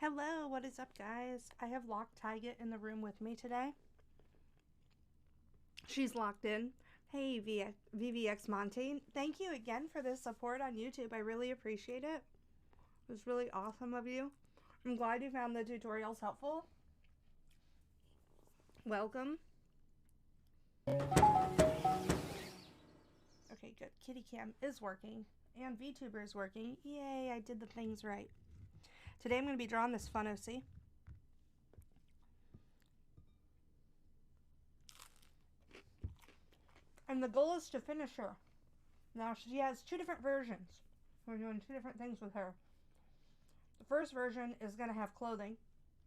Hello, what is up, guys? I have locked Tyga in the room with me today. She's locked in. Hey, VVX Monte. Thank you again for the support on YouTube. I really appreciate it. It was really awesome of you. I'm glad you found the tutorials helpful. Welcome. Okay, good. Kitty Cam is working. And VTuber is working. Yay, I did the things right. Today I'm going to be drawing this fun OC. And the goal is to finish her. Now she has two different versions. We're doing two different things with her. The first version is going to have clothing.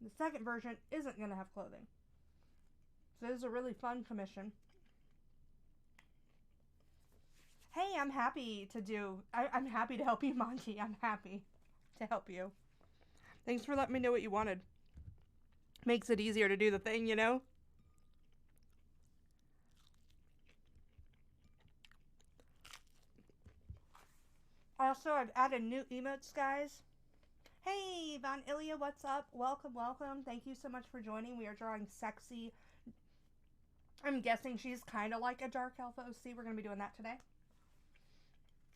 The second version isn't going to have clothing. So this is a really fun commission. Hey, I'm happy to help you, Monty. I'm happy to help you. Thanks for letting me know what you wanted. Makes it easier to do the thing, you know? Also, I've added new emotes, guys. Hey, Von Ilya, what's up? Welcome, welcome. Thank you so much for joining. We are drawing sexy. I'm guessing she's kind of like a dark alpha OC. We're going to be doing that today.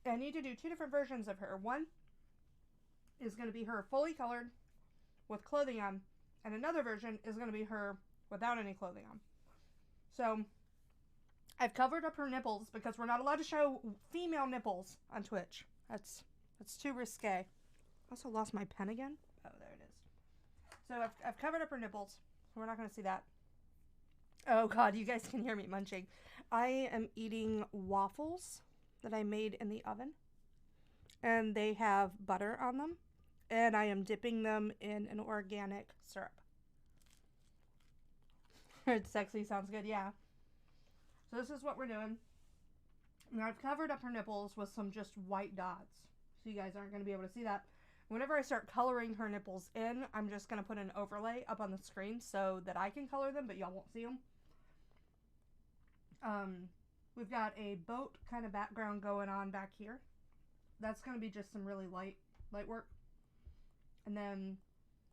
I need to do two different versions of her. One is going to be her fully colored with clothing on, and another version is going to be her without any clothing on. So I've covered up her nipples because we're not allowed to show female nipples on Twitch. That's too risque. Also lost my pen again. Oh, there it is. So I've covered up her nipples, so we're not going to see that. Oh god, you guys can hear me munching. I am eating waffles that I made in the oven, and they have butter on them, and I am dipping them in an organic syrup. It's sexy, sounds good, yeah. So this is what we're doing. Now I've covered up her nipples with some just white dots, so you guys aren't going to be able to see that. Whenever I start coloring her nipples in, I'm just going to put an overlay up on the screen so that I can color them, but y'all won't see them. We've got a boat kind of background going on back here. That's going to be just some really light work. And then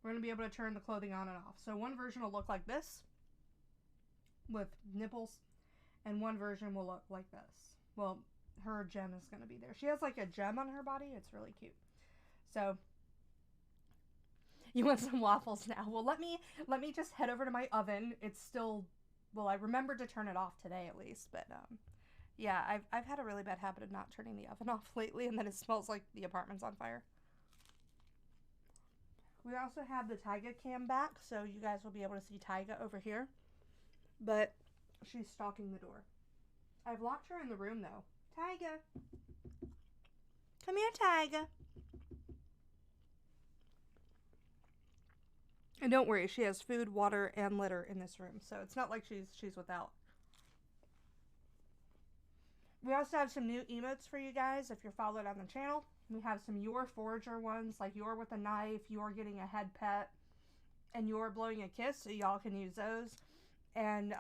we're going to be able to turn the clothing on and off. So one version will look like this with nipples, and one version will look like this. Well, her gem is going to be there. She has like a gem on her body. It's really cute. So you want some waffles now? Well, let me just head over to my oven. It's still, well, I remembered to turn it off today at least, but yeah, I've had a really bad habit of not turning the oven off lately, and then it smells like the apartment's on fire. We also have the Tyga cam back, so you guys will be able to see Tyga over here, but she's stalking the door. I've locked her in the room though. Tyga, come here, Tyga. And don't worry, she has food, water, and litter in this room, so it's not like she's without. We also have some new emotes for you guys if you're followed on the channel. We have some Your Forager ones, like You're with a knife, You're getting a head pet, and You're blowing a kiss, so y'all can use those. And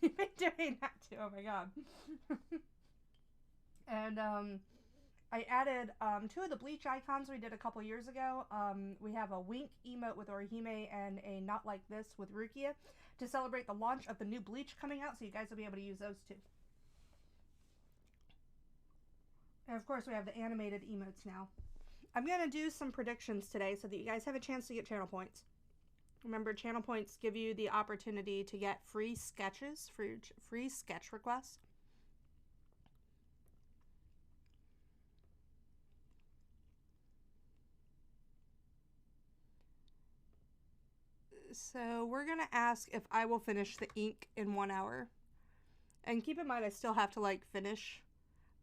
you've been doing that too, oh my god. And I added two of the bleach icons we did a couple years ago. We have a wink emote with Orihime and a not like this with Rukia to celebrate the launch of the new bleach coming out, so you guys will be able to use those too. And of course we have the animated emotes now. I'm going to do some predictions today so that you guys have a chance to get channel points. Remember, channel points give you the opportunity to get free sketches, free sketch requests. So we're going to ask if I will finish the ink in 1 hour. And keep in mind, I still have to like finish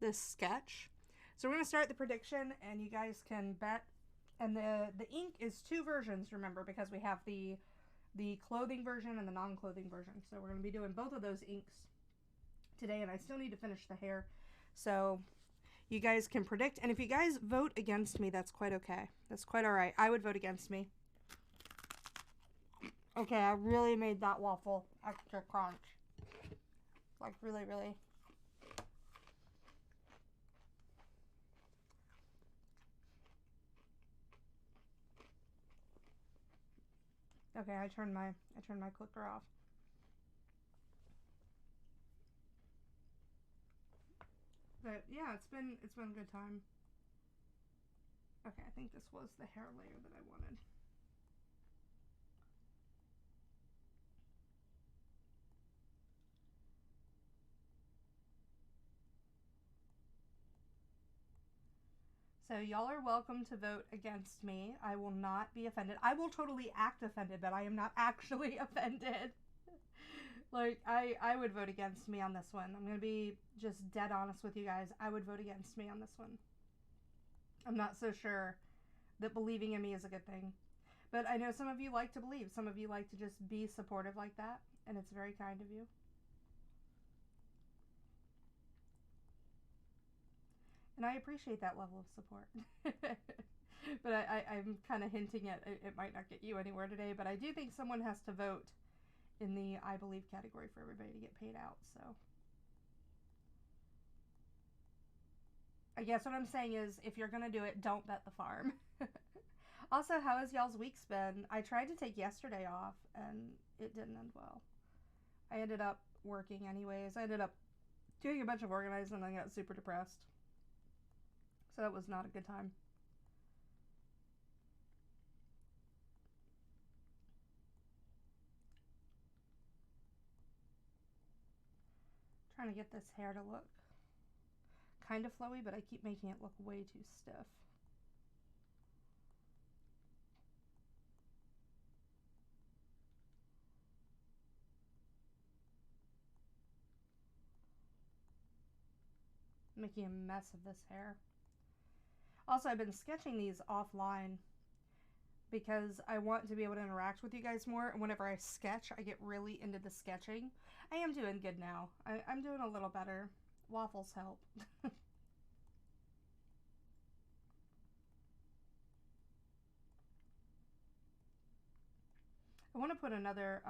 this sketch. So we're going to start the prediction and you guys can bet. And the ink is two versions, remember, because we have the clothing version and the non-clothing version. So we're going to be doing both of those inks today, and I still need to finish the hair. So you guys can predict, and if you guys vote against me, that's quite okay. That's quite all right. I would vote against me. Okay, I really made that waffle extra crunch. Like, really, really. Okay, I turned my clicker off. But yeah, it's been a good time. Okay, I think this was the hair layer that I wanted. So y'all are welcome to vote against me. I will not be offended. I will totally act offended, but I am not actually offended. Like, I would vote against me on this one. I'm going to be just dead honest with you guys. I would vote against me on this one. I'm not so sure that believing in me is a good thing. But I know some of you like to believe. Some of you like to just be supportive like that. And it's very kind of you. And I appreciate that level of support. But I'm kind of hinting at it might not get you anywhere today. But I do think someone has to vote in the I believe category for everybody to get paid out. So I guess what I'm saying is, if you're going to do it, don't bet the farm. Also, how has y'all's weeks been? I tried to take yesterday off, and it didn't end well. I ended up working anyways. I ended up doing a bunch of organizing, and I got super depressed. So that was not a good time. Trying to get this hair to look kind of flowy, but I keep making it look way too stiff. Making a mess of this hair. Also, I've been sketching these offline because I want to be able to interact with you guys more. And whenever I sketch, I get really into the sketching. I am doing good now. I'm doing a little better. Waffles help. I want to put another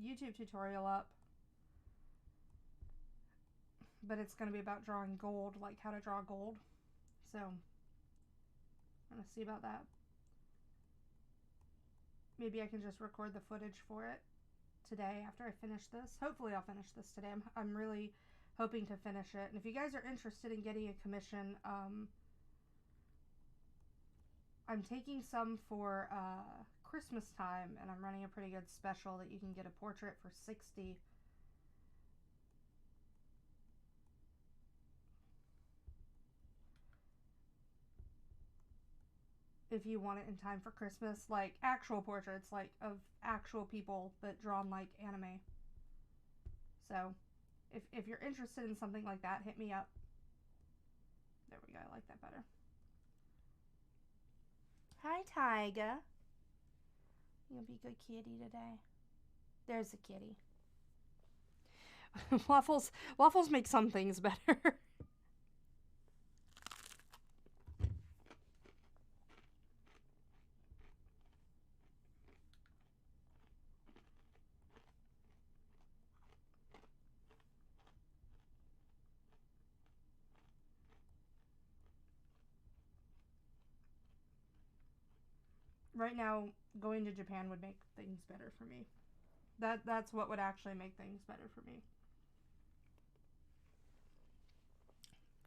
YouTube tutorial up, but it's going to be about drawing gold, like how to draw gold. So I'm going to see about that. Maybe I can just record the footage for it today after I finish this. Hopefully I'll finish this today. I'm really hoping to finish it. And if you guys are interested in getting a commission, I'm taking some for Christmas time, and I'm running a pretty good special that you can get a portrait for $60. If you want it in time for Christmas, like actual portraits, like of actual people, but drawn like anime. So if you're interested in something like that, hit me up. There we go, I like that better. Hi, Tyga. You'll be a good kitty today. There's a kitty. Waffles make some things better. Right now, going to Japan would make things better for me. That's what would actually make things better for me.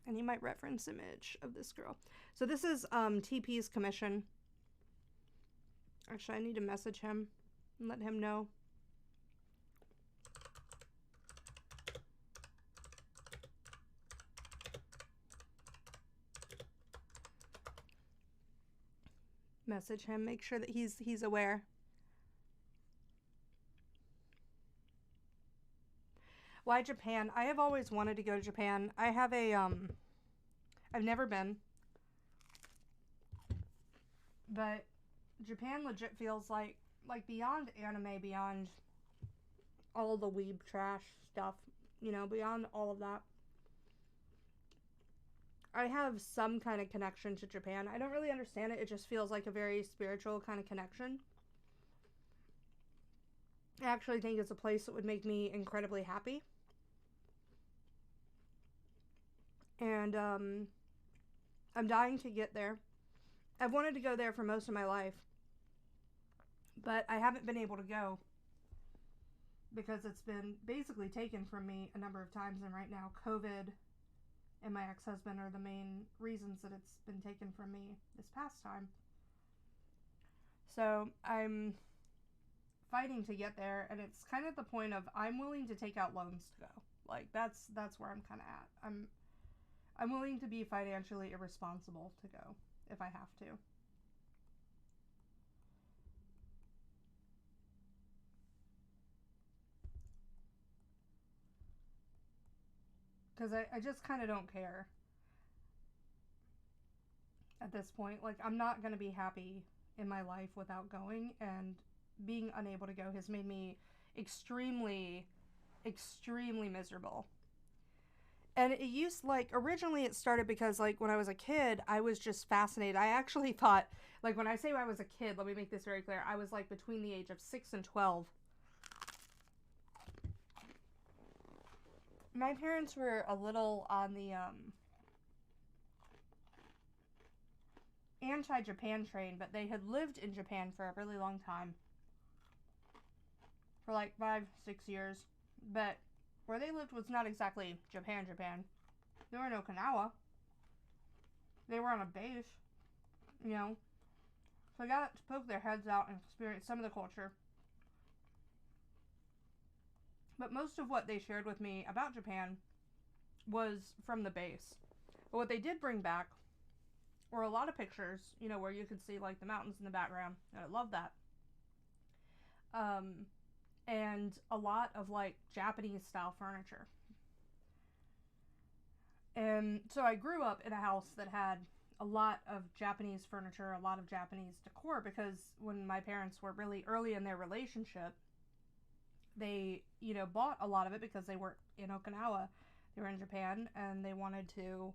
And you might reference image of this girl. So this is TP's commission. Actually, I need to message him and let him know. Message him, make sure that he's aware. Why Japan? I have always wanted to go to Japan. I have a I've never been, but Japan legit feels like beyond anime, beyond all the weeb trash stuff, you know, beyond all of that, I have some kind of connection to Japan. I don't really understand it. It just feels like a very spiritual kind of connection. I actually think it's a place that would make me incredibly happy. And I'm dying to get there. I've wanted to go there for most of my life. But I haven't been able to go because it's been basically taken from me a number of times, and right now COVID and my ex-husband are the main reasons that it's been taken from me this past time. So I'm fighting to get there, and it's kind of the point of I'm willing to take out loans to go. Like that's where I'm kind of at. I'm willing to be financially irresponsible to go if I have to. Because I just kind of don't care at this point. Like, I'm not going to be happy in my life without going, and being unable to go has made me extremely, extremely miserable. And it used, like, originally it started because, like, when I was a kid, I was just fascinated. I actually thought, like, when I say I was a kid, let me make this very clear. I was, like, between the age of 6 and 12. My parents were a little on the, anti-Japan train, but they had lived in Japan for a really long time. For like 5-6 years. But where they lived was not exactly Japan. They were in Okinawa. They were on a base, you know. So they got to poke their heads out and experience some of the culture. But most of what they shared with me about Japan was from the base. But what they did bring back were a lot of pictures, you know, where you could see like the mountains in the background. And I love that. And a lot of like Japanese style furniture. And so I grew up in a house that had a lot of Japanese furniture, a lot of Japanese decor, because when my parents were really early in their relationship, they, you know, bought a lot of it because they were in Okinawa. They were in Japan and they wanted to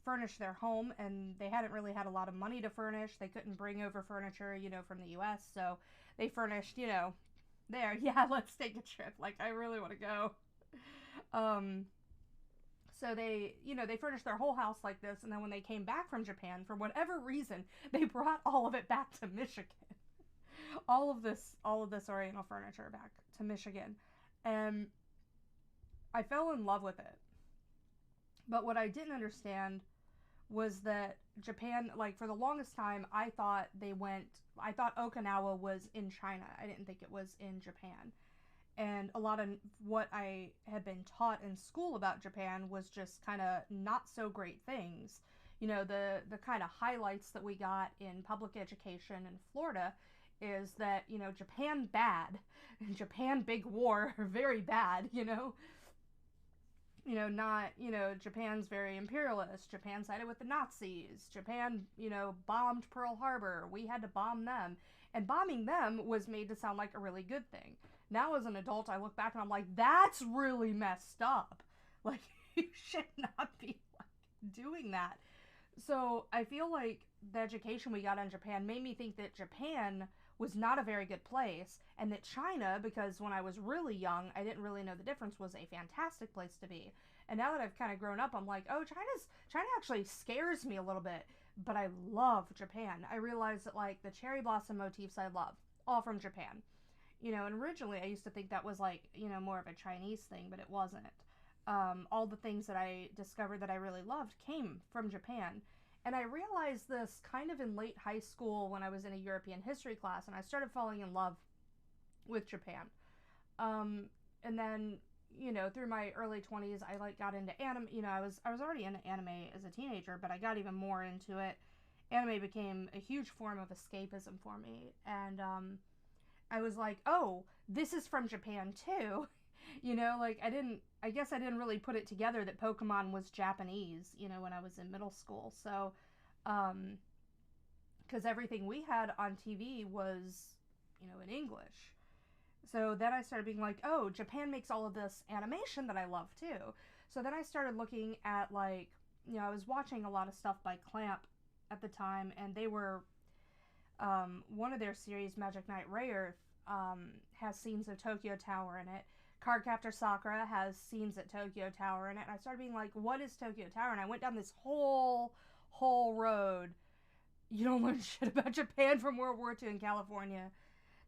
furnish their home, and they hadn't really had a lot of money to furnish. They couldn't bring over furniture, you know, from the US, so they furnished, you know, there. Yeah, let's take a trip. Like, I really want to go. So they, you know, they furnished their whole house like this, and then when they came back from Japan, for whatever reason, they brought all of it back to Michigan. all of this Oriental furniture back to Michigan. And I fell in love with it. But what I didn't understand was that Japan, like, for the longest time, I thought Okinawa was in China. I didn't think it was in Japan. And a lot of what I had been taught in school about Japan was just kind of not so great things. You know, the kind of highlights that we got in public education in Florida is that, you know, Japan bad, Japan big war, very bad, you know. You know, not, you know, Japan's very imperialist. Japan sided with the Nazis. Japan, you know, bombed Pearl Harbor. We had to bomb them. And bombing them was made to sound like a really good thing. Now, as an adult, I look back and I'm like, that's really messed up. Like, you should not be like, doing that. So I feel like the education we got on Japan made me think that Japan was not a very good place, and that China, because when I was really young, I didn't really know the difference, was a fantastic place to be. And now that I've kind of grown up, I'm like, oh, China actually scares me a little bit, but I love Japan. I realized that, like, the cherry blossom motifs I love, all from Japan. You know, and originally I used to think that was, like, you know, more of a Chinese thing, but it wasn't. All the things that I discovered that I really loved came from Japan. And I realized this kind of in late high school when I was in a European history class, and I started falling in love with Japan. And then, you know, through my early 20s, I like got into anime. You know, I was already into anime as a teenager, but I got even more into it. Anime became a huge form of escapism for me, and I was like, oh, this is from Japan too. You know, like, I guess I didn't really put it together that Pokemon was Japanese, you know, when I was in middle school. So, because everything we had on TV was, you know, in English. So then I started being like, oh, Japan makes all of this animation that I love too. So then I started looking at, like, you know, I was watching a lot of stuff by Clamp at the time, and they were, one of their series, Magic Knight Rayearth, has scenes of Tokyo Tower in it. Cardcaptor Sakura has scenes at Tokyo Tower in it. And I started being like, what is Tokyo Tower? And I went down this whole road. You don't learn shit about Japan from World War II in California.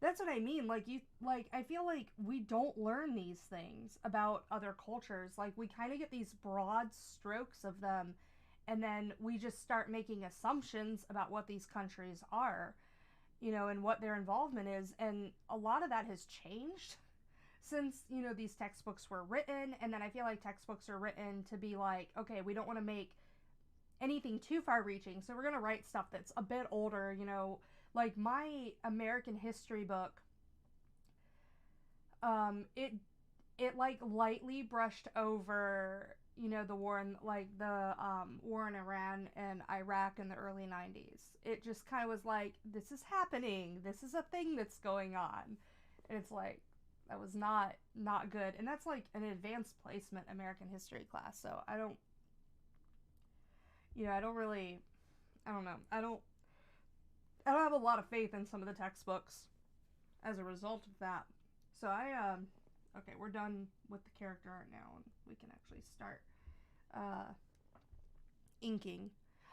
That's what I mean. Like I feel like we don't learn these things about other cultures. Like we kind of get these broad strokes of them, and then we just start making assumptions about what these countries are, and what their involvement is. And a lot of that has changed since, these textbooks were written. And then I feel like textbooks are written to be like, okay, we don't want to make anything too far reaching, so we're going to write stuff that's a bit older, like my American history book. It like lightly brushed over, the war in like the war in Iran and Iraq in the early 90s. It just kind of was like, this is happening, this is a thing that's going on. And it's like, that was not good. And that's like an advanced placement American history class, so I don't really, I don't know, I don't have a lot of faith in some of the textbooks as a result of that. So okay, we're done with the character art now, and we can actually start inking.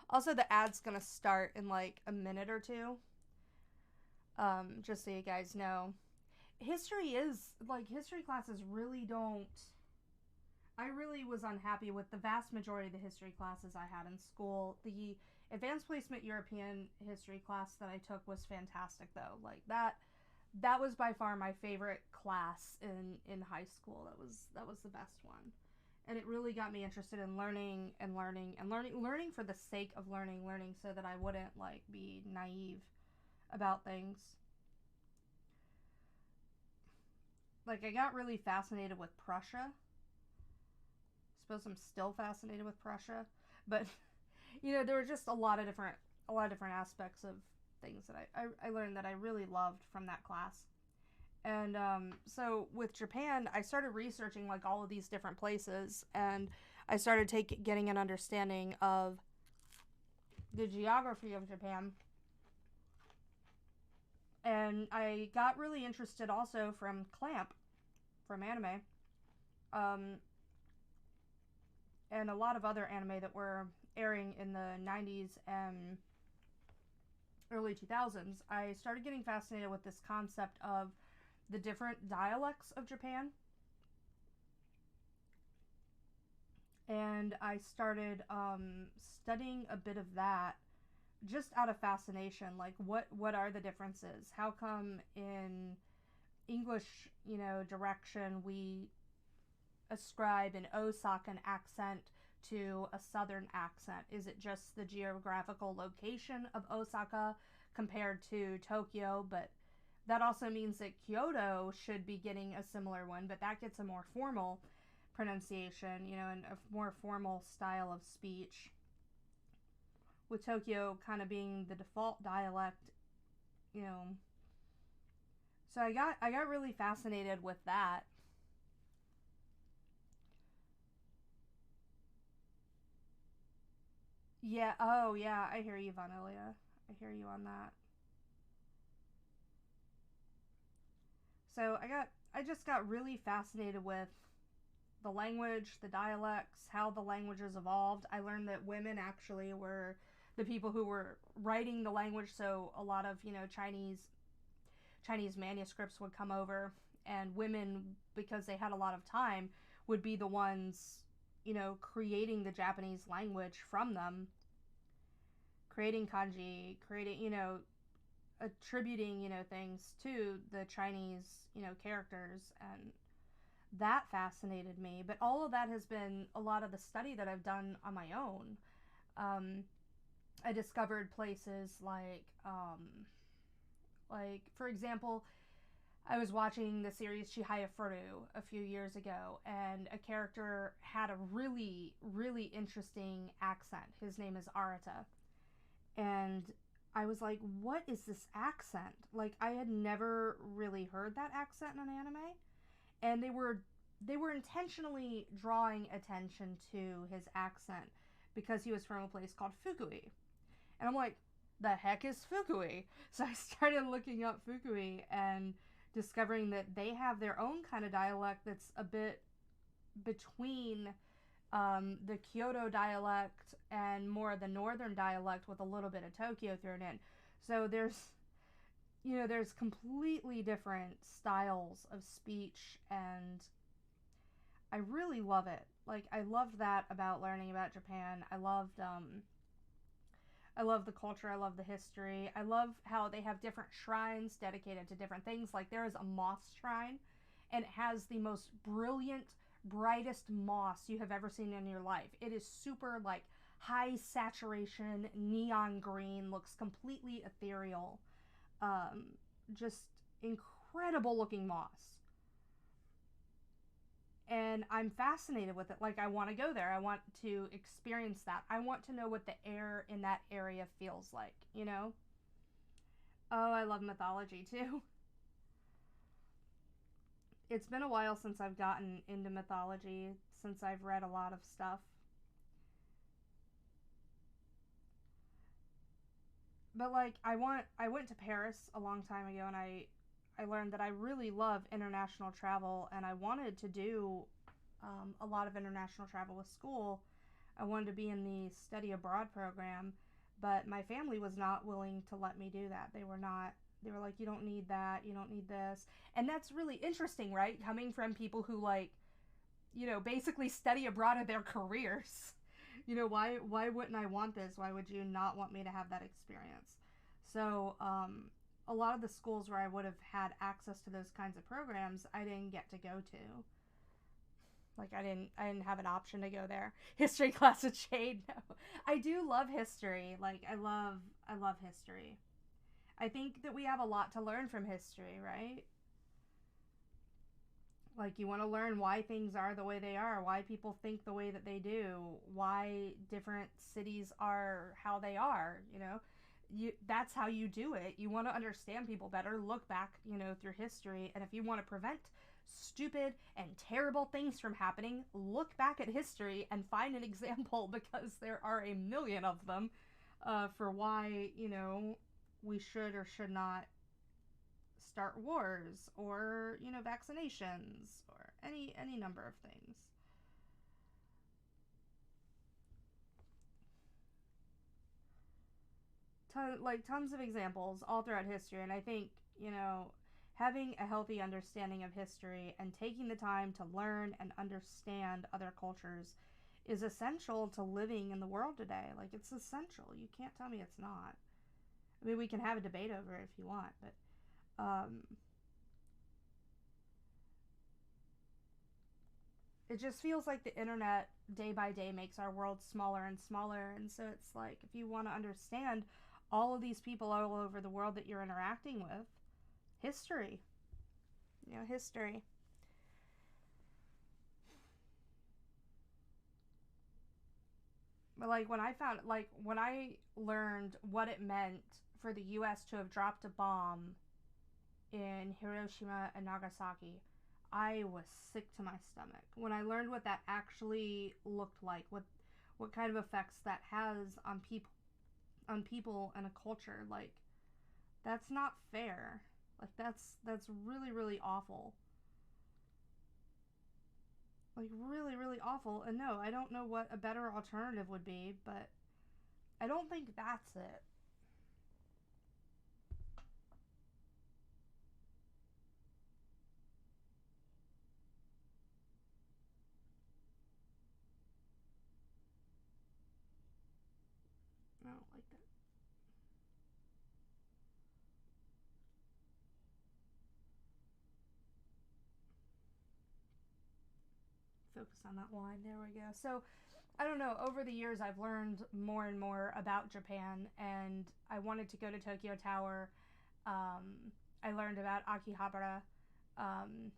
Also, the ad's gonna start in like a minute or two. Just so you guys know, history classes really don't. I really was unhappy with the vast majority of the history classes I had in school. The advanced placement European history class that I took was fantastic, though. Like that was by far my favorite class in high school. That was the best one. And it really got me interested in learning for the sake of learning so that I wouldn't like be naive about things. Like I got really fascinated with Prussia. I suppose I'm still fascinated with Prussia, but there were just a lot of different aspects of things that I learned that I really loved from that class. And so with Japan, I started researching like all of these different places, and I started getting an understanding of the geography of Japan. And I got really interested also from Clamp, from anime, and a lot of other anime that were airing in the 90s and early 2000s. I started getting fascinated with this concept of the different dialects of Japan. And I started studying a bit of that just out of fascination. Like, what are the differences? How come in English, direction, we ascribe an Osakan accent to a southern accent? Is it just the geographical location of Osaka compared to Tokyo? But that also means that Kyoto should be getting a similar one, but that gets a more formal pronunciation, and a more formal style of speech, with Tokyo kind of being the default dialect. So I got really fascinated with that. Yeah, oh yeah, I hear you, Vanilia. I hear you on that. So I just got really fascinated with the language, the dialects, how the languages evolved. I learned that women actually were the people who were writing the language, so a lot of, Chinese manuscripts would come over, and women, because they had a lot of time, would be the ones, creating the Japanese language from them, creating kanji, creating, attributing, things to the Chinese, characters, and that fascinated me. But all of that has been a lot of the study that I've done on my own. I discovered places like for example, I was watching the series Chihaya Furu a few years ago, and a character had a really, really interesting accent. His name is Arata. And I was like, what is this accent? Like, I had never really heard that accent in an anime. And they were intentionally drawing attention to his accent because he was from a place called Fukui. And I'm like, the heck is Fukui? So I started looking up Fukui and discovering that they have their own kind of dialect that's a bit between the Kyoto dialect and more of the northern dialect, with a little bit of Tokyo thrown in. So there's completely different styles of speech, and I really love it. Like, I loved that about learning about Japan. I love the culture. I love the history. I love how they have different shrines dedicated to different things. Like, there is a moss shrine, and it has the most brilliant, brightest moss you have ever seen in your life. It is super, like, high saturation, neon green, looks completely ethereal. Um, just incredible looking moss. And I'm fascinated with it. Like, I want to go there. I want to experience that. I want to know what the air in that area feels like, you know? Oh, I love mythology too. It's been a while since I've gotten into mythology, since I've read a lot of stuff. But like, I went to Paris a long time ago, and I learned that I really love international travel, and I wanted to do a lot of international travel with school. I wanted to be in the study abroad program, but my family was not willing to let me do that. They were like, you don't need that, you don't need this. And that's really interesting, right? Coming from people who, like, basically study abroad of their careers. Why wouldn't I want this? Why would you not want me to have that experience? So, a lot of the schools where I would have had access to those kinds of programs, I didn't get to go to. Like, I didn't have an option to go there. History class with Shade. No, I do love history. Like, I love history. I think that we have a lot to learn from history, right? Like, you want to learn why things are the way they are, why people think the way that they do, why different cities are how they are, that's how you do it. You want to understand people better, look back, through history, and if you want to prevent stupid and terrible things from happening, look back at history and find an example, because there are a million of them, for why, we should or should not start wars, or vaccinations, or any number of things. Tons of examples all throughout history. And I think, having a healthy understanding of history and taking the time to learn and understand other cultures is essential to living in the world today. Like, it's essential. You can't tell me it's not. I mean, we can have a debate over it if you want, but it just feels like the internet day by day makes our world smaller and smaller. And so it's like, if you want to understand all of these people all over the world that you're interacting with, history, history. But like, when I learned what it meant for the US to have dropped a bomb in Hiroshima and Nagasaki, I was sick to my stomach. When I learned what that actually looked like, what kind of effects that has on people and a culture, like, that's not fair. Like, that's really, really awful. Like, really, really awful. And no, I don't know what a better alternative would be, but I don't think that's it. I don't like that. Focus on that line. There we go. So, I don't know. Over the years, I've learned more and more about Japan, and I wanted to go to Tokyo Tower. I learned about Akihabara, um,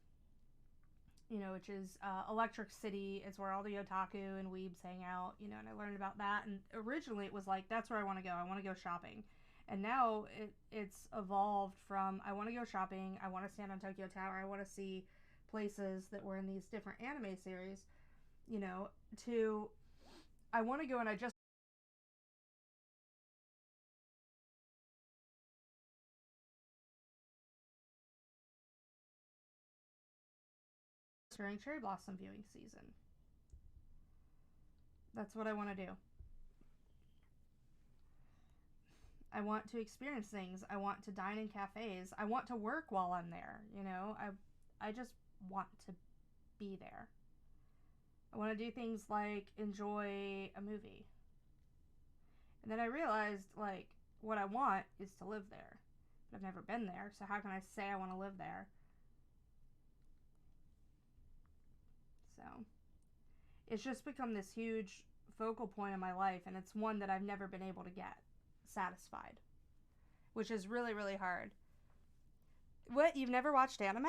which is Electric City. It's where all the otaku and weebs hang out, and I learned about that. And originally, it was like, that's where I want to go. I want to go shopping. And now it's evolved from, I want to go shopping, I want to stand on Tokyo Tower, I want to see places that were in these different anime series, you know, to I want to go, and I just during cherry blossom viewing season. That's what I want to do. I want to experience things. I want to dine in cafes. I want to work while I'm there, you know? I just want to be there. I want to do things like enjoy a movie. And then I realized like what I want is to live there. But I've never been there, so how can I say I want to live there? So, it's just become this huge focal point in my life, and it's one that I've never been able to get satisfied, which is really, really hard. What? You've never watched anime?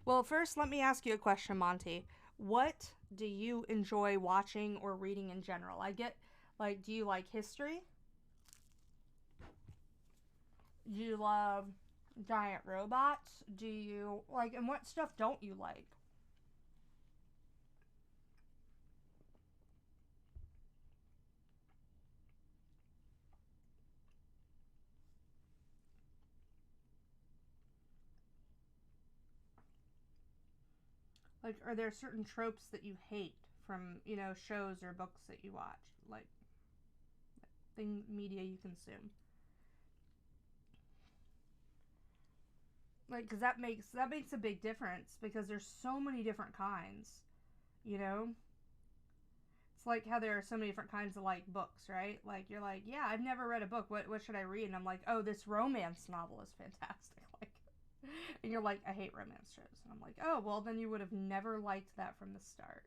Well, first, let me ask you a question, Monty. What do you enjoy watching or reading in general? I get, like, do you like history? Do you love giant robots? Do you, like, and what stuff don't you like? Like, are there certain tropes that you hate from, you know, shows or books that you watch? Like, thing media you consume? Like, because that makes a big difference because there's so many different kinds, you know. It's like how there are so many different kinds of like books, right? Like you're like, yeah, I've never read a book. What should I read? And I'm like, oh, this romance novel is fantastic. Like, and you're like, I hate romance shows. And I'm like, oh, well, then you would have never liked that from the start.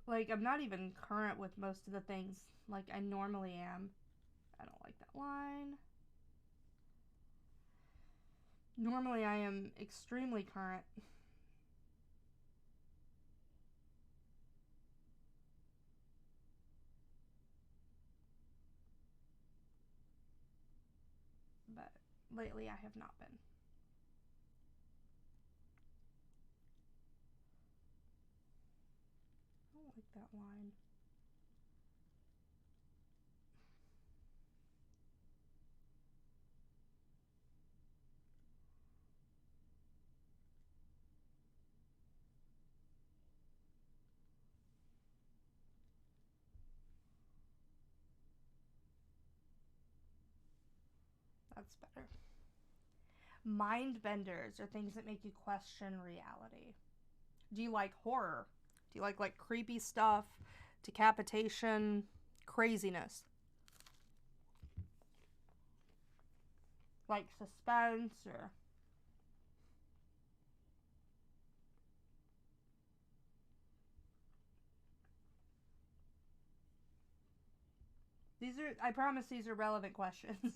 Like, I'm not even current with most of the things like I normally am. I don't like that line. Normally, I am extremely current. But lately I have not been. I don't like that line. That's better. Mind benders are things that make you question reality. Do you like horror? Do you like creepy stuff, decapitation, craziness? Like suspense or these are I promise these are relevant questions.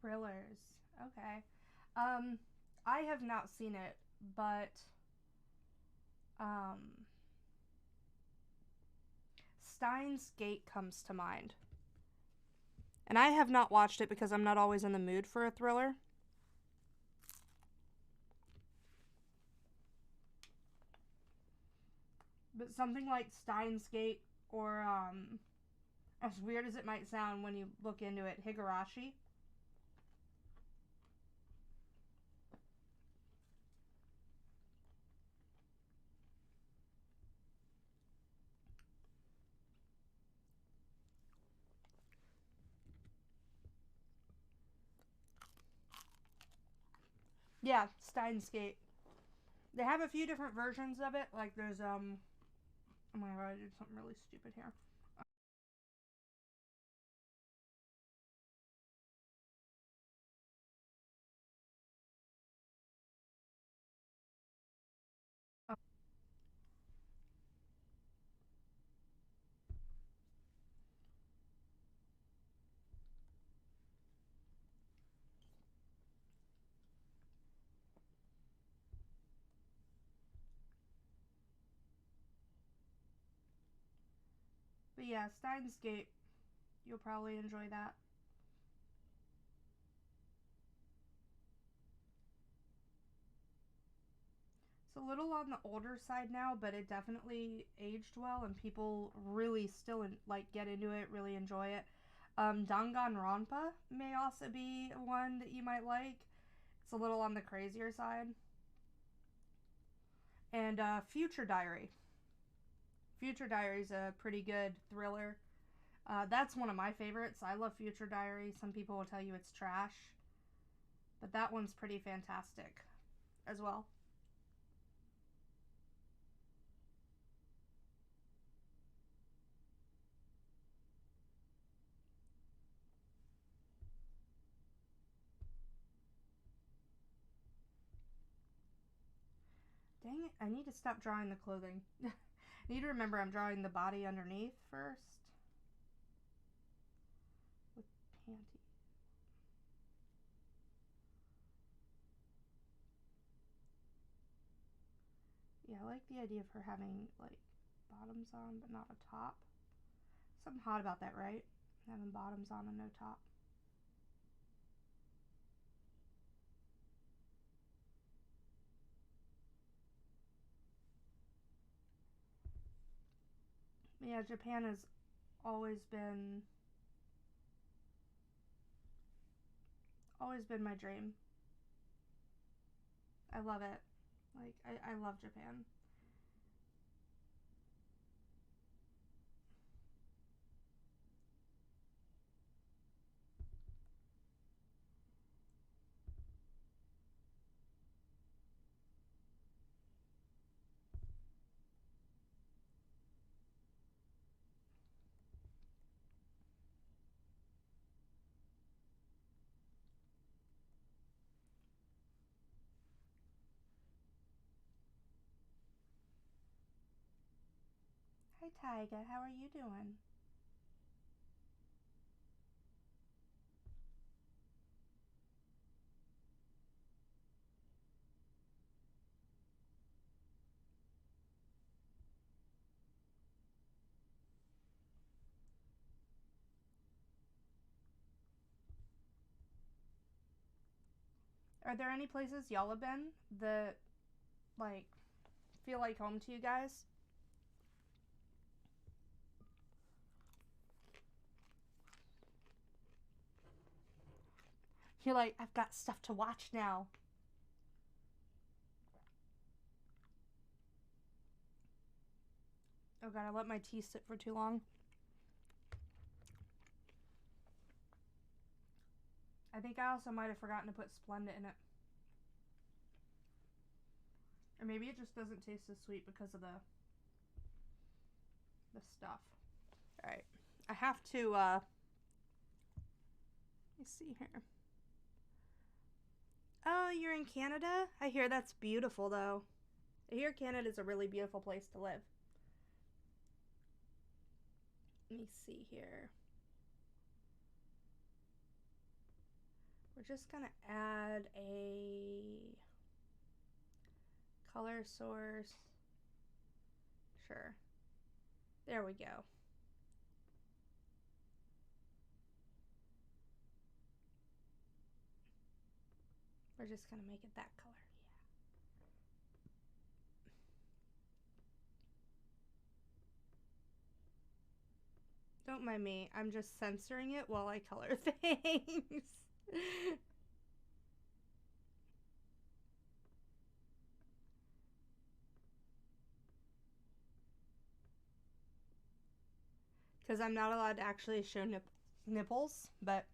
Thrillers. Okay. Um I have not seen it, but um Steins Gate comes to mind. And I have not watched it because I'm not always in the mood for a thriller. But something like Steins Gate or as weird as it might sound when you look into it, Higurashi. Yeah, Steins Gate. They have a few different versions of it. Like there's oh my god, I did something really stupid here. But yeah, Steins Gate, you'll probably enjoy that. It's a little on the older side now, but it definitely aged well, and people really still get into it, really enjoy it. Danganronpa may also be one that you might like. It's a little on the crazier side. And Future Diary. Future Diary is a pretty good thriller. That's one of my favorites. I love Future Diary. Some people will tell you it's trash, but that one's pretty fantastic as well. Dang it, I need to stop drawing the clothing. I need to remember I'm drawing the body underneath first. With panty. Yeah, I like the idea of her having, like, bottoms on, but not a top. Something hot about that, right? Having bottoms on and no top. Yeah, Japan has always been my dream. I love it. Like, I love Japan. Hi, Tyga. How are you doing? Are there any places y'all have been that, like, feel like home to you guys? You're like, I've got stuff to watch now. Oh god, I let my tea sit for too long. I think I also might have forgotten to put Splenda in it. Or maybe it just doesn't taste as sweet because of the stuff. Alright. I have to, let me see here. Oh, you're in Canada? I hear that's beautiful, though. I hear Canada's a really beautiful place to live. Let me see here. We're just gonna add a color source. Sure. There we go. We're just gonna make it that color. Yeah. Don't mind me. I'm just censoring it while I color things. Because I'm not allowed to actually show nipples, but...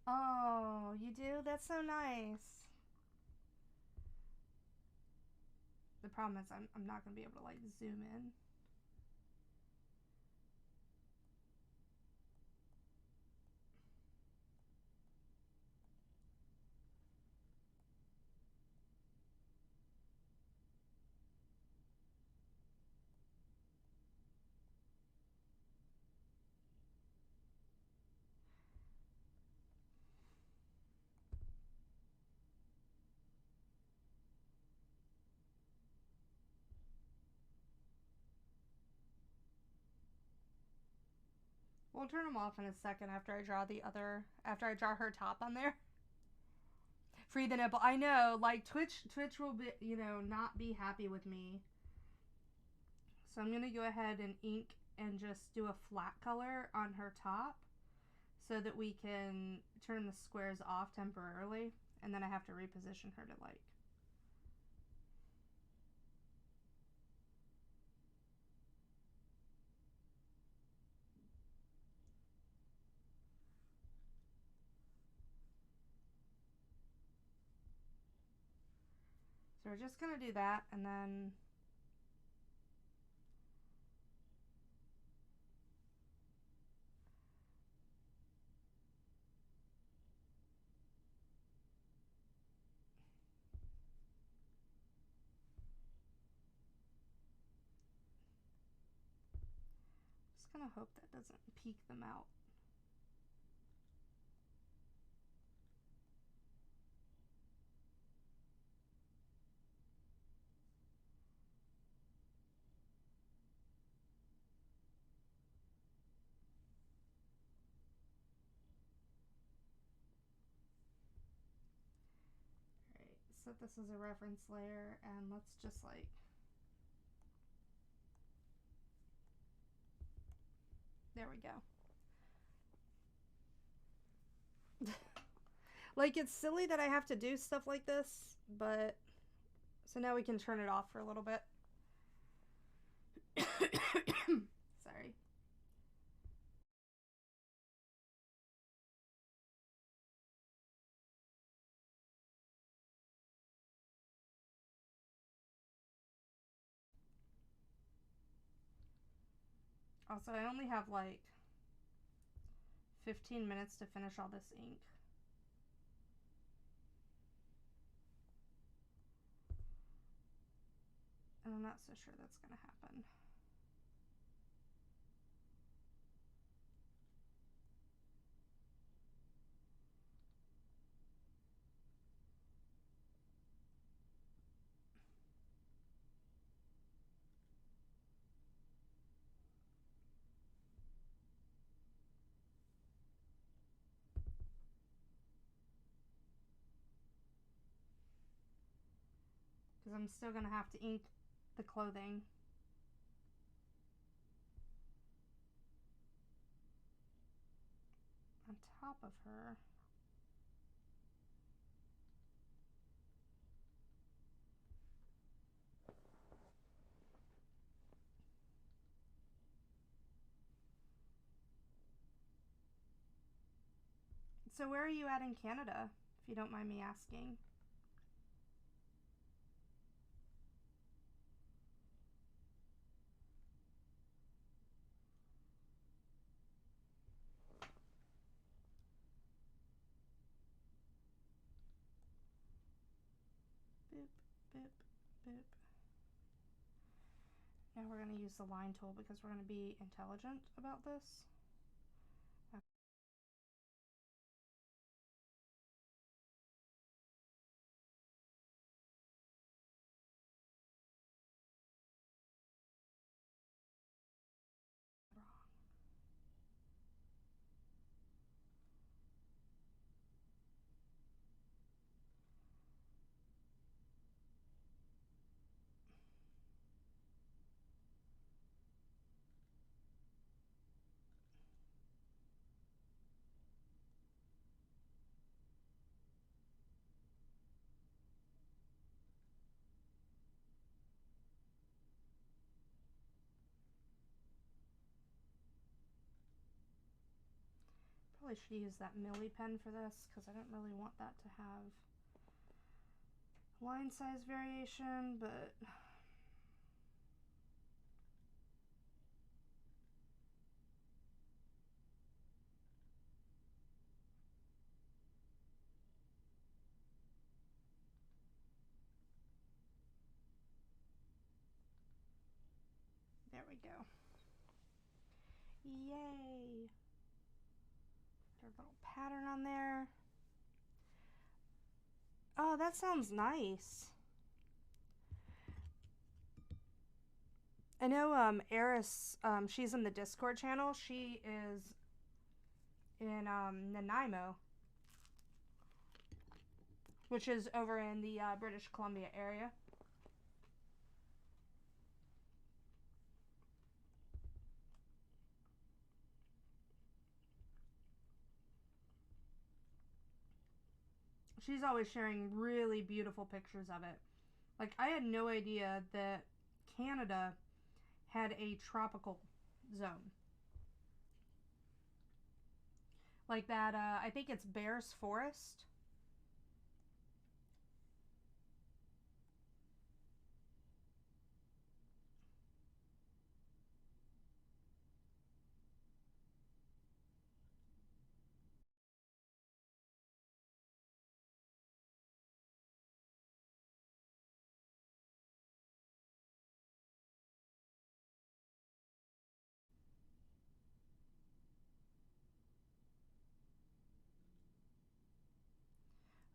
Oh, you do? That's so nice. The problem is I'm not going to be able to, like, zoom in. We'll turn them off in a second after I draw her top on there. Free the nipple. I know, like Twitch will be, not be happy with me. So I'm gonna go ahead and ink and just do a flat color on her top so that we can turn the squares off temporarily, and then I have to reposition her to like. So we're just gonna do that, and then just gonna hope that doesn't peek them out. Alright, set this as a reference layer, and let's just like there we go. Like, it's silly that I have to do stuff like this, but so now we can turn it off for a little bit. Sorry. Also, I only have like 15 minutes to finish all this ink. And I'm not so sure that's gonna happen. Because I'm still gonna have to ink the clothing. On top of her. So where are you at in Canada, if you don't mind me asking? Boop, boop, boop. Now we're going to use the line tool because we're going to be intelligent about this. Probably should use that Millie pen for this because I don't really want that to have line size variation, but there we go. Yay! There's a little pattern on there. Oh, that sounds nice. I know Eris, she's in the Discord channel. She is in Nanaimo, which is over in the British Columbia area. She's always sharing really beautiful pictures of it. Like, I had no idea that Canada had a tropical zone. Like that, I think it's Bear's Forest.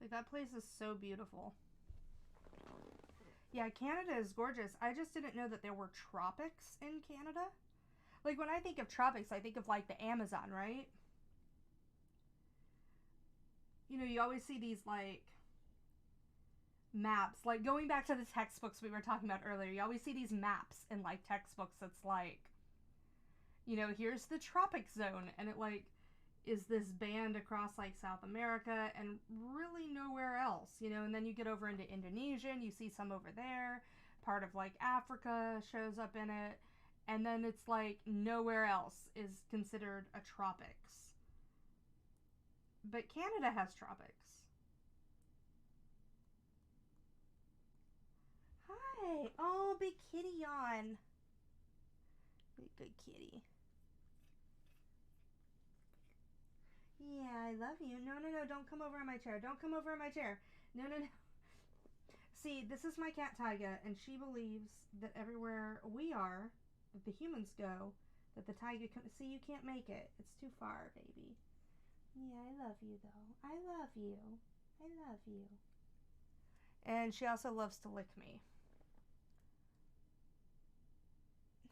Like, that place is so beautiful. Yeah, Canada is gorgeous. I just didn't know that there were tropics in Canada. Like, when I think of tropics, I think of, like, the Amazon, right? You know, you always see these, like, maps. Like, going back to the textbooks we were talking about earlier, you always see these maps in, like, textbooks that's like, you know, here's the tropic zone. And it, like, is this band across, like, South America and really nowhere else, you know? And then you get over into Indonesia and you see some over there. Part of, like, Africa shows up in it. And then it's like nowhere else is considered a tropics. But Canada has tropics. Hi. Oh, big kitty yawn. Good kitty. Yeah, I love you. No, no, no. Don't come over on my chair. Don't come over on my chair. No, no, no. See, this is my cat Tyga, and she believes that everywhere we are, that the humans go, that the Tyga can see. You can't make it. It's too far, baby. Yeah, I love you though. I love you. I love you. And she also loves to lick me.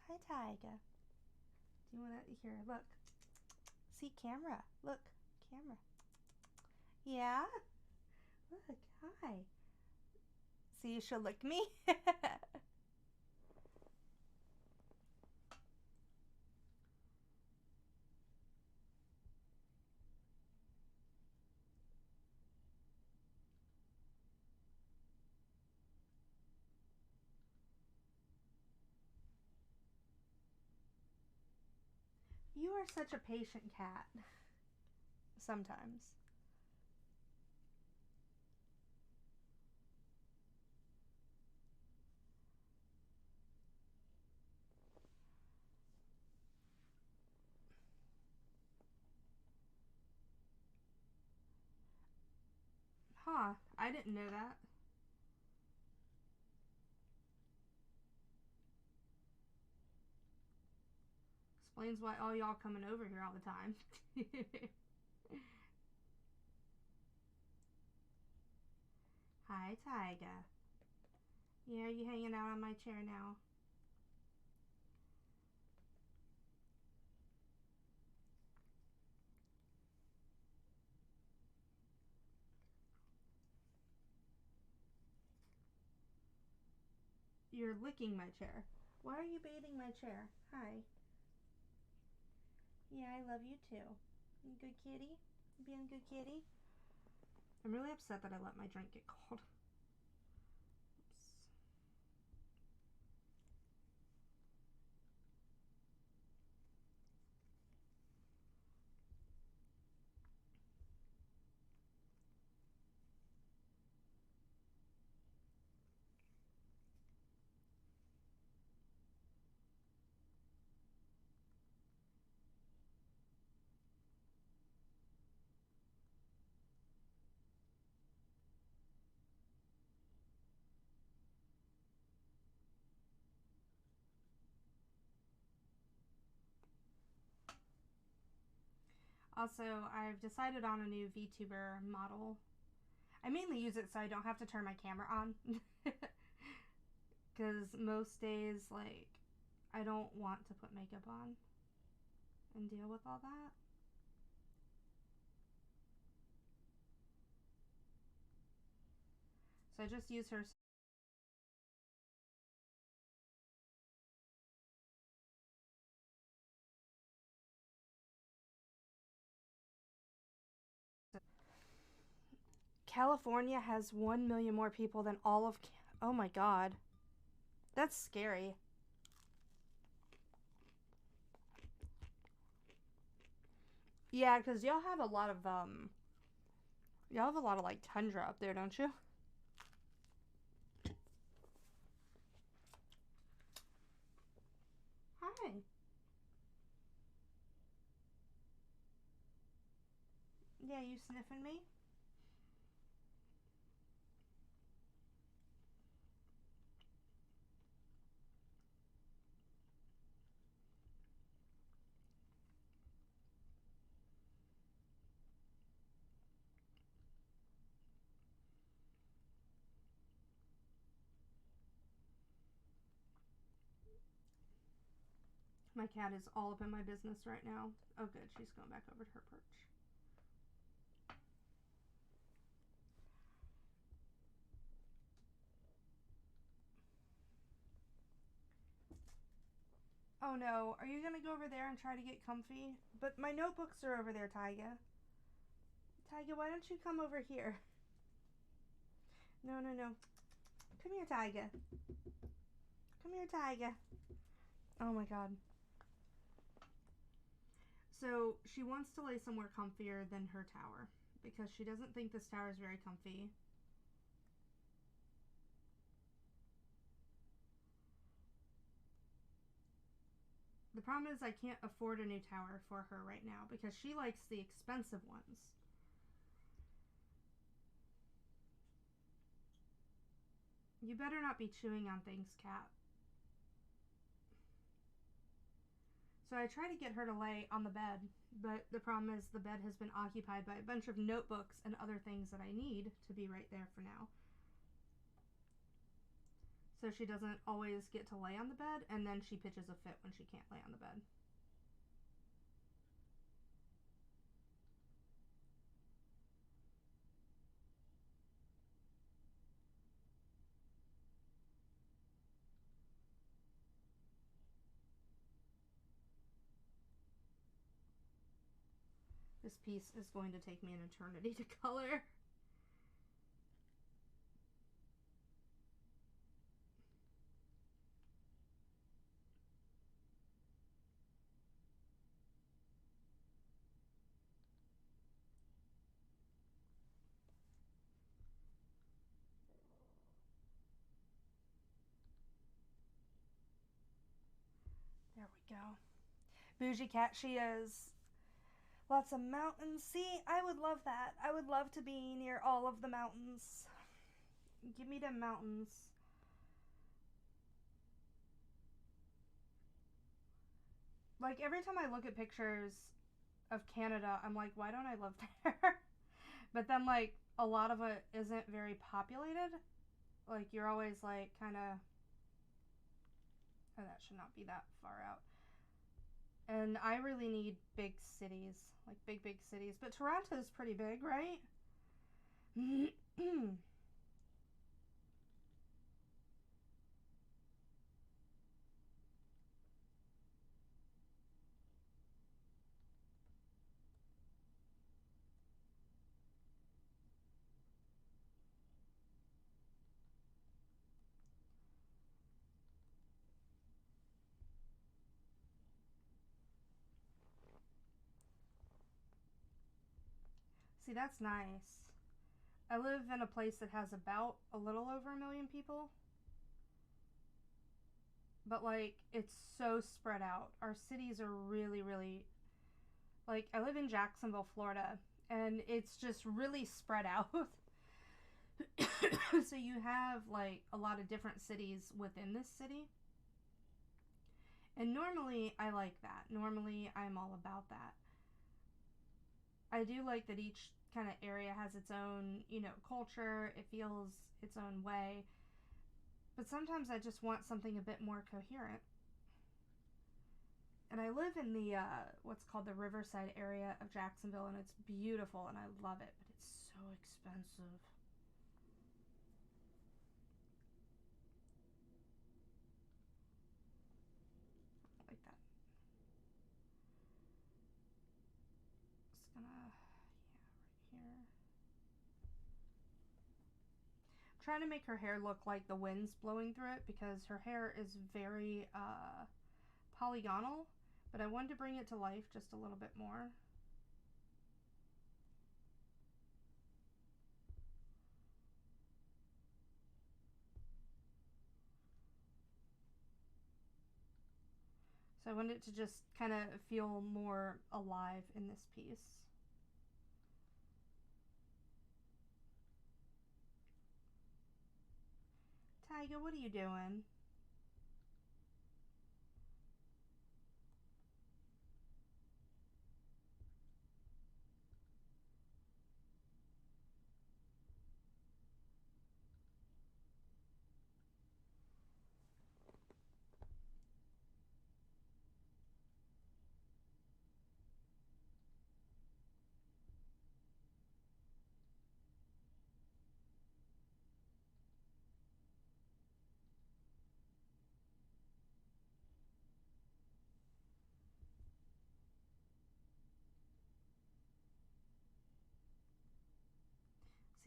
Hi, Tyga. Do you want to here? Look. See, camera. Look, camera. Yeah. Look. Hi. See, she'll lick me. You are such a patient cat. Sometimes. Huh. I didn't know that. Explains why all y'all coming over here all the time. Hi, Tyga. Yeah, are you hanging out on my chair now? You're licking my chair. Why are you baiting my chair? Hi. Yeah, I love you too. You good kitty? You being a good kitty? I'm really upset that I let my drink get cold. Oops. Also, I've decided on a new VTuber model. I mainly use it so I don't have to turn my camera on. Because most days, like, I don't want to put makeup on and deal with all that. So I just use her. California has 1 million more people than all of. Oh my god. That's scary. Yeah, because y'all have a lot of, y'all have a lot of, like, tundra up there, don't you? Hi. Yeah, you sniffing me? My cat is all up in my business right now. Oh, good. She's going back over to her perch. Oh no, are you gonna go over there and try to get comfy? But my notebooks are over there, Tyga. Tyga, why don't you come over here? No, no, no. Come here, Tyga. Come here, Tyga. Oh my god. So she wants to lay somewhere comfier than her tower because she doesn't think this tower is very comfy. The problem is I can't afford a new tower for her right now because she likes the expensive ones. You better not be chewing on things, cat. So I try to get her to lay on the bed, but the problem is the bed has been occupied by a bunch of notebooks and other things that I need to be right there for now. So she doesn't always get to lay on the bed, and then she pitches a fit when she can't lay on the bed. This piece is going to take me an eternity to color. There we go. Bougie cat she is. Lots of mountains. See, I would love that. I would love to be near all of the mountains. Give me the mountains. Like, every time I look at pictures of Canada, I'm like, why don't I live there? But then, like, a lot of it isn't very populated. Like, you're always, like, kind of... Oh, that should not be that far out. And I really need big cities. Like, big cities. But Toronto's pretty big, right? See, that's nice. I live in a place that has about a little over 1 million people. But, like, it's so spread out. Our cities are really, really... Like, I live in Jacksonville, Florida, and it's just really spread out. So you have, like, a lot of different cities within this city. And normally, I like that. Normally, I'm all about that. I do like that each kind of area has its own, you know, culture. It feels its own way. But sometimes I just want something a bit more coherent. And I live in the, what's called the Riverside area of Jacksonville, and it's beautiful, and I love it, but it's so expensive. trying to make her hair look like the wind's blowing through it because her hair is very polygonal, but I wanted to bring it to life just a little bit more. So I wanted it to just kind of feel more alive in this piece. Tyga, what are you doing?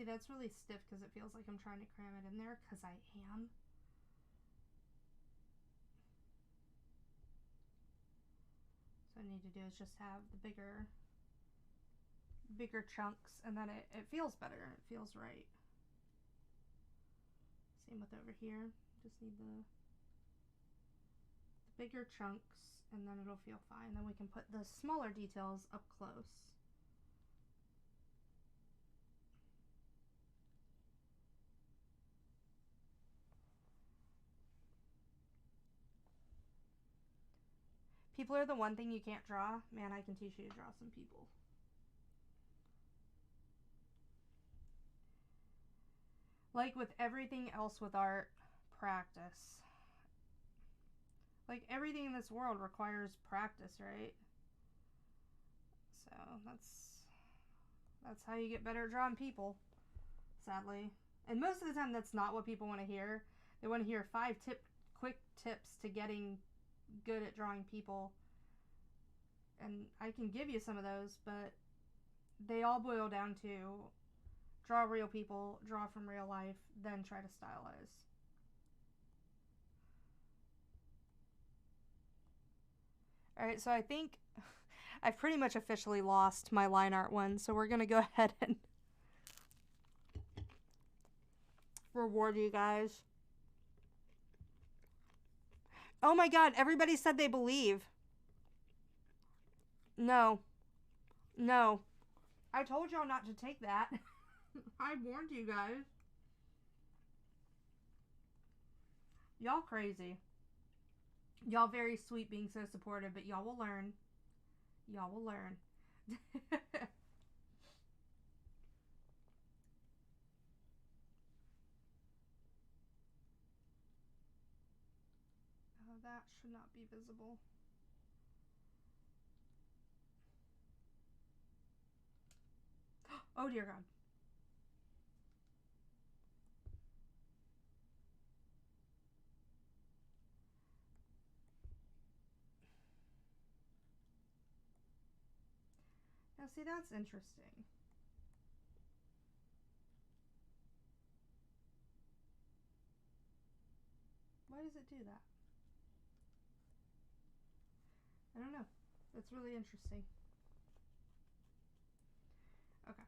See, that's really stiff because it feels like I'm trying to cram it in there, because I am. So what I need to do is just have the bigger chunks, and then it feels better and it feels right. Same with over here. Just need the bigger chunks, and then it'll feel fine. Then we can put the smaller details up close. People are the one thing you can't draw. Man, I can teach you to draw some people. Like with everything else with art, practice. Like everything in this world requires practice, right? So that's how you get better at drawing people, sadly. And most of the time that's not what people want to hear. They want to hear 5 quick tips to getting good at drawing people. And I can give you some of those, but they all boil down to draw real people, draw from real life, then try to stylize. Alright, so I think I've pretty much officially lost my line art one, so we're going to go ahead and reward you guys. Oh my god, everybody said they believe. No. No. I told y'all not to take that. I warned you guys. Y'all crazy. Y'all very sweet being so supportive, but y'all will learn. Y'all will learn. Oh, that should not be visible. Oh dear God. Now see, that's interesting. Why does it do that? I don't know. That's really interesting. Okay.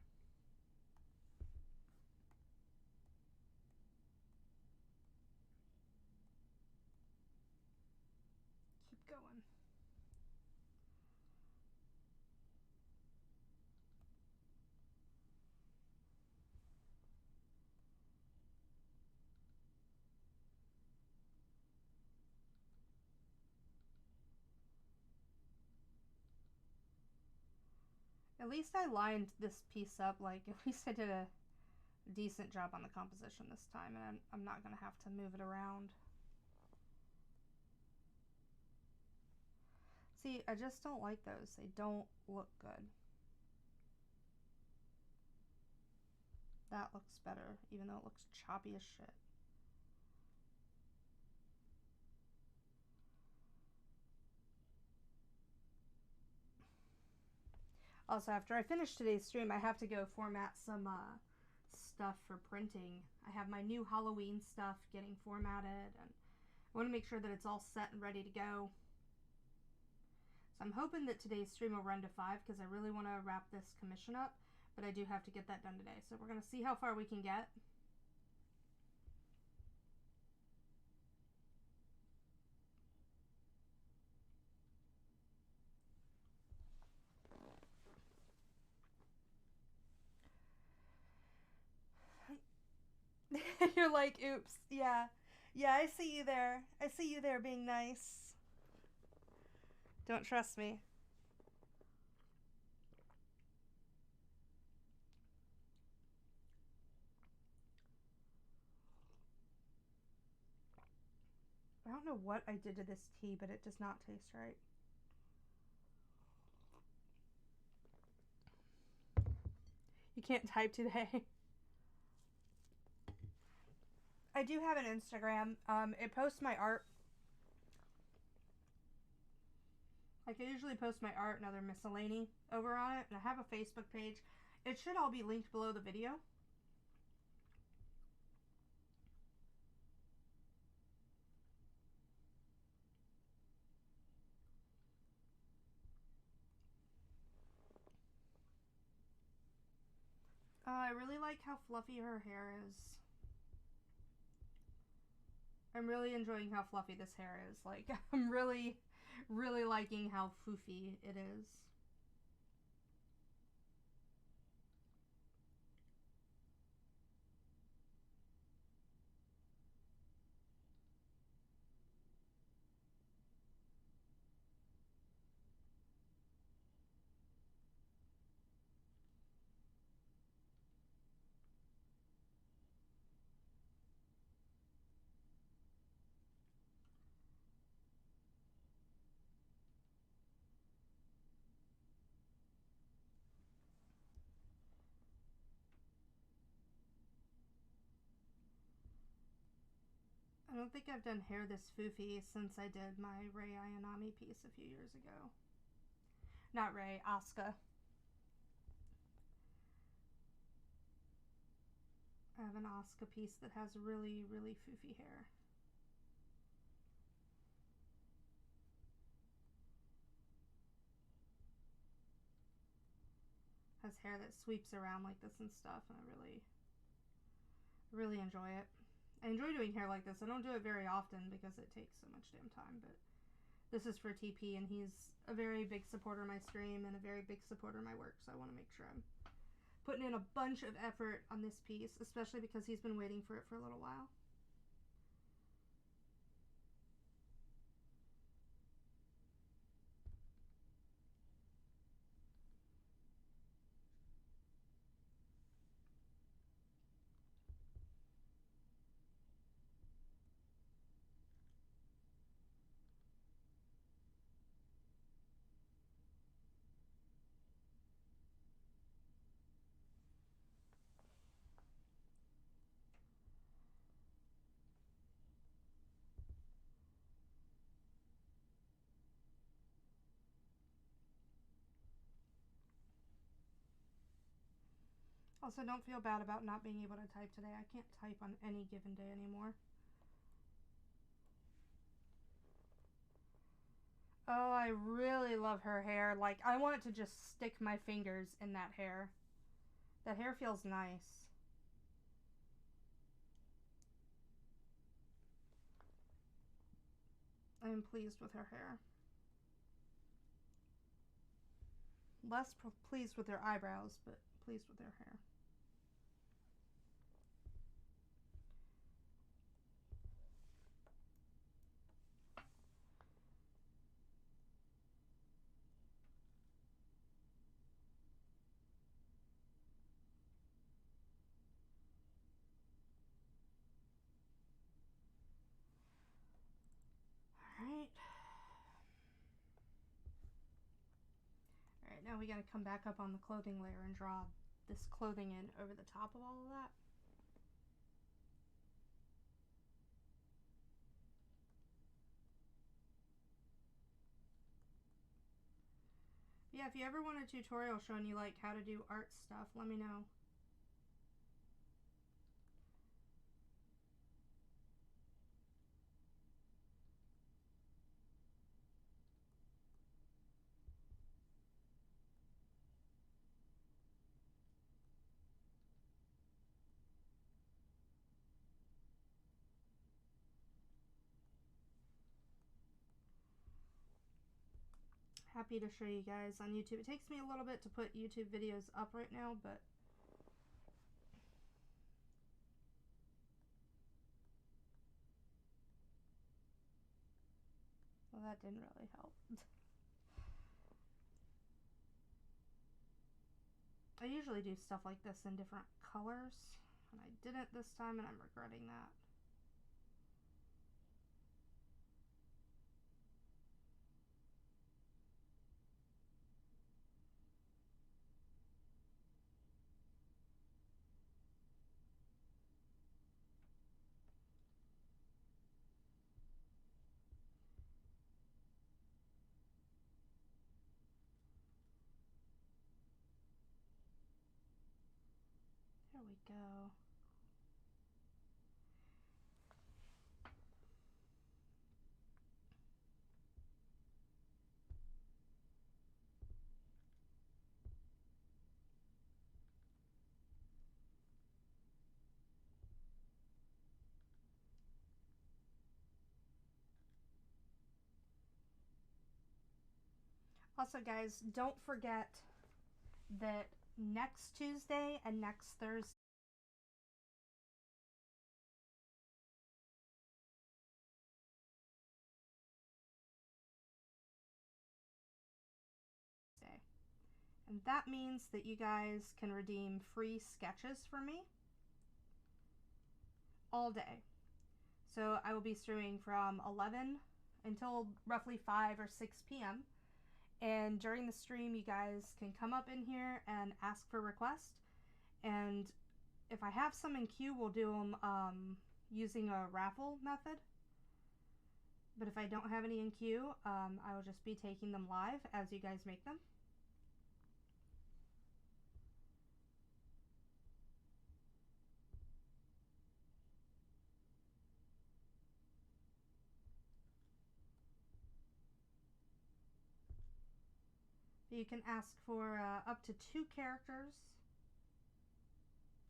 Keep going. At least I lined this piece up, like, at least I did a decent job on the composition this time, and I'm not going to have to move it around. See, I just don't like those. They don't look good. That looks better, even though it looks choppy as shit. Also, after I finish today's stream, I have to go format some stuff for printing. I have my new Halloween stuff getting formatted, and I want to make sure that it's all set and ready to go. So I'm hoping that today's stream will run to 5 because I really want to wrap this commission up, but I do have to get that done today. So we're going to see how far we can get. You're like, oops, yeah. Yeah, I see you there. I see you there being nice. Don't trust me. I don't know what I did to this tea, but it does not taste right. You can't type today. I do have an Instagram. It posts my art. I can usually post my art and other miscellany over on it. And I have a Facebook page. It should all be linked below the video. I really like how fluffy her hair is. I'm really enjoying how fluffy this hair is. Like, I'm really liking how foofy it is. I don't think I've done hair this foofy since I did my Rei Ayanami piece a few years ago. Not Rei, Asuka. I have an Asuka piece that has really foofy hair. Has hair that sweeps around like this and stuff, and I really enjoy it. I enjoy doing hair like this. I don't do it very often because it takes so much damn time, but this is for TP, and he's a very big supporter of my stream and a very big supporter of my work, so I want to make sure I'm putting in a bunch of effort on this piece, especially because he's been waiting for it for a little while. Also, don't feel bad about not being able to type today. I can't type on any given day anymore. Oh, I really love her hair. Like, I want to just stick my fingers in that hair. That hair feels nice. I am pleased with her hair. Less pleased with her eyebrows, but pleased with her hair. Alright, now we gotta come back up on the clothing layer and draw this clothing in over the top of all of that. Yeah, if you ever want a tutorial showing you like how to do art stuff, let me know. happy to show you guys on YouTube. It takes me a little bit to put YouTube videos up right now, but well, that didn't really help. I usually do stuff like this in different colors, and I didn't this time, and I'm regretting that. There we go. Also, guys, don't forget that next Tuesday and next Thursday and that means that you guys can redeem free sketches from me all day. So I will be streaming from 11 until roughly 5 or 6 p.m. And during the stream, you guys can come up in here and ask for requests. And if I have some in queue, we'll do them using a raffle method. But if I don't have any in queue, I will just be taking them live as you guys make them. You can ask for up to 2 characters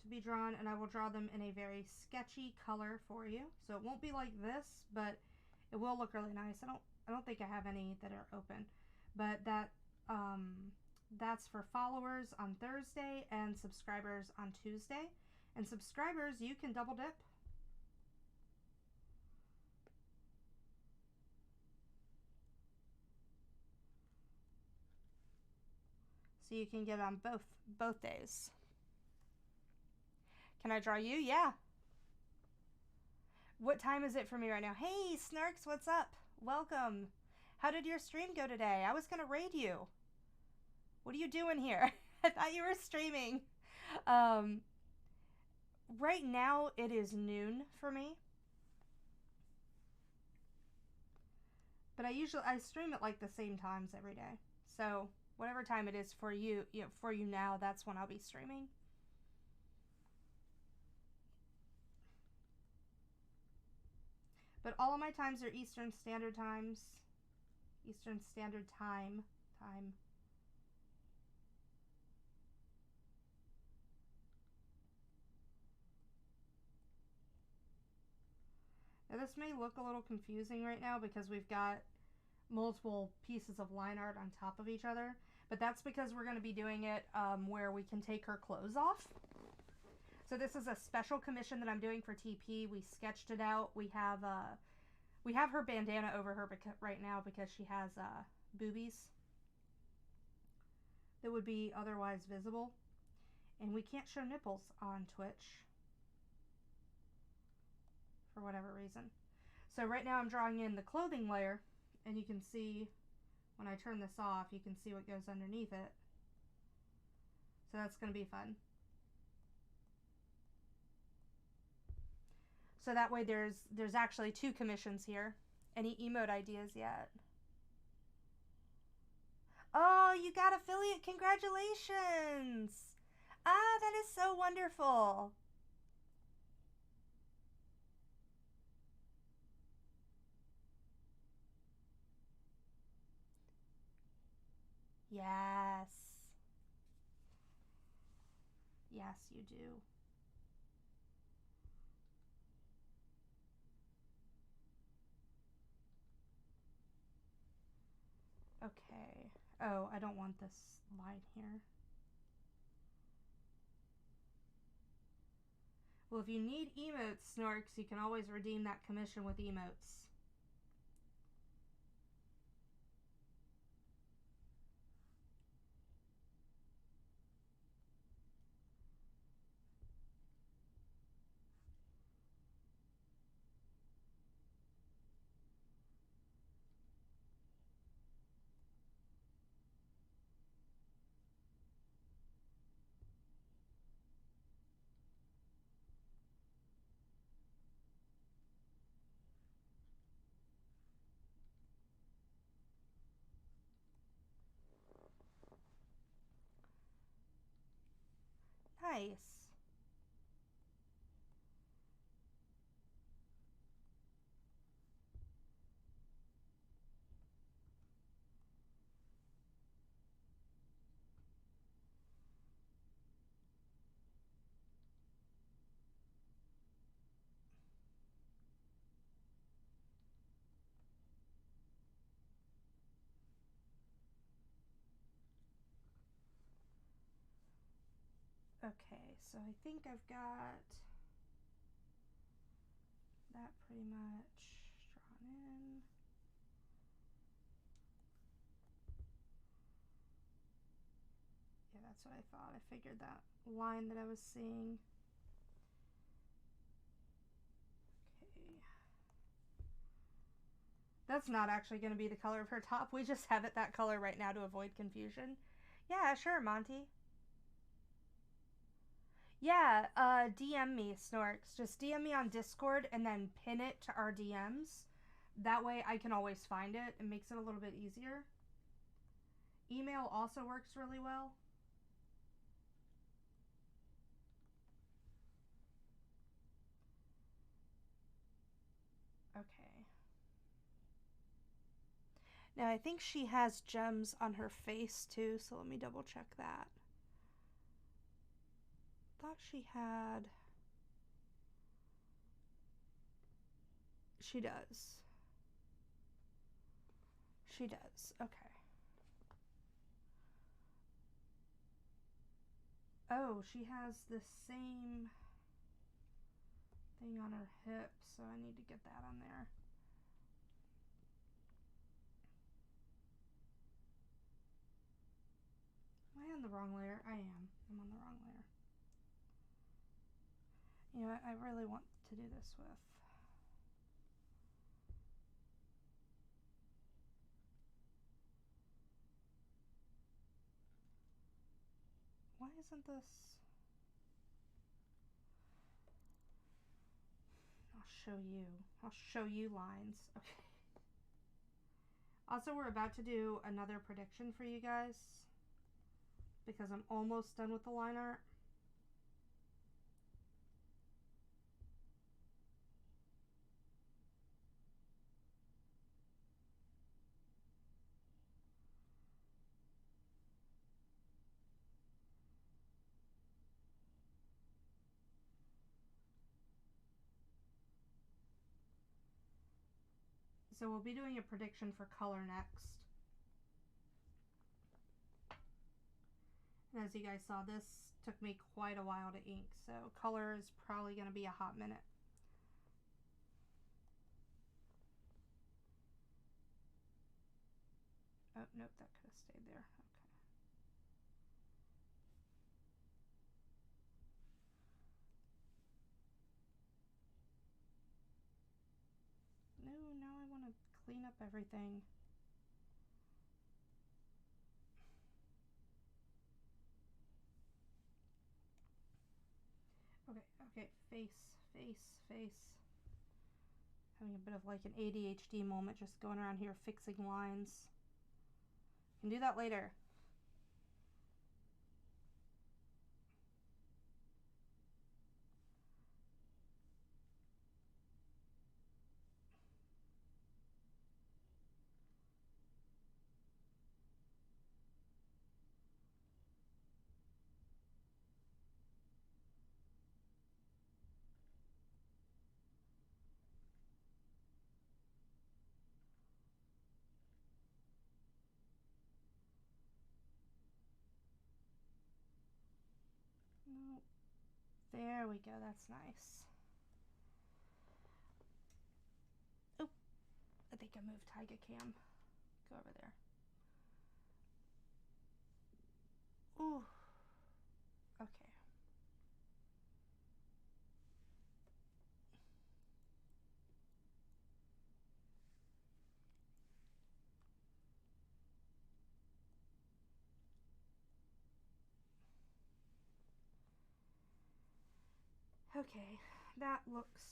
to be drawn, and I will draw them in a very sketchy color for you. So it won't be like this, but it will look really nice. I don't think I have any that are open, but that's for followers on Thursday and subscribers on Tuesday. And subscribers, you can double dip. So you can get on both days. Can I draw you? Yeah. What time is it for me right now? Hey, Snarks, what's up? Welcome. How did your stream go today? I was going to raid you. What are you doing here? I thought you were streaming. Right now, it is noon for me. But I stream at like the same times every day. So whatever time it is for you now, that's when I'll be streaming. But all of my times are Eastern Standard Times. Eastern Standard Time. Now this may look a little confusing right now because we've got multiple pieces of line art on top of each other, but that's because we're going to be doing it where we can take her clothes off. So this is a special commission that I'm doing for TP. We sketched it out. We have her bandana over her right now because she has boobies that would be otherwise visible, and we can't show nipples on Twitch for whatever reason. So right now I'm drawing in the clothing layer, and you can see when I turn this off, you can see what goes underneath it. So that's going to be fun. So that way there's actually 2 commissions here. Any emote ideas yet? Oh, you got affiliate. Congratulations. Ah, that is so wonderful. Yes. Yes, you do. Okay. Oh, I don't want this line here. Well, if you need emotes, Snorks, you can always redeem that commission with emotes. Nice. Okay, so I think I've got that pretty much drawn in. Yeah, that's what I thought. I figured that line that I was seeing. Okay. That's not actually going to be the color of her top. We just have it that color right now to avoid confusion. Yeah, sure, Monty. Yeah, DM me, Snorks. Just DM me on Discord and then pin it to our DMs. That way I can always find it. It makes it a little bit easier. Email also works really well. Okay. Now I think she has gems on her face too, so let me double check that. Thought she had... She does. She does. Okay. Oh, she has the same thing on her hip, so I need to get that on there. Am I on the wrong layer? I am. I'm on the wrong layer. You know what I really want to do this with? Why isn't this... I'll show you. I'll show you lines. Okay. Also, we're about to do another prediction for you guys because I'm almost done with the line art. So we'll be doing a prediction for color next. And as you guys saw, this took me quite a while to ink, so color is probably going to be a hot minute. Oh, nope, that could have stayed there. Okay. No, now I want to clean up everything. Okay, face. Having a bit of like an ADHD moment, just going around here fixing lines. Can do that later. There we go. That's nice. Oh, I think I moved Tyga Cam. Go over there. Ooh. Okay. Okay, that looks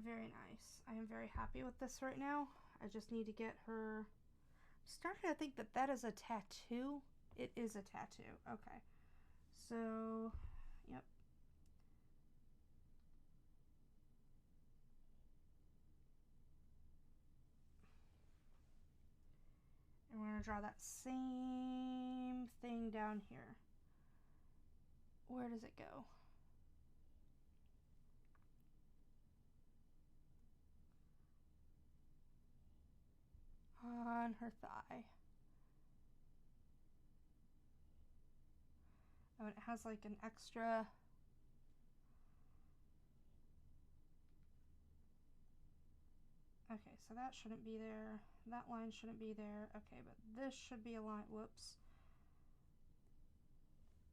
very nice. I am very happy with this right now. I just need to get her. I'm starting to think that that is a tattoo. It is a tattoo. Okay. So, yep. And we're going to draw that same thing down here. Where does it go? On her thigh. Oh, it has like an extra. Okay, so that shouldn't be there. That line shouldn't be there. Okay, but this should be a line. Whoops.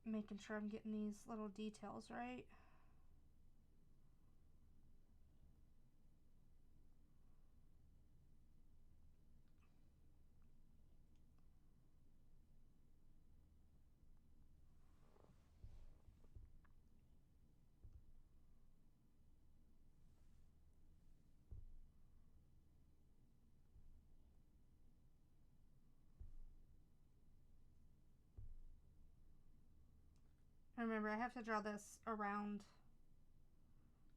Making sure I'm getting these little details right. Remember, I have to draw this around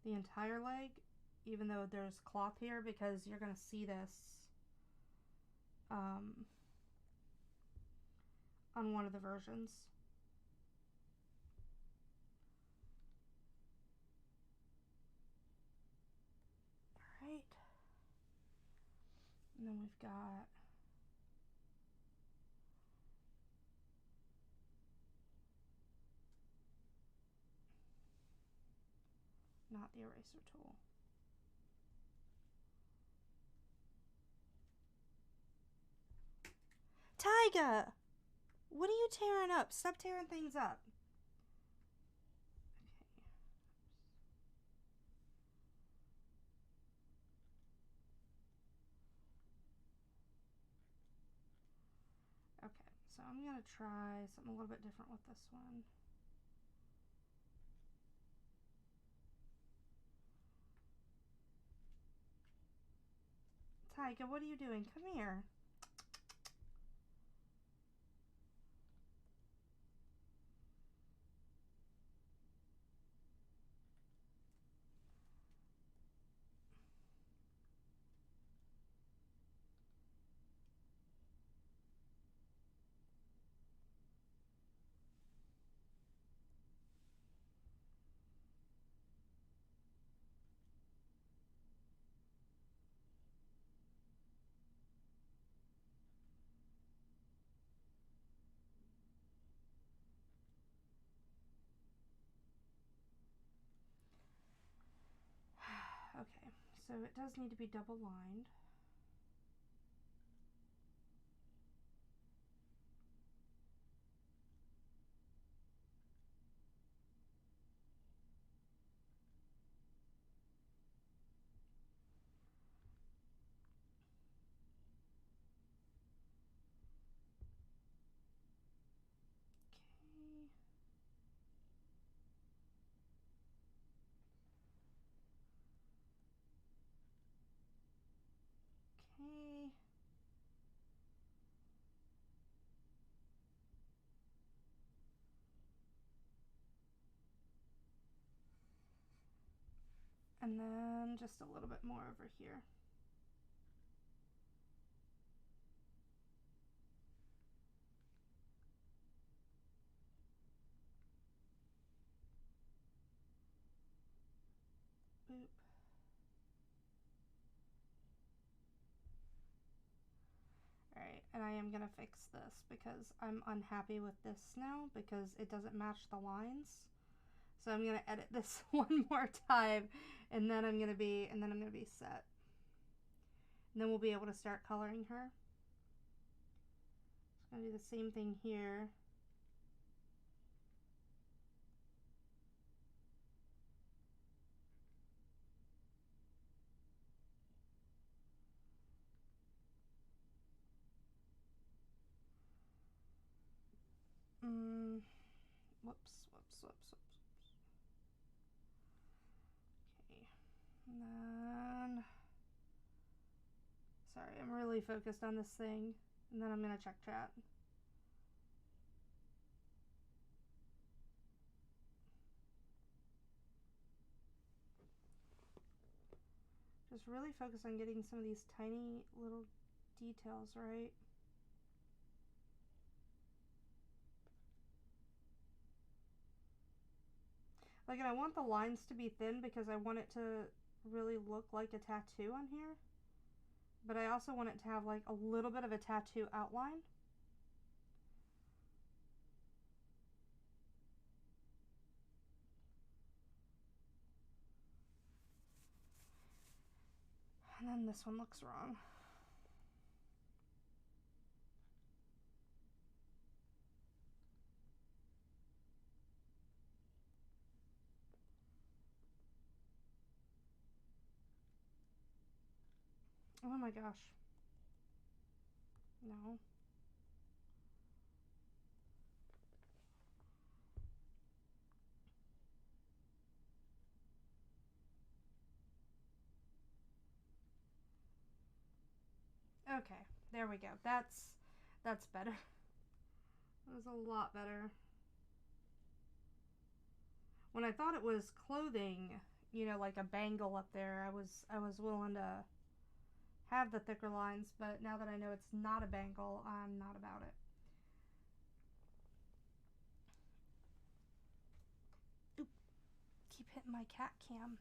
the entire leg, even though there's cloth here, because you're going to see this on one of the versions. Alright. And then we've got not the eraser tool. Tyga! What are you tearing up? Stop tearing things up. Okay, so I'm going to try something a little bit different with this one. Tyga, what are you doing? Come here. Okay, so it does need to be double lined. Okay. And then just a little bit more over here. Boop. Alright, and I am going to fix this because I'm unhappy with this now because it doesn't match the lines. So I'm gonna edit this one more time, and then I'm gonna be set. And then we'll be able to start coloring her. Just gonna do the same thing here. Whoops. Okay. And then, sorry, I'm really focused on this thing. And then I'm gonna check chat. Just really focus on getting some of these tiny little details right. Like, and I want the lines to be thin because I want it to really look like a tattoo on here. But I also want it to have like a little bit of a tattoo outline. And then this one looks wrong. Oh my gosh. No. Okay, there we go. That's better. That was a lot better. When I thought it was clothing, you know, like a bangle up there, I was willing to have the thicker lines, but now that I know it's not a bangle, I'm not about it. Oop. Keep hitting my cat cam.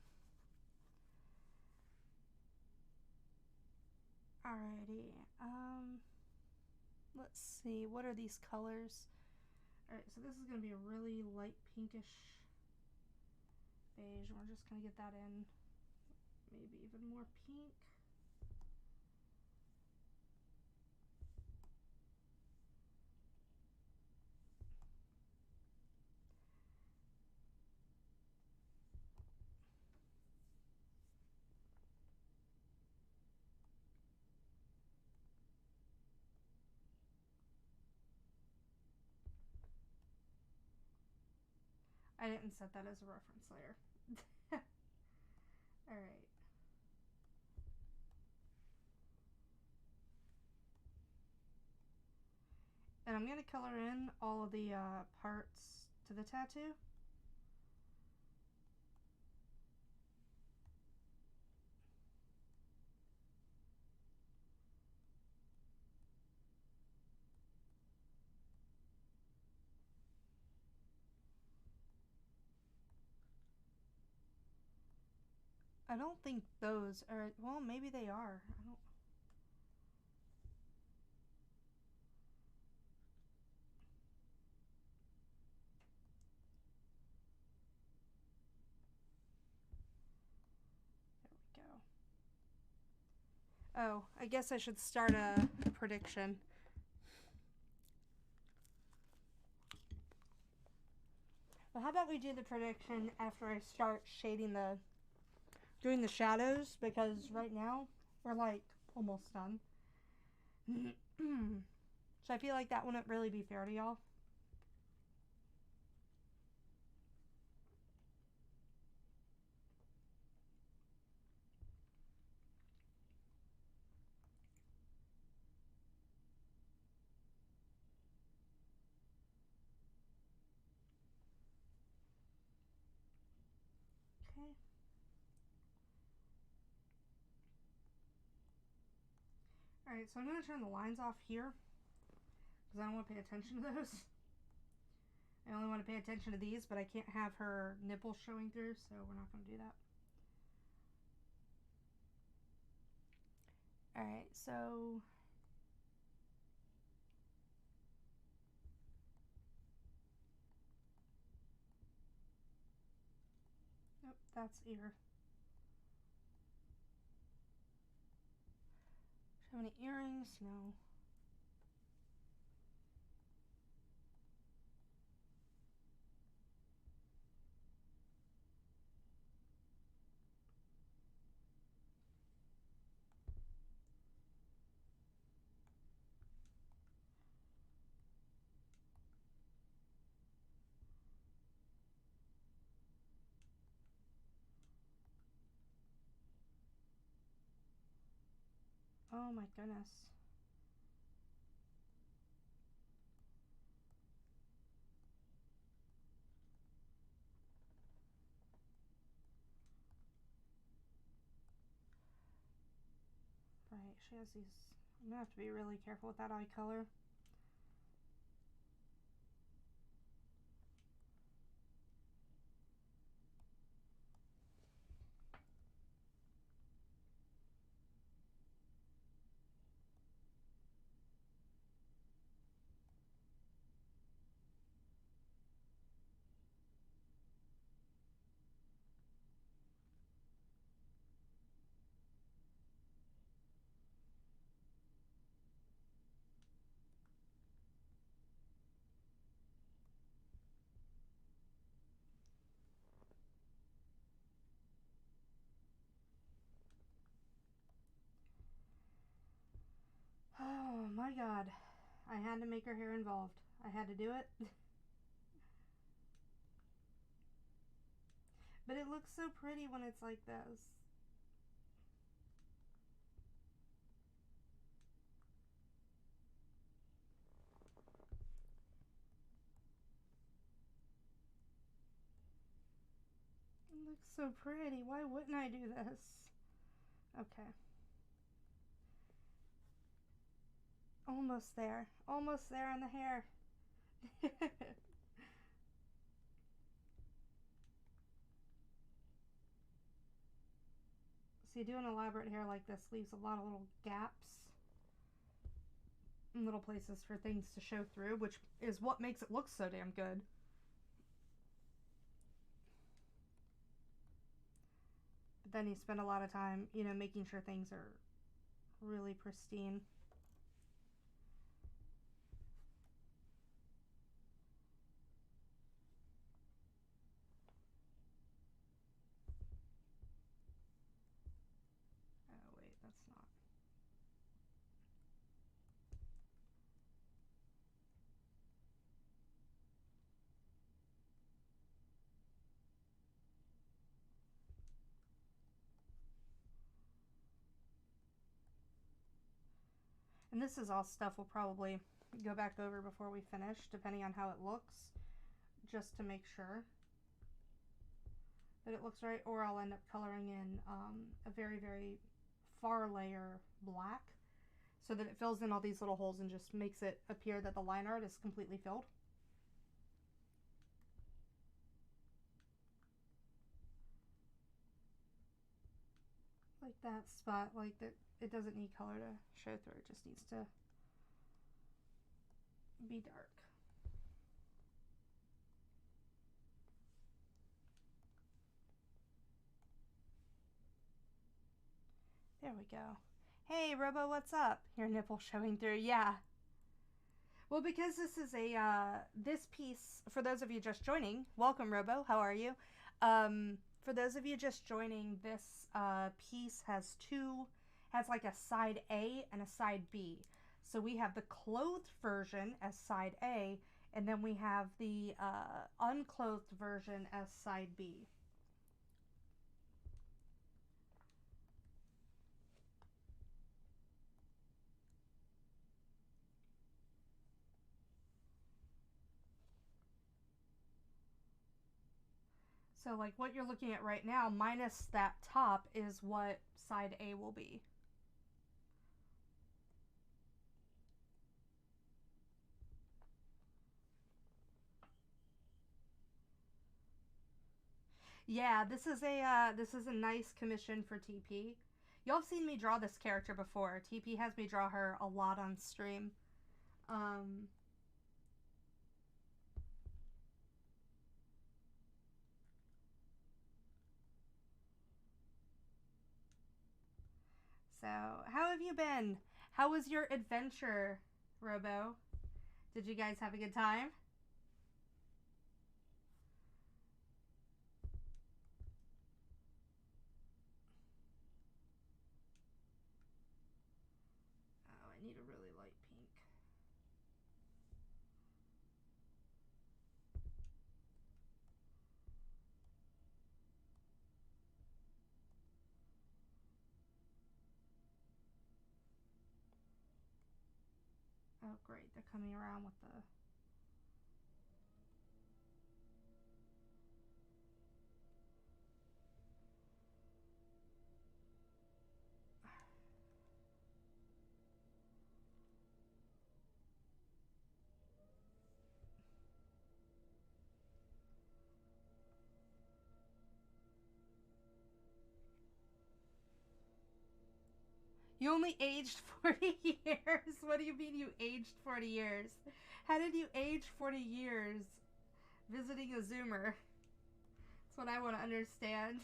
Alrighty. Let's see. What are these colors? Alright, so this is going to be a really light pinkish beige. We're just going to get that in. Maybe even more pink. I didn't set that as a reference layer. Alright. And I'm going to color in all of the parts to the tattoo. I don't think those are, well, maybe they are. I don't. There we go. Oh, I guess I should start a prediction. Well, how about we do the prediction after I start shading doing the shadows, because right now we're like almost done. So I feel like that wouldn't really be fair to y'all. Okay. Alright, so I'm going to turn the lines off here because I don't want to pay attention to those. I only want to pay attention to these, but I can't have her nipples showing through, so we're not going to do that. Alright, so That's ear. How many earrings? No. Oh my goodness. Right, she has these. I'm gonna have to be really careful with that eye color. Oh my god. I had to make her hair involved. I had to do it. But it looks so pretty when it's like this. It looks so pretty. Why wouldn't I do this? Okay. Almost there. Almost there on the hair. See, doing elaborate hair like this leaves a lot of little gaps and little places for things to show through, which is what makes it look so damn good. But then you spend a lot of time, you know, making sure things are really pristine. Oh, wait, that's not. And this is all stuff we'll probably go back over before we finish, depending on how it looks, just to make sure that it looks right, or I'll end up coloring in a very, very far layer black so that it fills in all these little holes and just makes it appear that the line art is completely filled. Like that spot, like that, it doesn't need color to show through, it just needs to be dark. There we go. Hey, Robo, what's up? Your nipple showing through. Yeah. Well, because this is this piece, for those of you just joining, welcome, Robo. How are you? For those of you just joining, this piece has like a side A and a side B. So we have the clothed version as side A, and then we have the unclothed version as side B. So like what you're looking at right now, minus that top, is what side A will be. Yeah, this is a nice commission for TP. Y'all have seen me draw this character before. TP has me draw her a lot on stream. So, how have you been? How was your adventure, Robo? Did you guys have a good time? Oh, I need a really light pink. Oh, great. They're coming around with the... You only aged 40 years? What do you mean you aged 40 years? How did you age 40 years visiting a Zoomer? That's what I want to understand.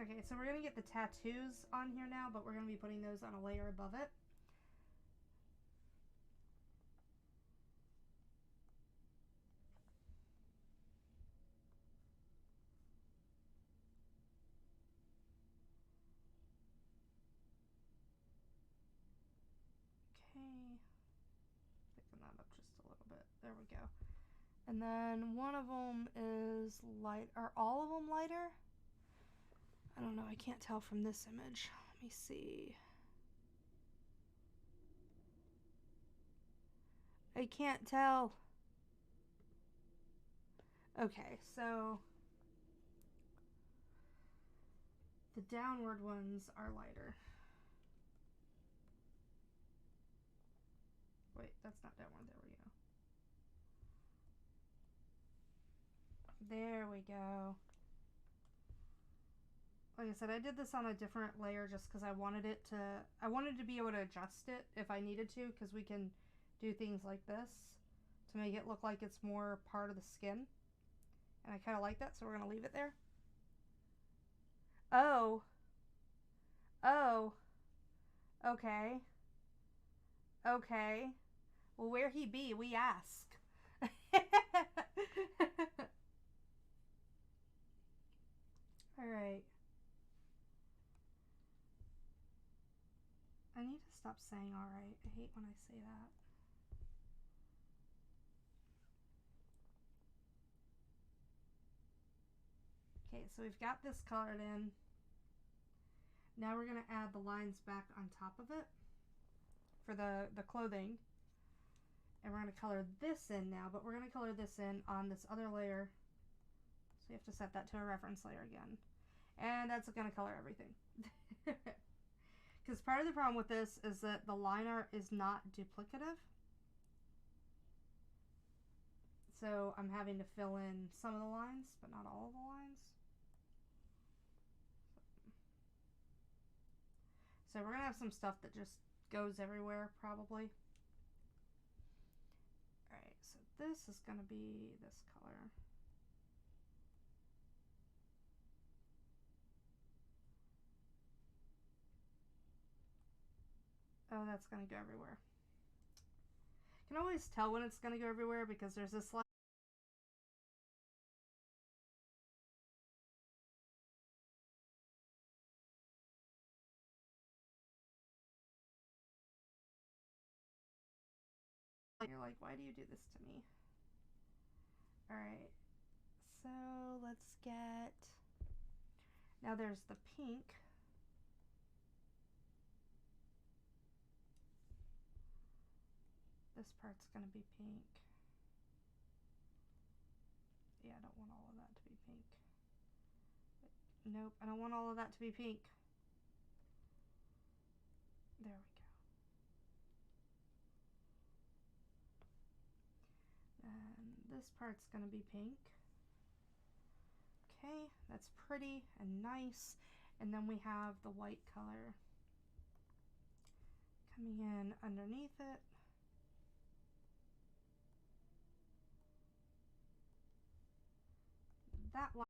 Okay, so we're going to get the tattoos on here now, but we're going to be putting those on a layer above it. Okay, picking that up just a little bit. There we go. And then one of them is light. Are all of them lighter? I don't know. I can't tell from this image. Let me see. I can't tell. Okay, so the downward ones are lighter. Wait, that's not downward. There we go. There we go. Like I said, I did this on a different layer just because I wanted to be able to adjust it if I needed to, because we can do things like this to make it look like it's more part of the skin. And I kind of like that, so we're going to leave it there. Oh. Oh. Okay. Okay. Well, where he be, we ask. Alright. I need to stop saying alright. I hate when I say that. Okay, so we've got this colored in. Now we're going to add the lines back on top of it for the clothing. And we're going to color this in now, but we're going to color this in on this other layer. So you have to set that to a reference layer again. And that's going to color everything. Because part of the problem with this is that the line art is not duplicative. So I'm having to fill in some of the lines, but not all of the lines. So we're going to have some stuff that just goes everywhere, probably. Alright, so this is going to be this color. Oh, that's going to go everywhere. You can always tell when it's going to go everywhere because there's this line. You're like, why do you do this to me? Alright, so let's get... Now there's the pink. This part's going to be pink. Yeah, I don't want all of that to be pink. Nope, I don't want all of that to be pink. There we go. And this part's going to be pink. Okay, that's pretty and nice. And then we have the white color coming in underneath it. that line.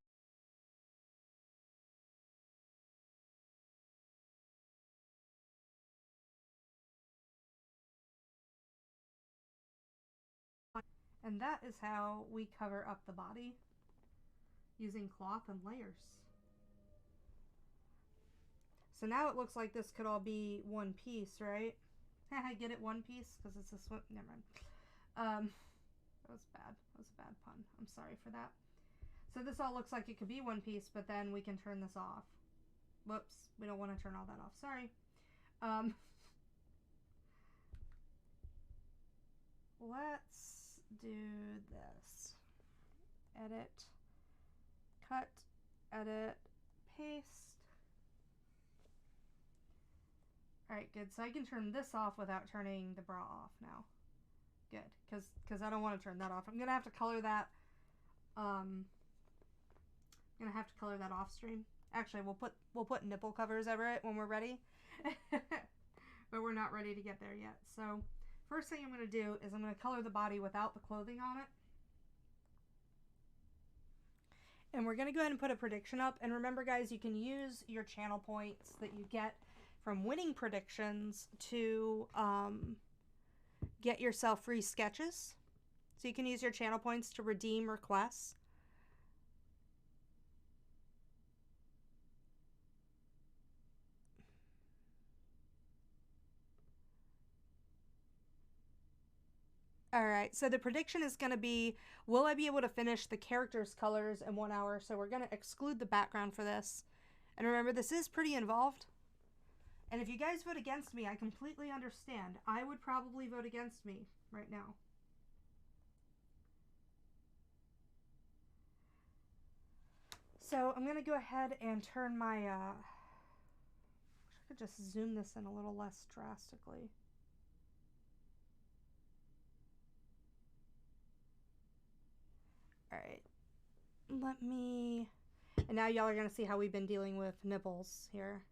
And that is how we cover up the body using cloth and layers. So now it looks like this could all be one piece, right? I get it, one piece, because it's a swim. Never mind. That was bad. That was a bad pun. I'm sorry for that. So this all looks like it could be one piece, but then we can turn this off. Whoops, we don't want to turn all that off. Sorry. Let's do this. Edit, cut, edit, paste. Alright, good. So I can turn this off without turning the bra off now. Good, because I don't want to turn that off. I'm gonna have to color that. I'm gonna have to color that off stream. Actually, we'll put nipple covers over it when we're ready, but we're not ready to get there yet. So first thing I'm gonna do is I'm gonna color the body without the clothing on it, and we're gonna go ahead and put a prediction up. And remember, guys, you can use your channel points that you get from winning predictions to get yourself free sketches. So you can use your channel points to redeem requests. Alright, so the prediction is going to be, will I be able to finish the character's colors in 1 hour? So we're going to exclude the background for this. And remember, this is pretty involved. And if you guys vote against me, I completely understand. I would probably vote against me right now. So I'm going to go ahead and turn my, I could just zoom this in a little less drastically. Alright, let me, and now y'all are going to see how we've been dealing with nipples here.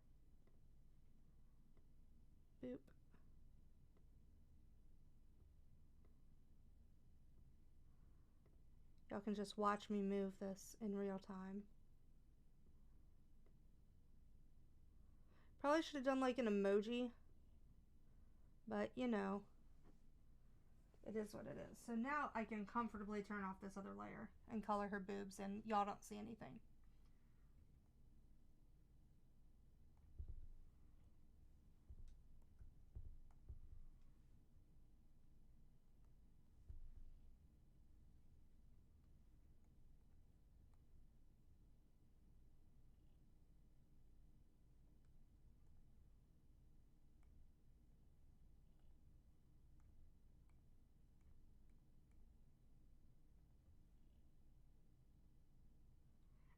Boop. Y'all can just watch me move this in real time. Probably should have done like an emoji, but you know, it is what it is. So now I can comfortably turn off this other layer and color her boobs, and y'all don't see anything.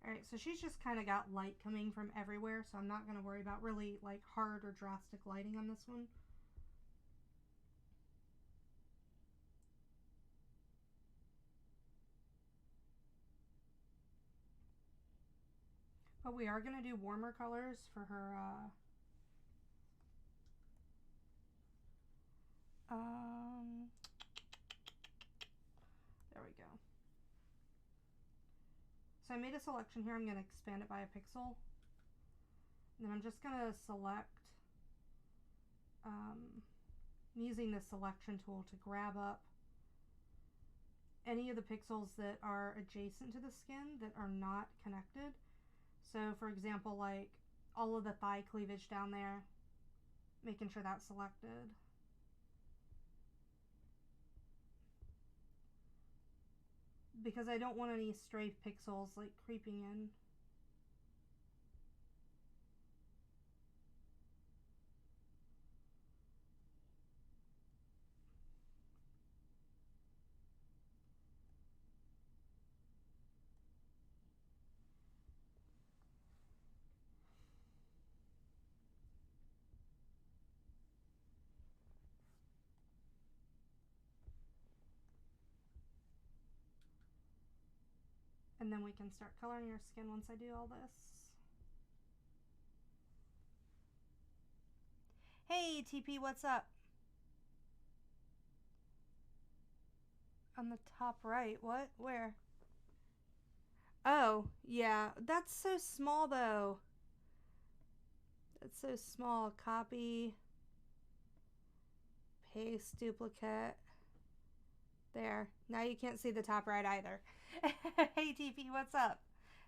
Alright, so she's just kind of got light coming from everywhere, so I'm not going to worry about really like hard or drastic lighting on this one. But we are going to do warmer colors for her, there we go. So I made a selection here. I'm going to expand it by a pixel. And then I'm just going to select, using the selection tool to grab up any of the pixels that are adjacent to the skin that are not connected. So for example, like all of the thigh cleavage down there, making sure that's selected. Because I don't want any stray pixels like creeping in. And then we can start coloring your skin once I do all this. Hey TP, what's up? On the top right, what? Where? Oh, yeah. That's so small, though. That's so small. Copy, paste, duplicate. There. Now you can't see the top right either. Hey, TP, what's up?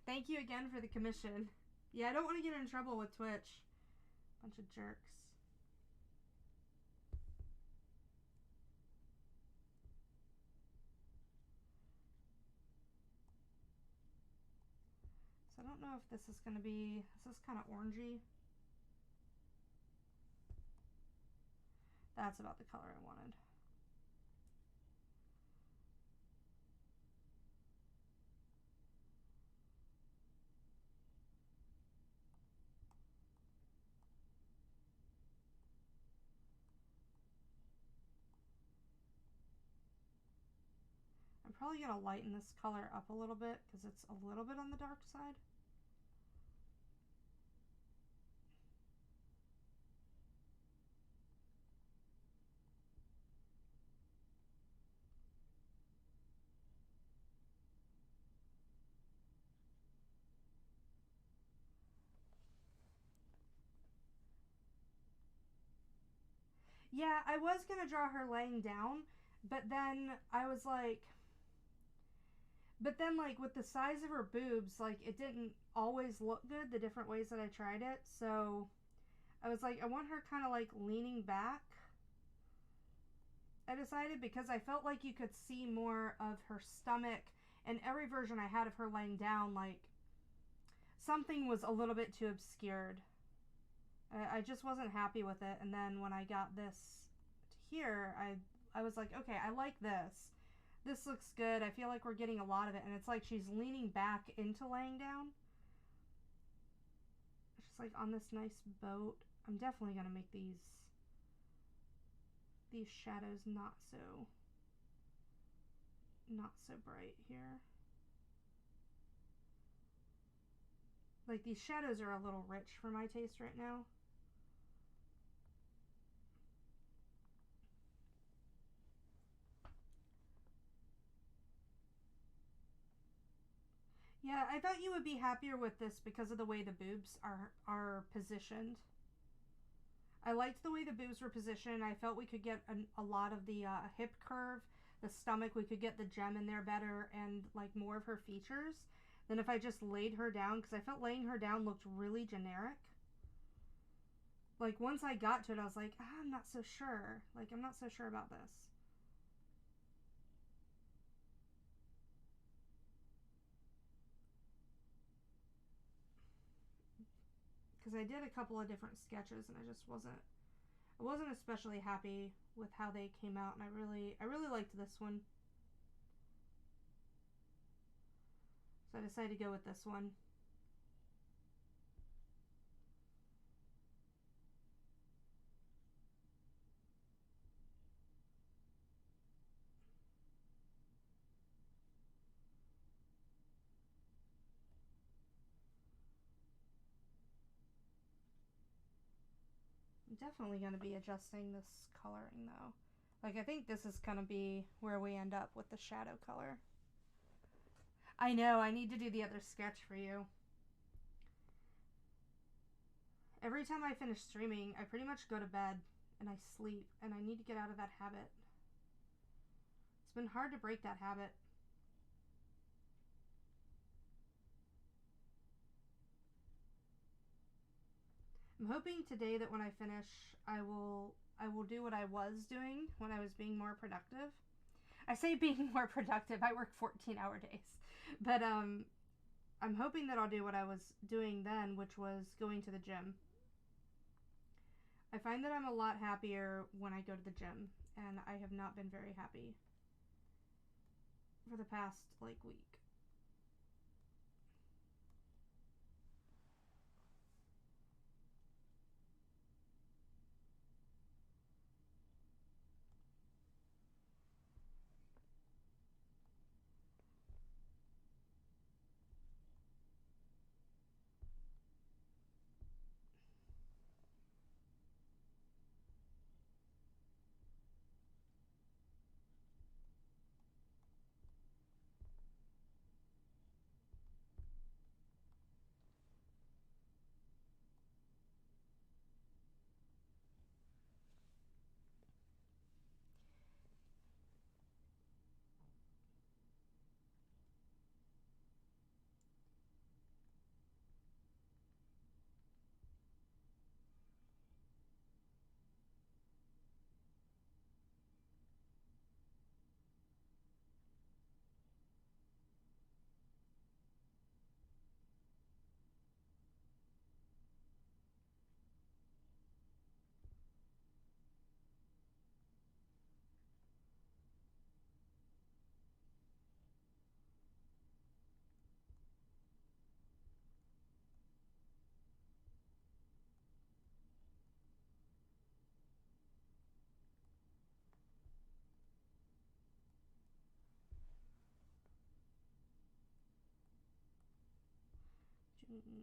Thank you again for the commission. Yeah, I don't want to get in trouble with Twitch. Bunch of jerks. So I don't know if this is going to be... This is kind of orangey. That's about the color I wanted. I'm probably going to lighten this color up a little bit because it's a little bit on the dark side. Yeah, I was going to draw her laying down, but then I was like... But then, like, with the size of her boobs, like, it didn't always look good the different ways that I tried it. So I was like, I want her kind of, like, leaning back. I decided because I felt like you could see more of her stomach. And every version I had of her laying down, like, something was a little bit too obscured. I just wasn't happy with it. And then when I got this to here, I was like, okay, I like this. This looks good. I feel like we're getting a lot of it. And it's like she's leaning back into laying down. It's just like on this nice boat. I'm definitely going to make these shadows not so bright here. Like, these shadows are a little rich for my taste right now. Yeah, I thought you would be happier with this because of the way the boobs are positioned. I liked the way the boobs were positioned. I felt we could get a lot of the hip curve, the stomach. We could get the gem in there better and like more of her features than if I just laid her down, because I felt laying her down looked really generic. Like, once I got to it, I was like, I'm not so sure. Like, I'm not so sure about this. Because I did a couple of different sketches and I wasn't especially happy with how they came out, and I really liked this one. So I decided to go with this one. I'm definitely going to be adjusting this coloring though. Like, I think this is going to be where we end up with the shadow color. I know, I need to do the other sketch for you. Every time I finish streaming, I pretty much go to bed and I sleep, and I need to get out of that habit. It's been hard to break that habit. I'm hoping today that when I finish, I will do what I was doing when I was being more productive. I say being more productive. I work 14-hour days. But I'm hoping that I'll do what I was doing then, which was going to the gym. I find that I'm a lot happier when I go to the gym, and I have not been very happy for the past, like, week.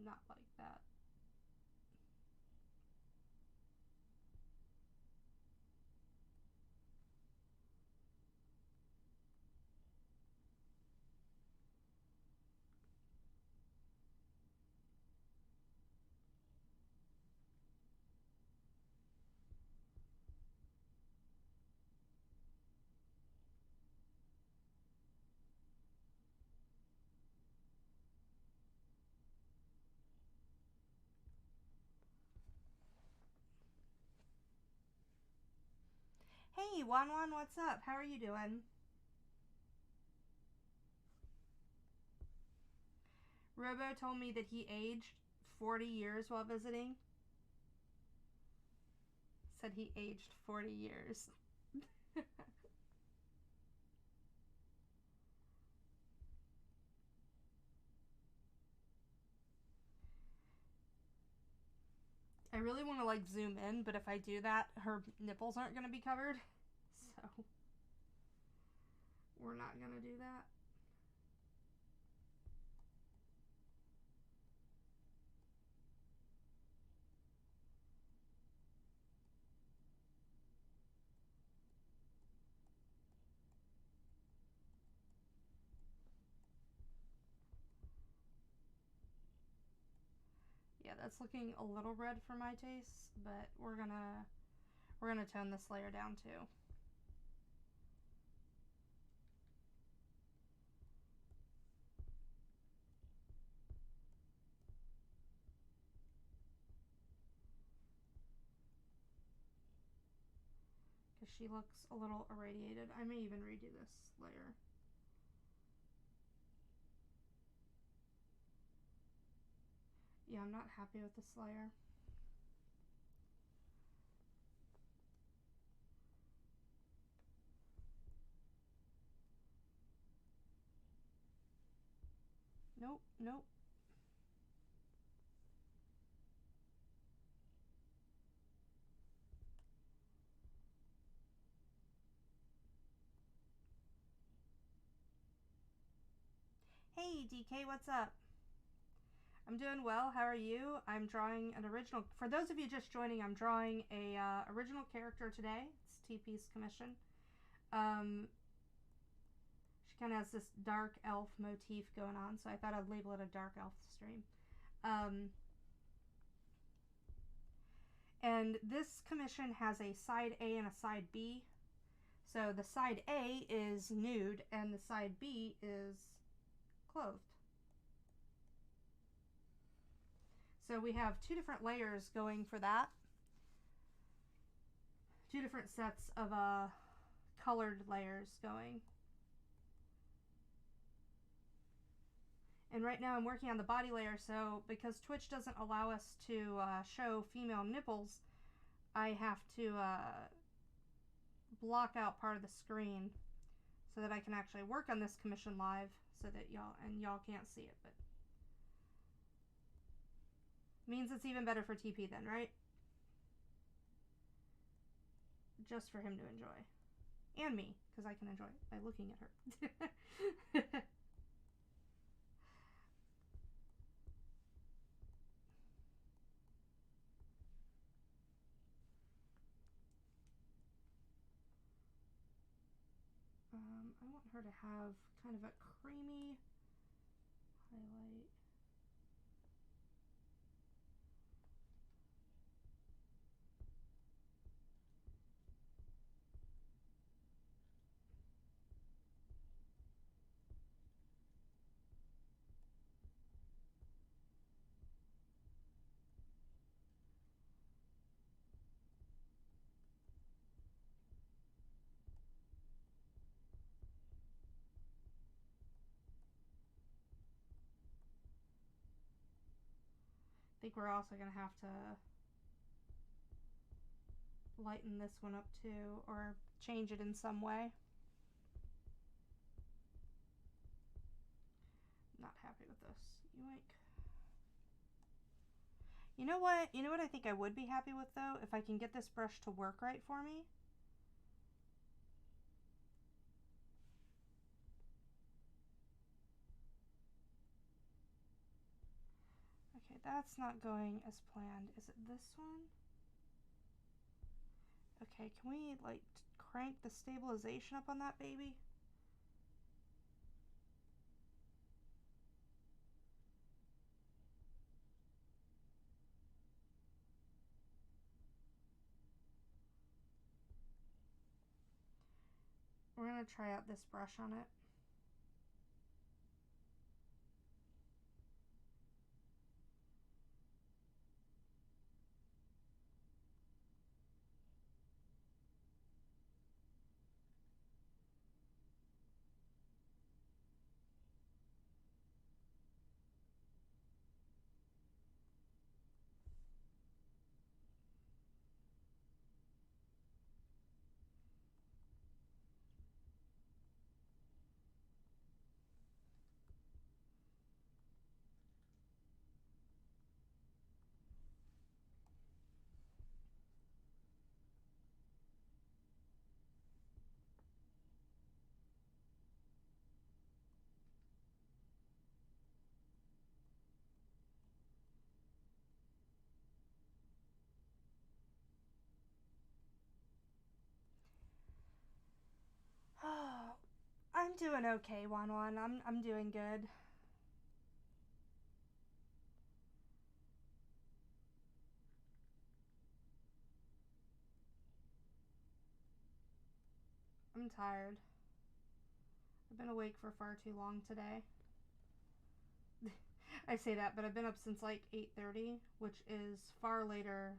not like that. Hey, Wan, what's up? How are you doing? Robo told me that he aged 40 years while visiting. Said he aged 40 years. I really want to like zoom in, but if I do that, her nipples aren't going to be covered. So we're not going to do that. Yeah, that's looking a little red for my taste, but we're gonna tone this layer down too. Because she looks a little irradiated. I may even redo this layer. Yeah, I'm not happy with this layer. Nope, nope. Hey, DK, what's up? I'm doing well. How are you? I'm drawing an original. For those of you just joining, I'm drawing a original character today. It's TP's commission. She kind of has this dark elf motif going on, so I thought I'd label it a dark elf stream. And this commission has a side A and a side B. So the side A is nude and the side B is clothed. So we have two different layers going for that. Two different sets of colored layers going. And right now I'm working on the body layer, so because Twitch doesn't allow us to show female nipples, I have to block out part of the screen so that I can actually work on this commission live so that y'all can't see it, but means it's even better for TP then, right? Just for him to enjoy. And me, because I can enjoy it by looking at her. I want her to have kind of a creamy highlight. I think we're also going to have to lighten this one up too, or change it in some way. Not happy with this. Yoink. You know what? You know what I think I would be happy with though? If I can get this brush to work right for me. I that's not going as planned. Is it this one? Okay, can we, like, crank the stabilization up on that baby? We're gonna try out this brush on it. Oh, I'm doing okay, Wan Wan. I'm doing good. I'm tired. I've been awake for far too long today. I say that, but I've been up since like 8:30, which is far later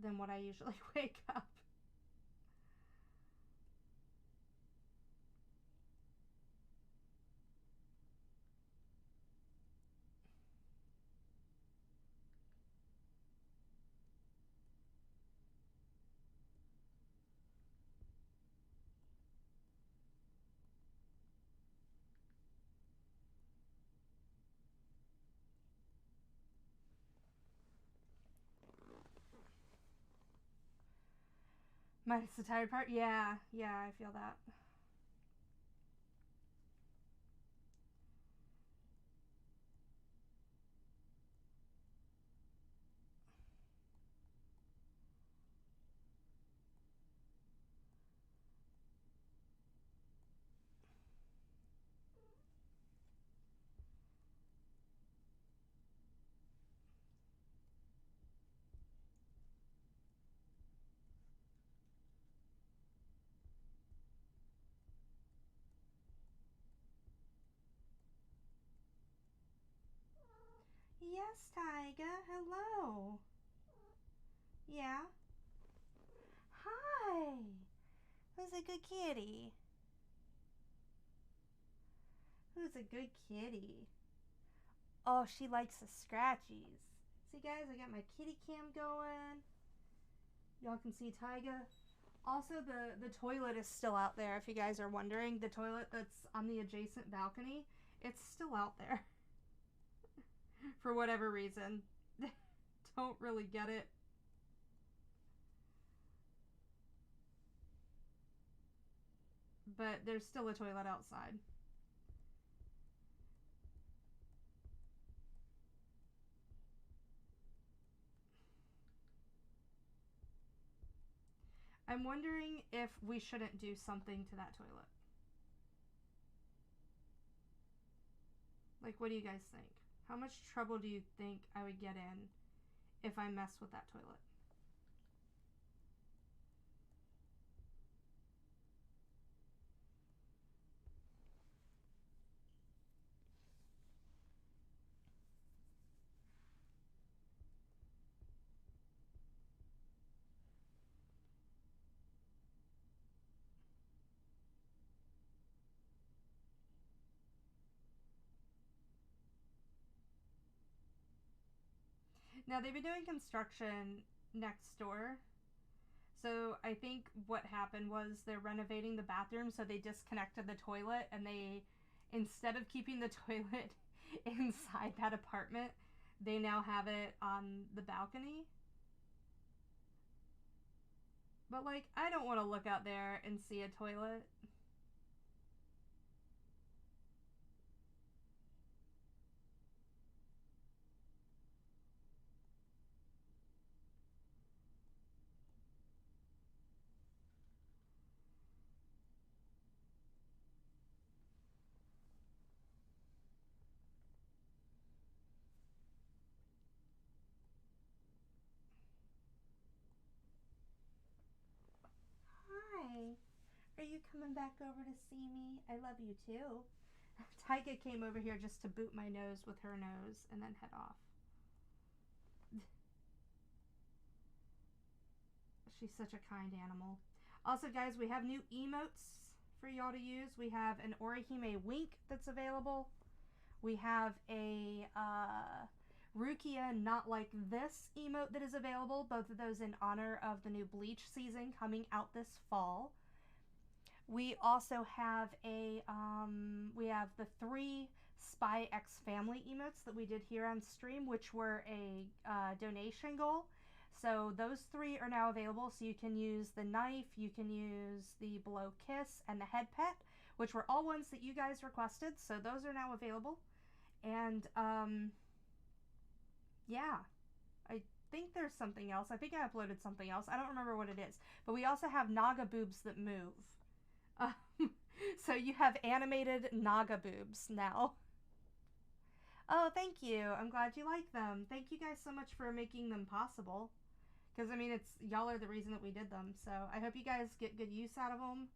than what I usually wake up. Minus the tired part? Yeah, I feel that. Yes, Tyga. Hello. Yeah? Hi. Who's a good kitty? Who's a good kitty? Oh, she likes the scratchies. See, guys, I got my kitty cam going. Y'all can see Tyga. Also, the toilet is still out there, if you guys are wondering. The toilet that's on the adjacent balcony, it's still out there. For whatever reason. Don't really get it. But there's still a toilet outside. I'm wondering if we shouldn't do something to that toilet. Like, what do you guys think? How much trouble do you think I would get in if I mess with that toilet? Now, they've been doing construction next door. So I think what happened was they're renovating the bathroom, so they disconnected the toilet, and they, instead of keeping the toilet inside that apartment, they now have it on the balcony. But, like, I don't want to look out there and see a toilet. you coming back over to see me? I love you too. Tyga came over here just to boot my nose with her nose and then head off. She's such a kind animal. Also, guys, we have new emotes for y'all to use. We have an Orihime Wink that's available. We have a Rukia Not Like This emote that is available. Both of those in honor of the new Bleach season coming out this fall. We also have we have the 3 Spy X Family emotes that we did here on stream, which were a donation goal. So those 3 are now available. So you can use the knife, you can use the blow kiss, and the head pet, which were all ones that you guys requested. So those are now available. And yeah, I think there's something else. I think I uploaded something else. I don't remember what it is. But we also have Naga boobs that move. So you have animated Naga boobs now. Oh, thank you. I'm glad you like them. Thank you guys so much for making them possible. Because, I mean, y'all are the reason that we did them. So I hope you guys get good use out of them.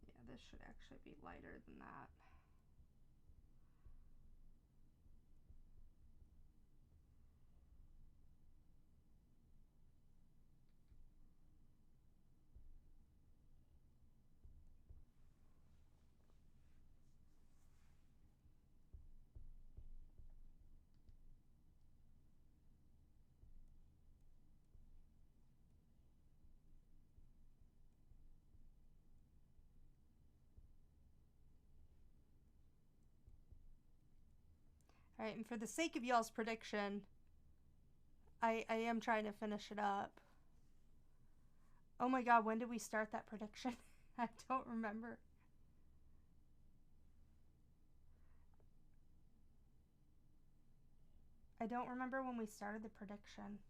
Yeah, this should actually be lighter than that. Alright, and for the sake of y'all's prediction, I am trying to finish it up. Oh my god, when did we start that prediction? I don't remember. I don't remember when we started the prediction.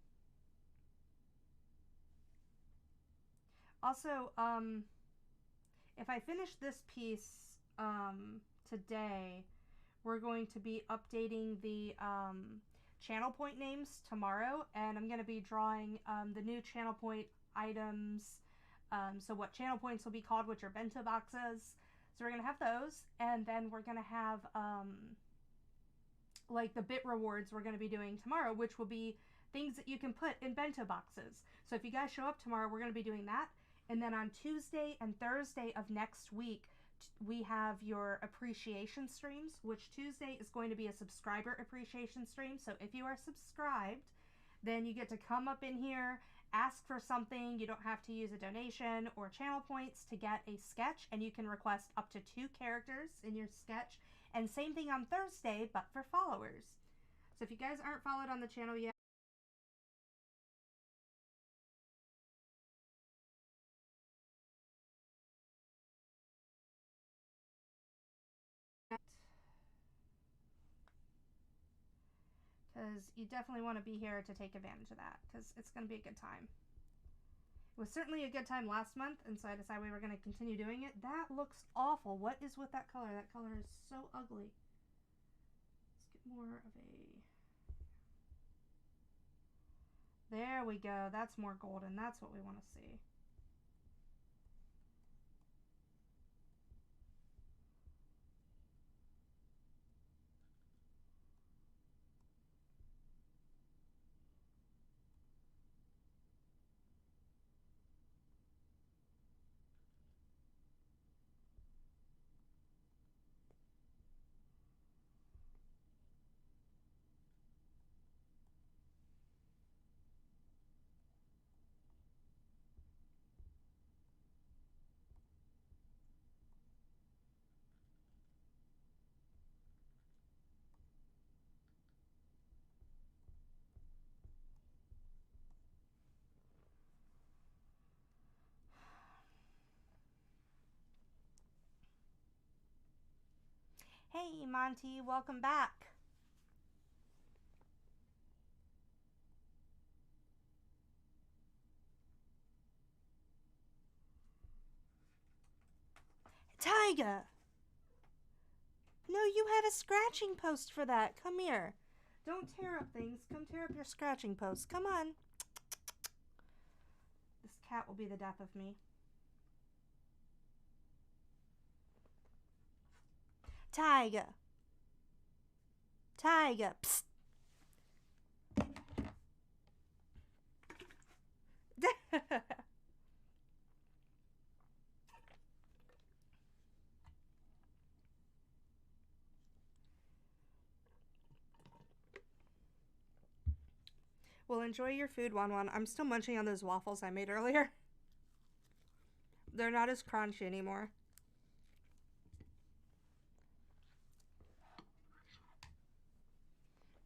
Also, if I finish this piece today, we're going to be updating the channel point names tomorrow, and I'm going to be drawing the new channel point items, so what channel points will be called, which are bento boxes. So we're going to have those, and then we're going to have like the bit rewards we're going to be doing tomorrow, which will be things that you can put in bento boxes. So if you guys show up tomorrow, we're going to be doing that. And then on Tuesday and Thursday of next week, we have your appreciation streams, which Tuesday is going to be a subscriber appreciation stream. So if you are subscribed, then you get to come up in here, ask for something. You don't have to use a donation or channel points to get a sketch, and you can request up to 2 characters in your sketch. And same thing on Thursday, but for followers. So if you guys aren't followed on the channel yet, because you definitely want to be here to take advantage of that, because it's going to be a good time. It was certainly a good time last month, and so I decided we were going to continue doing it. That looks awful. What is with that color? That color is so ugly. Let's get more of a... There we go. That's more golden. That's what we want to see. Hey, Monty, welcome back. Tyga! No, you had a scratching post for that. Come here. Don't tear up things. Come tear up your scratching post. Come on. This cat will be the death of me. Tyga. Tyga. Psst. Well, enjoy your food, Wan Wan. I'm still munching on those waffles I made earlier. They're not as crunchy anymore.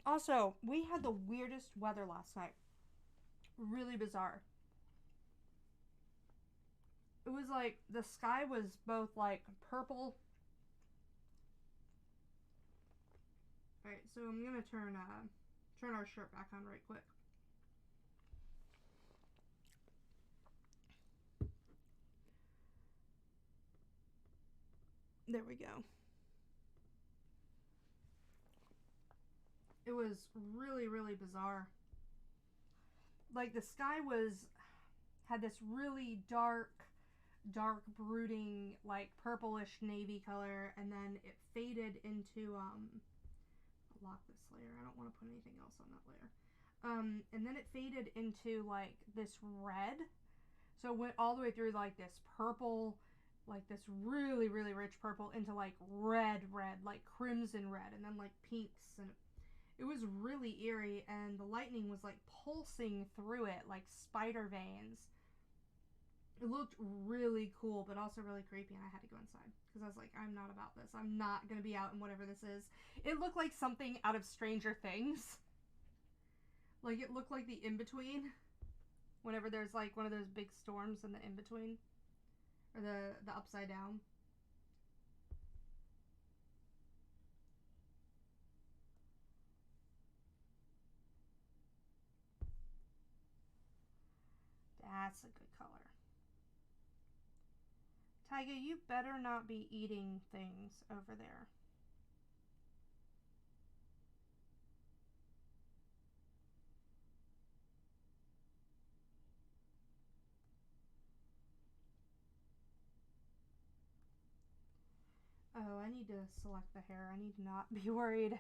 Also, we had the weirdest weather last night. Really bizarre. It was like the sky was both like purple. Alright, so I'm gonna turn our shirt back on right quick. There we go. It was really, really bizarre. Like the sky had this really dark brooding, like purplish navy color, and then it faded into I'll lock this layer. I don't want to put anything else on that layer. And then it faded into like this red. So it went all the way through like this purple, like this really, really rich purple into like red, like crimson red, and then like pinks, and it was really eerie, and the lightning was like pulsing through it like spider veins. It looked really cool, but also really creepy, and I had to go inside because I was like, I'm not about this. I'm not going to be out in whatever this is. It looked like something out of Stranger Things. Like, it looked like the in-between. Whenever there's like one of those big storms in the in-between. Or the upside down. That's a good color. Tyga, you better not be eating things over there. Oh, I need to select the hair. I need to not be worried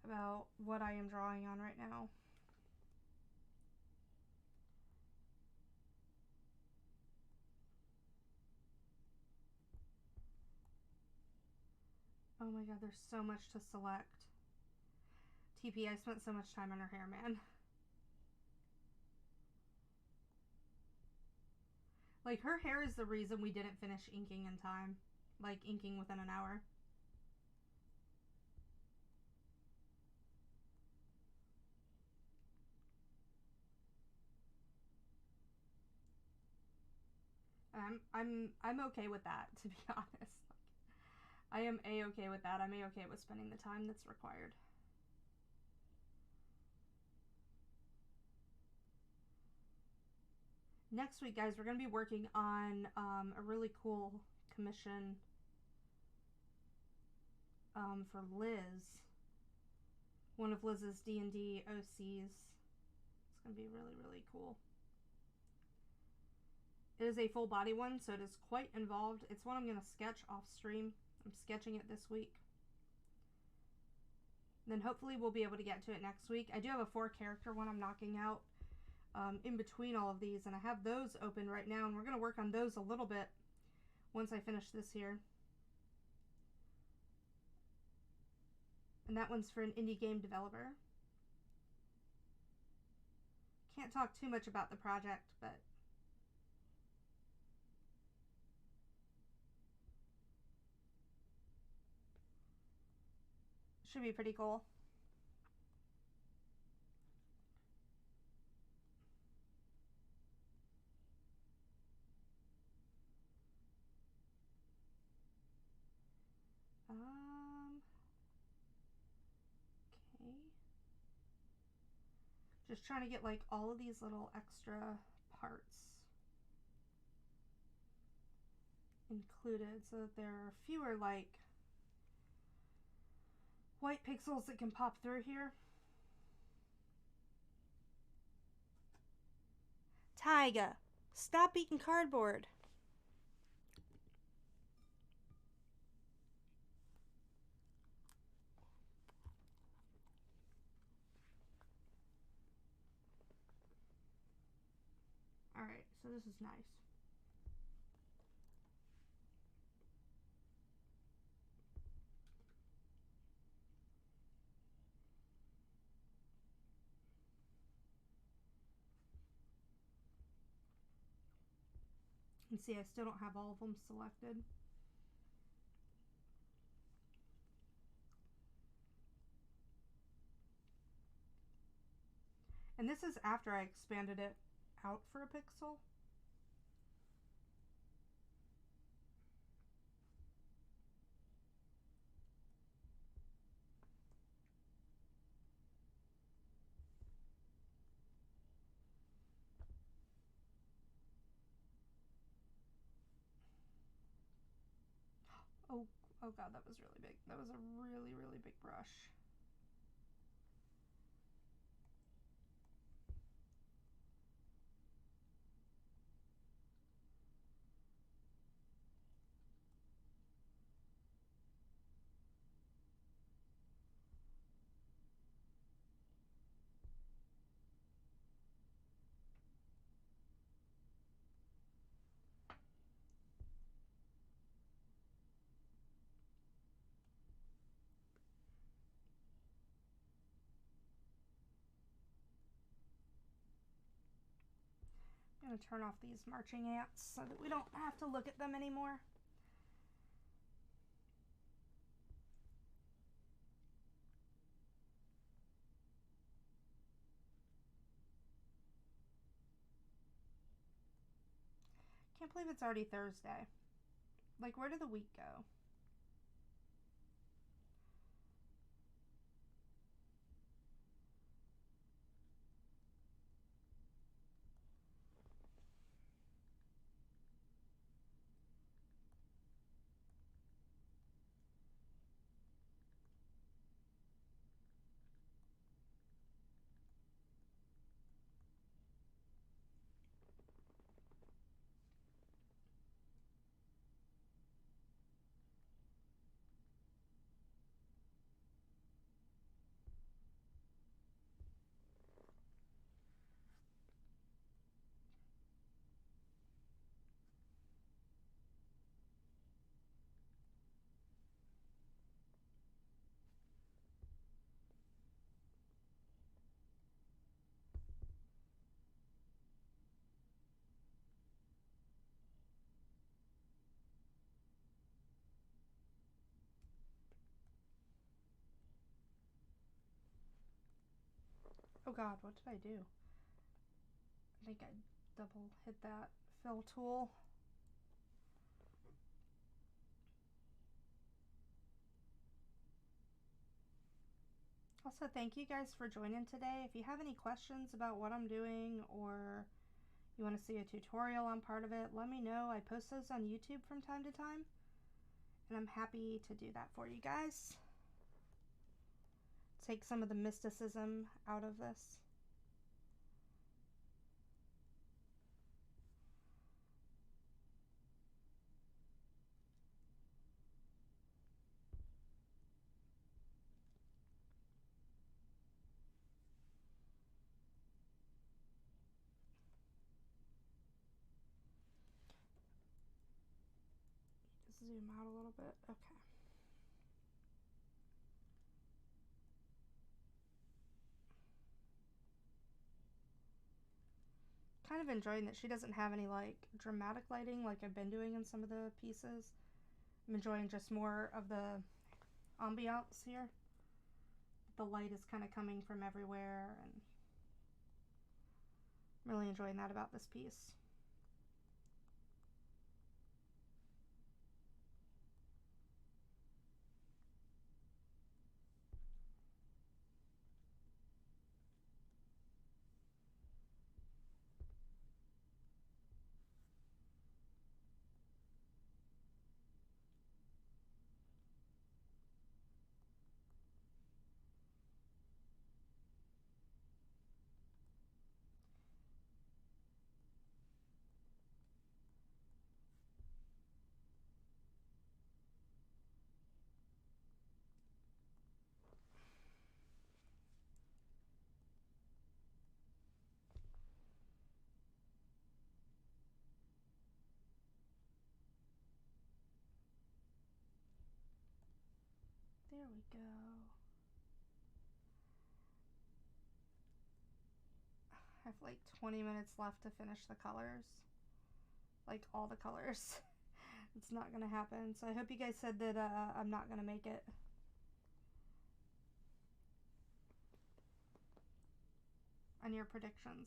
about what I am drawing on right now. Oh my god, there's so much to select. TP, I spent so much time on her hair, man. Like, her hair is the reason we didn't finish inking in time. Like, inking within an hour. I'm okay with that, to be honest. I am a-okay with that. I'm a-okay with spending the time that's required. Next week, guys, we're going to be working on a really cool commission for Liz. One of Liz's D&D OCs. It's going to be really, really cool. It is a full body one, so it is quite involved. It's one I'm going to sketch off stream. I'm sketching it this week. Then hopefully we'll be able to get to it next week. I do have a 4-character one I'm knocking out in between all of these, and I have those open right now, and we're going to work on those a little bit once I finish this here. And that one's for an indie game developer. Can't talk too much about the project, but should be pretty cool. Just trying to get like all of these little extra parts included so that there are fewer like white pixels that can pop through here. Tyga, stop eating cardboard. Alright, so this is nice. And see, I still don't have all of them selected. And this is after I expanded it out for a pixel. Oh, oh god, that was really big. That was a really, really big brush. I'm going to turn off these marching ants so that we don't have to look at them anymore. Can't believe it's already Thursday. Like, where did the week go? Oh god, what did I do? I think I double hit that fill tool. Also, thank you guys for joining today. If you have any questions about what I'm doing or you want to see a tutorial on part of it, let me know. I post those on YouTube from time to time, and I'm happy to do that for you guys. Take some of the mysticism out of this. Just zoom out a little bit. Okay. Kind of enjoying that she doesn't have any like dramatic lighting like I've been doing in some of the pieces. I'm enjoying just more of the ambiance here. The light is kind of coming from everywhere, and I'm really enjoying that about this piece. go. I have like 20 minutes left to finish the colors. Like all the colors. It's not gonna happen. So I hope you guys said that I'm not gonna make it. On your predictions.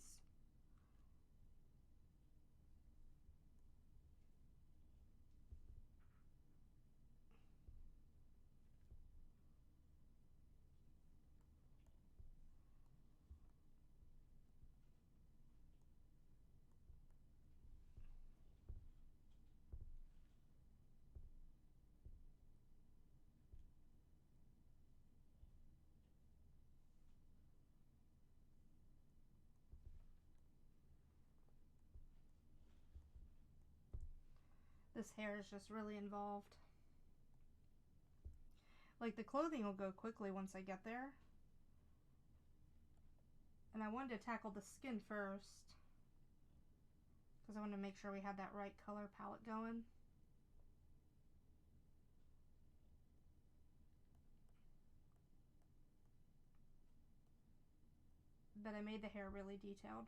This hair is just really involved. Like, the clothing will go quickly once I get there. And I wanted to tackle the skin first, because I wanted to make sure we had that right color palette going. But I made the hair really detailed.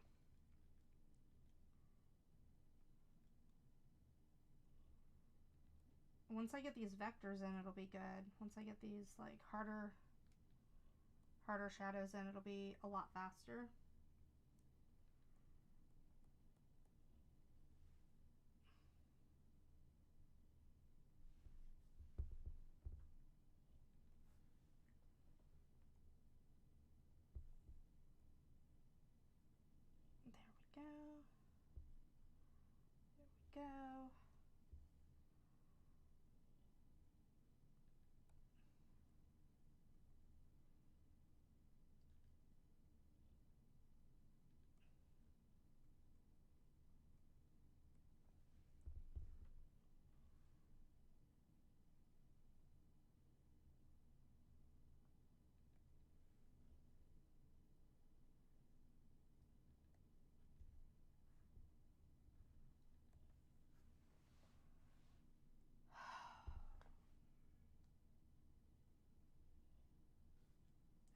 Once I get these vectors in, it'll be good. Once I get these like harder shadows in, it'll be a lot faster. There we go. There we go.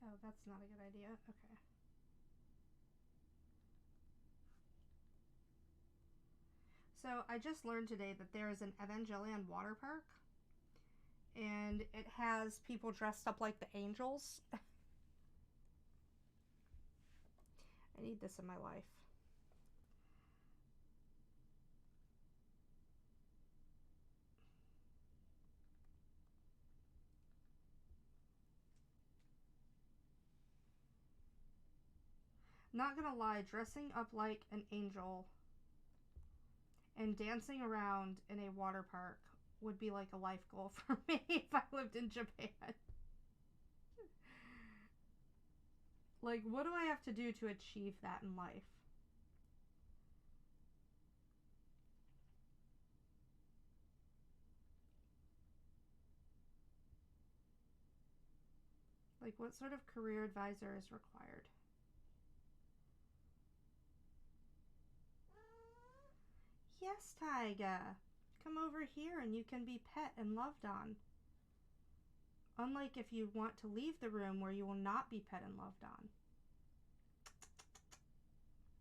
Oh, that's not a good idea. Okay. So I just learned today that there is an Evangelion water park, and it has people dressed up like the angels. I need this in my life. Not gonna lie, dressing up like an angel and dancing around in a water park would be like a life goal for me if I lived in Japan. Like, what do I have to do to achieve that in life? Like, what sort of career advisor is required? Yes, Taiga. Come over here and you can be pet and loved on. Unlike if you want to leave the room where you will not be pet and loved on.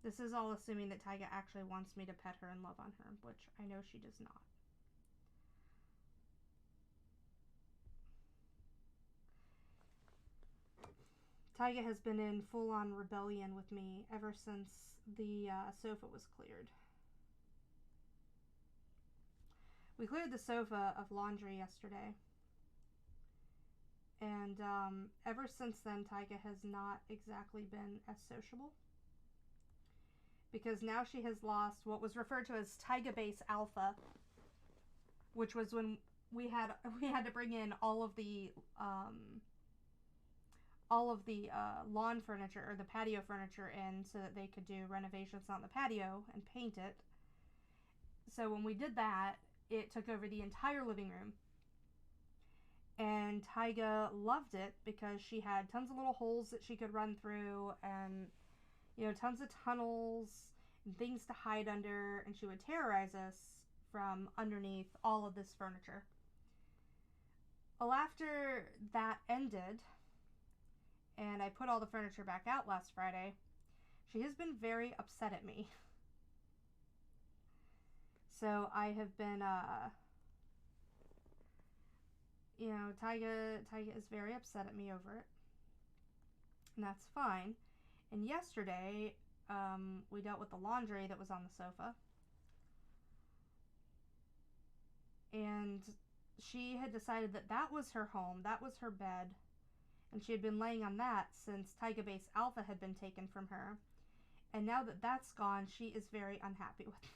This is all assuming that Taiga actually wants me to pet her and love on her, which I know she does not. Taiga has been in full-on rebellion with me ever since the sofa was cleared. We cleared the sofa of laundry yesterday. And ever since then, Taiga has not exactly been as sociable. Because now she has lost what was referred to as Taiga Base Alpha, which was when we had to bring in all of the lawn furniture, or the patio furniture, in so that they could do renovations on the patio and paint it. So when we did that, it took over the entire living room. And Taiga loved it because she had tons of little holes that she could run through, and, you know, tons of tunnels and things to hide under, and she would terrorize us from underneath all of this furniture. Well, after that ended, and I put all the furniture back out last Friday, she has been very upset at me. So I have been, Tyga is very upset at me over it. And that's fine. And yesterday, we dealt with the laundry that was on the sofa. And she had decided that that was her home, that was her bed. And she had been laying on that since Tyga Base Alpha had been taken from her. And now that that's gone, she is very unhappy with me.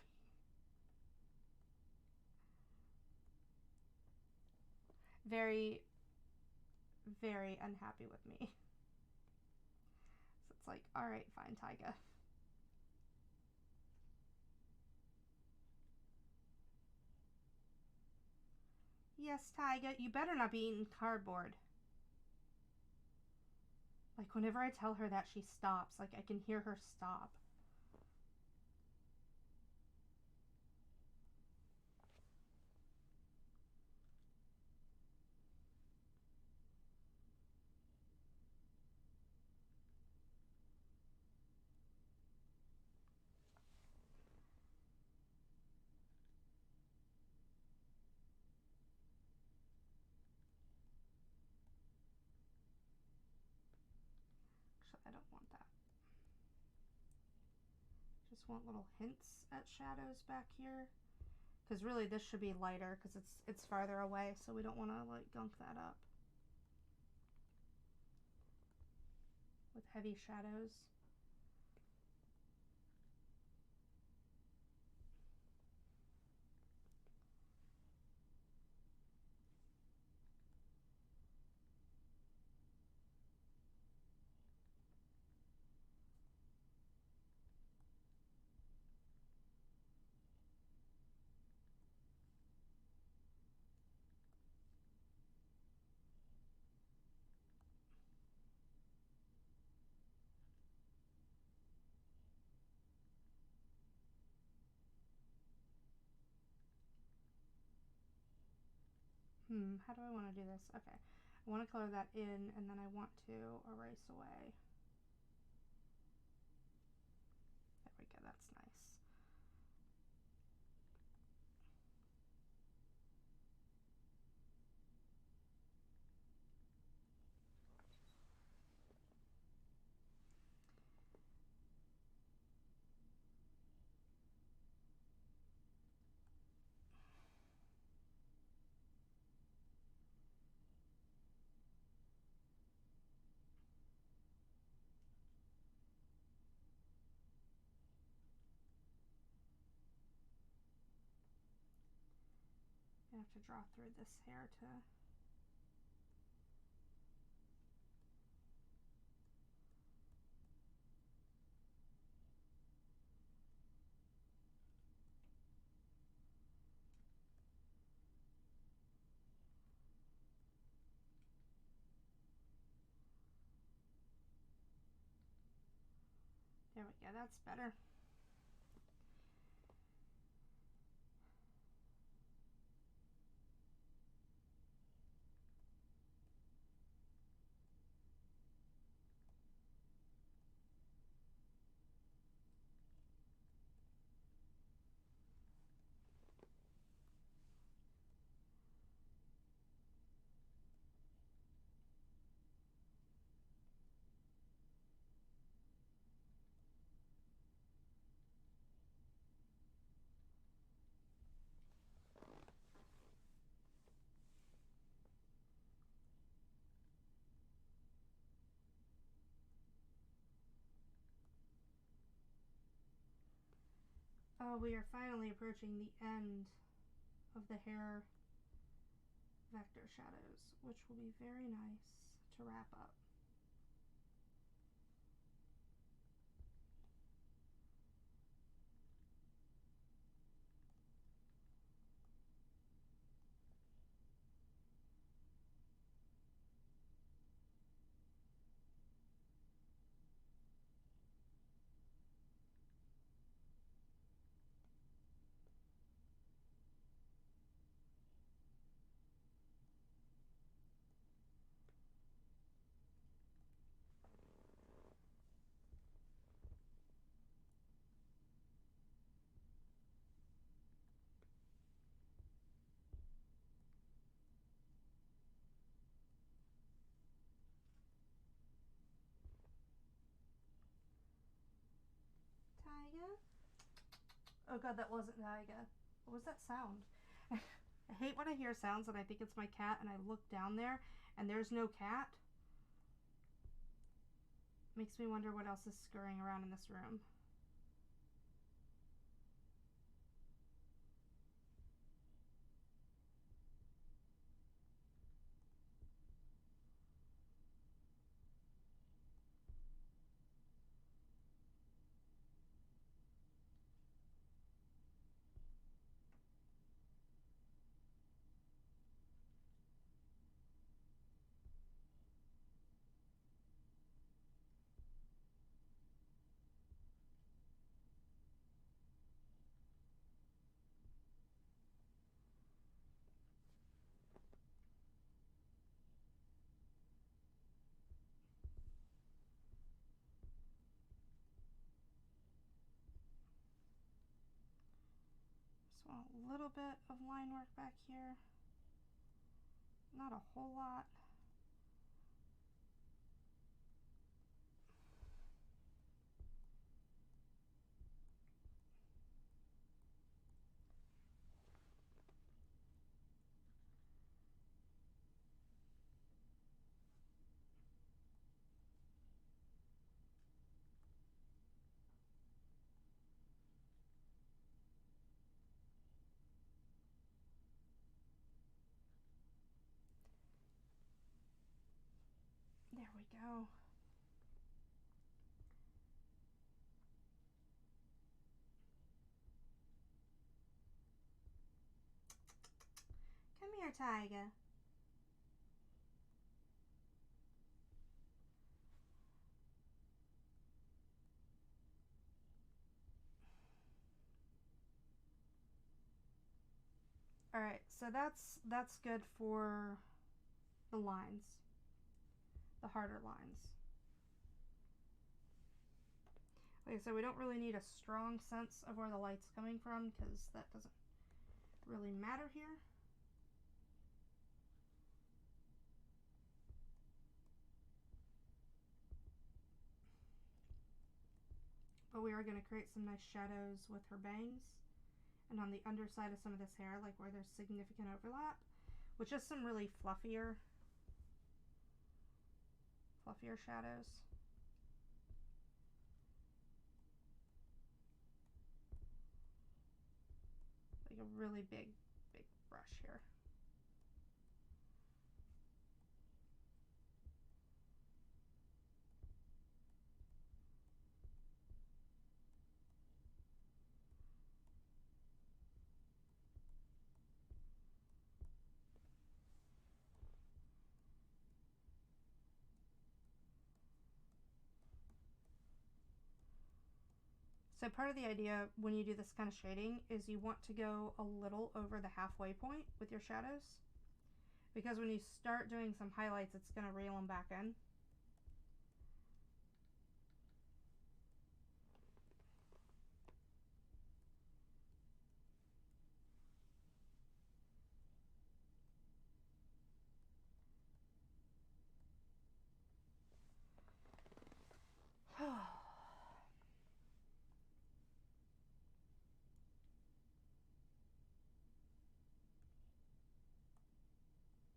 Very, very unhappy with me. So it's like, alright, fine, Tyga. Yes, Tyga, you better not be eating cardboard. Like, whenever I tell her that, she stops. Like, I can hear her stop. Actually, I don't want that. Just want little hints at shadows back here. Because really, this should be lighter because it's farther away, so we don't want to, like, gunk that up with heavy shadows. How do I want to do this? Okay, I want to color that in, and then I want to erase away. There we go, that's nice. I have to draw through this hair to... There we go, that's better. Oh, we are finally approaching the end of the hair vector shadows, which will be very nice to wrap up. Oh god, that wasn't Taiga. What was that sound? I hate when I hear sounds and I think it's my cat and I look down there and there's no cat. Makes me wonder what else is scurrying around in this room. Just want a little bit of line work back here. Not a whole lot. There we go. Come here, Taiga. Alright, so that's good for the lines. The harder lines. Like I said, we don't really need a strong sense of where the light's coming from because that doesn't really matter here. But we are going to create some nice shadows with her bangs. And on the underside of some of this hair, like where there's significant overlap, with just some really fluffier shadows. Like a really big brush here. So part of the idea when you do this kind of shading is you want to go a little over the halfway point with your shadows, because when you start doing some highlights, it's going to reel them back in.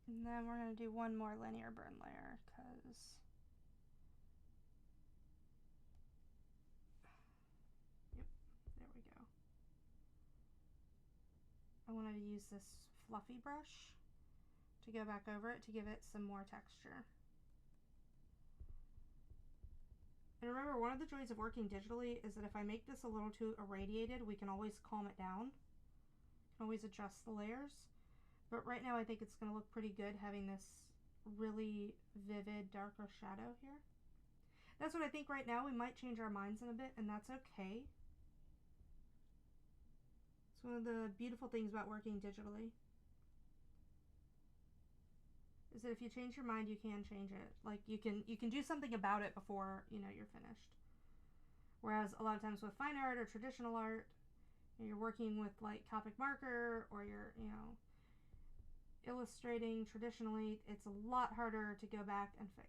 And then we're going to do one more linear burn layer because yep, there we go. I wanted to use this fluffy brush to go back over it to give it some more texture. And remember, one of the joys of working digitally is that if I make this a little too irradiated, we can always calm it down. We can always adjust the layers. But right now I think it's going to look pretty good having this really vivid darker shadow here. That's what I think right now. We might change our minds in a bit, and that's okay. It's one of the beautiful things about working digitally. Is that if you change your mind, you can change it. Like you can do something about it before, you know, you're finished. Whereas a lot of times with fine art or traditional art, you're working with like Copic marker or you're, you know, illustrating traditionally, it's a lot harder to go back and fix.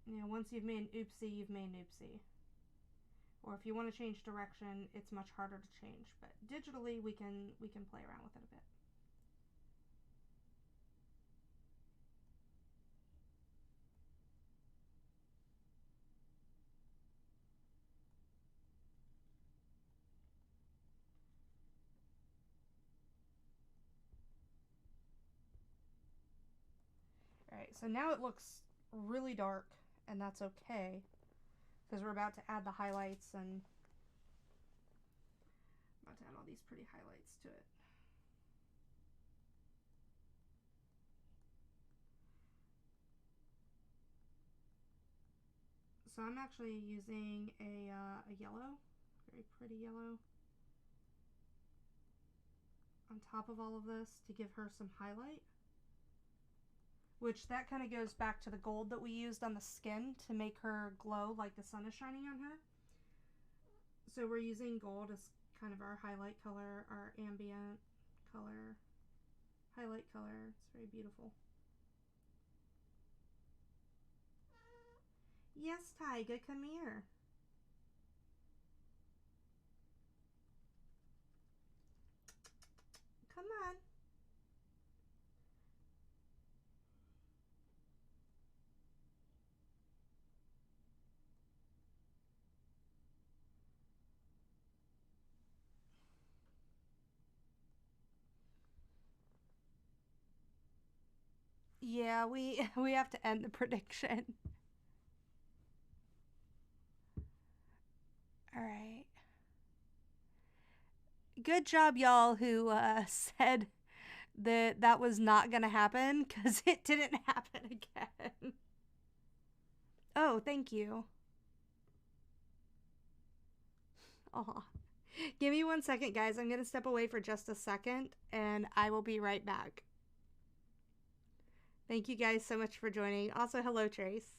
You know, once you've made an oopsie, you've made an oopsie. Or if you want to change direction, it's much harder to change. But digitally, we can play around with it a bit. Alright, so now it looks really dark, and that's okay, because we're about to add the highlights and about to add all these pretty highlights to it. So I'm actually using a yellow, very pretty yellow, on top of all of this to give her some highlight. Which that kind of goes back to the gold that we used on the skin to make her glow like the sun is shining on her. So we're using gold as kind of our highlight color, our ambient color, highlight color. It's very beautiful. Yes, Tyga, come here. Come on. Yeah, we have to end the prediction. All right. Good job, y'all, who said that that was not going to happen, because it didn't happen again. Oh, thank you. Aw. Give me 1 second, guys. I'm going to step away for just a second, and I will be right back. Thank you guys so much for joining. Also, hello, Trace.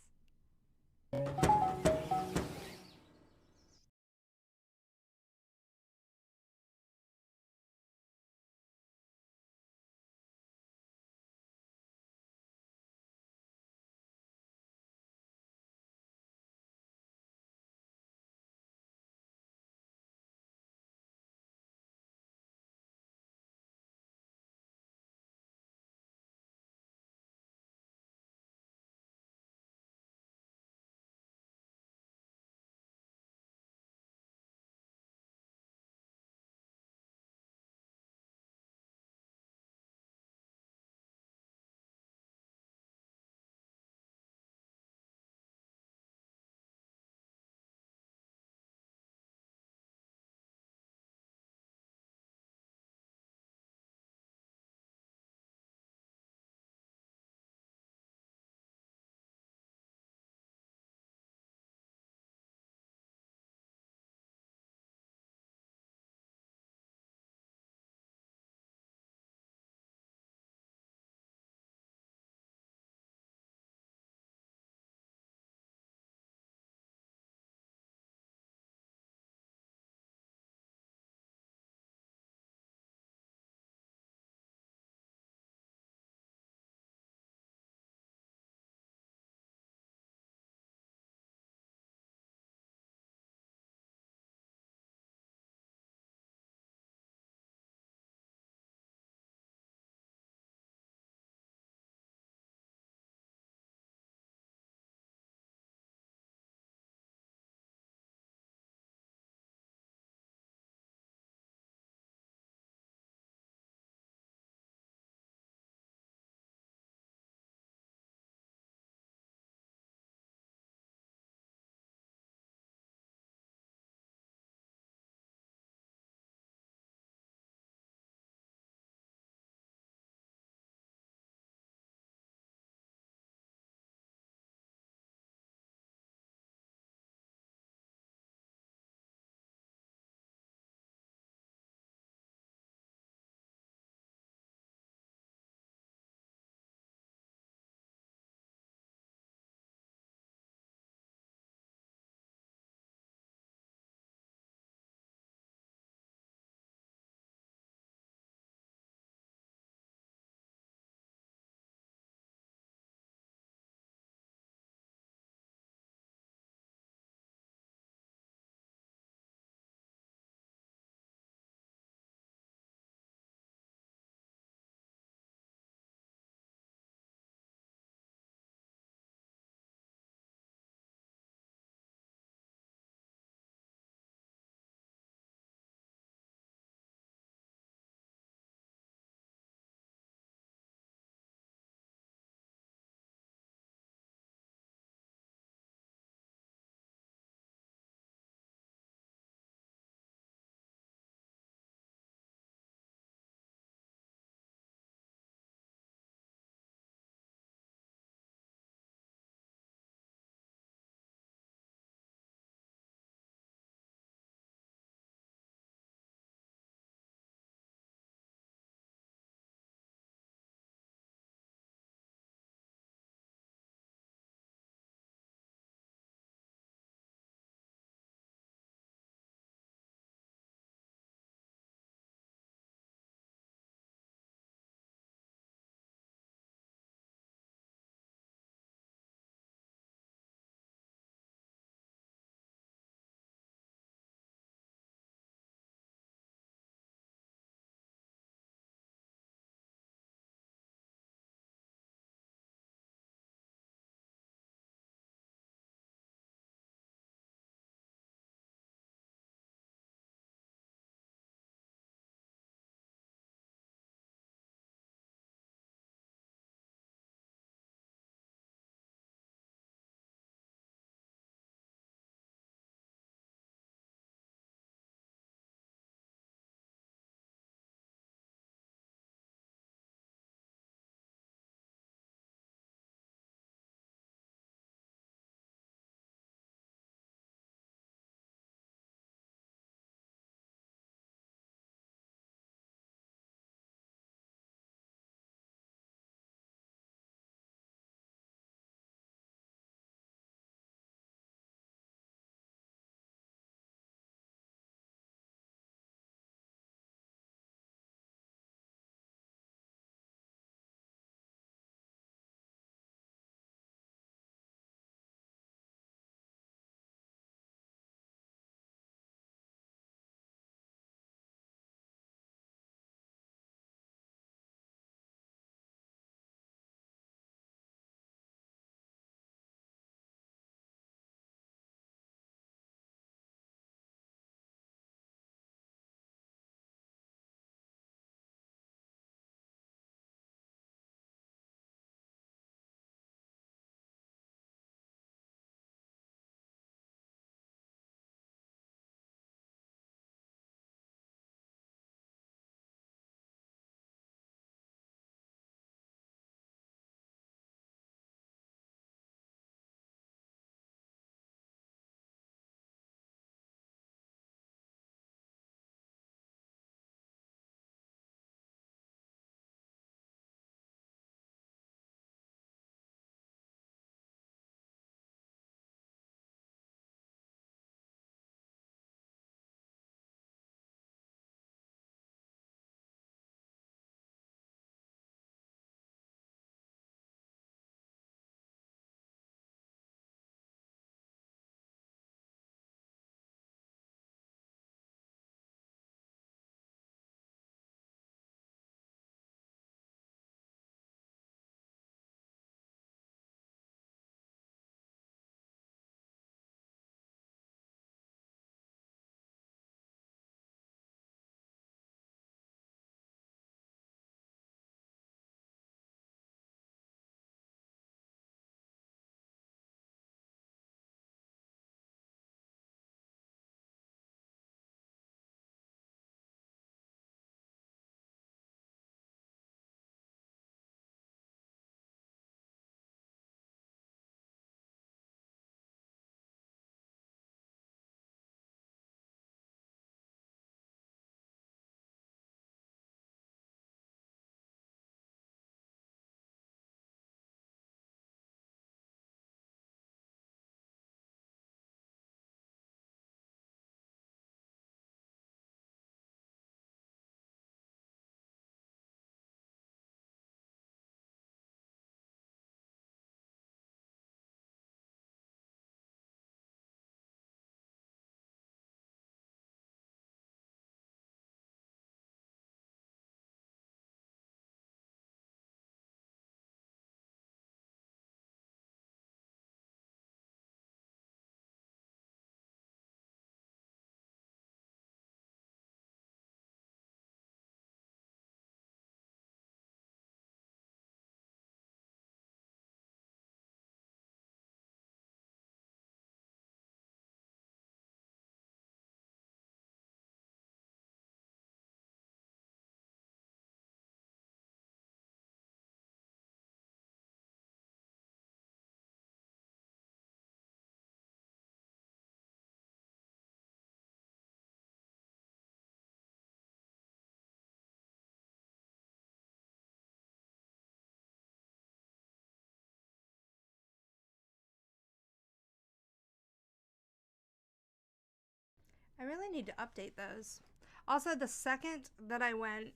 I really need to update those. Also, the second that I went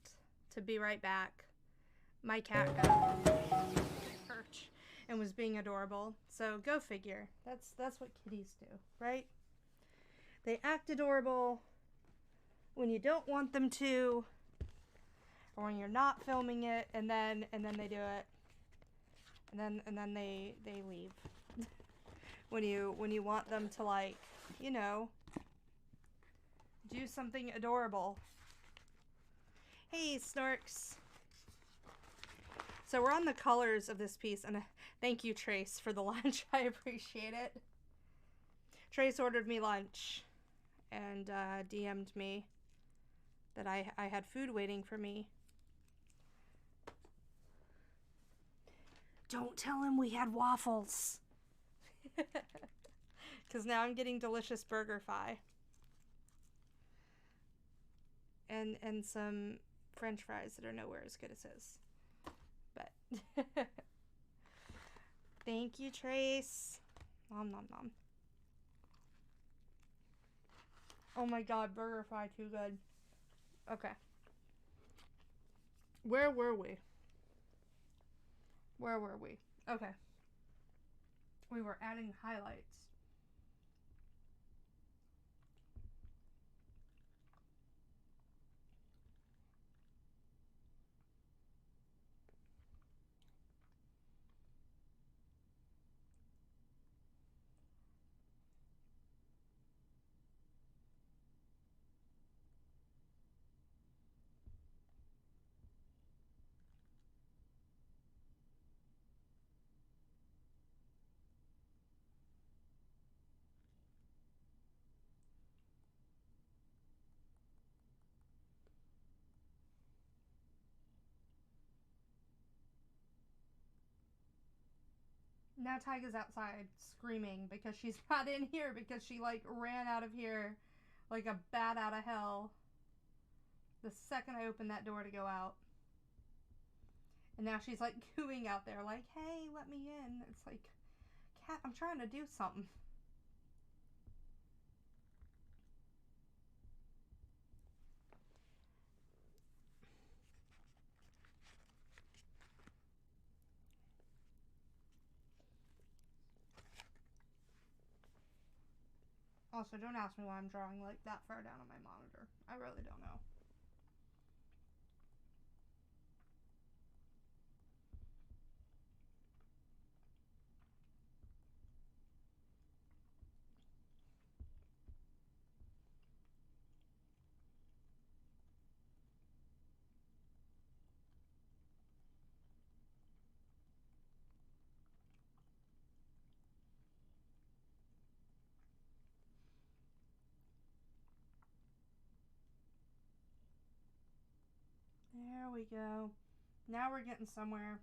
to be right back, my cat got perch and was being adorable. So go figure. That's what kitties do, right? They act adorable when you don't want them to, or when you're not filming it, and then they do it, and then they leave. when you want them to, like, you know, do something adorable. Hey, Snorks. So we're on the colors of this piece, and thank you, Trace, for the lunch. I appreciate it. Trace ordered me lunch and DM'd me that I had food waiting for me. Don't tell him we had waffles. Because now I'm getting delicious burger fi. And some French fries that are nowhere as good as his. But thank you, Trace. Nom nom nom. Oh my god, burger fi too good. Okay. Where were we? Where were we? Okay. We were adding highlights. Now Tyga's outside screaming because she's not in here because she, like, ran out of here like a bat out of hell the second I opened that door to go out. And now she's, like, cooing out there like, hey, let me in. It's like, cat, I'm trying to do something. Also, don't ask me why I'm drawing, like, that far down on my monitor. I really don't know. There we go. Now we're getting somewhere.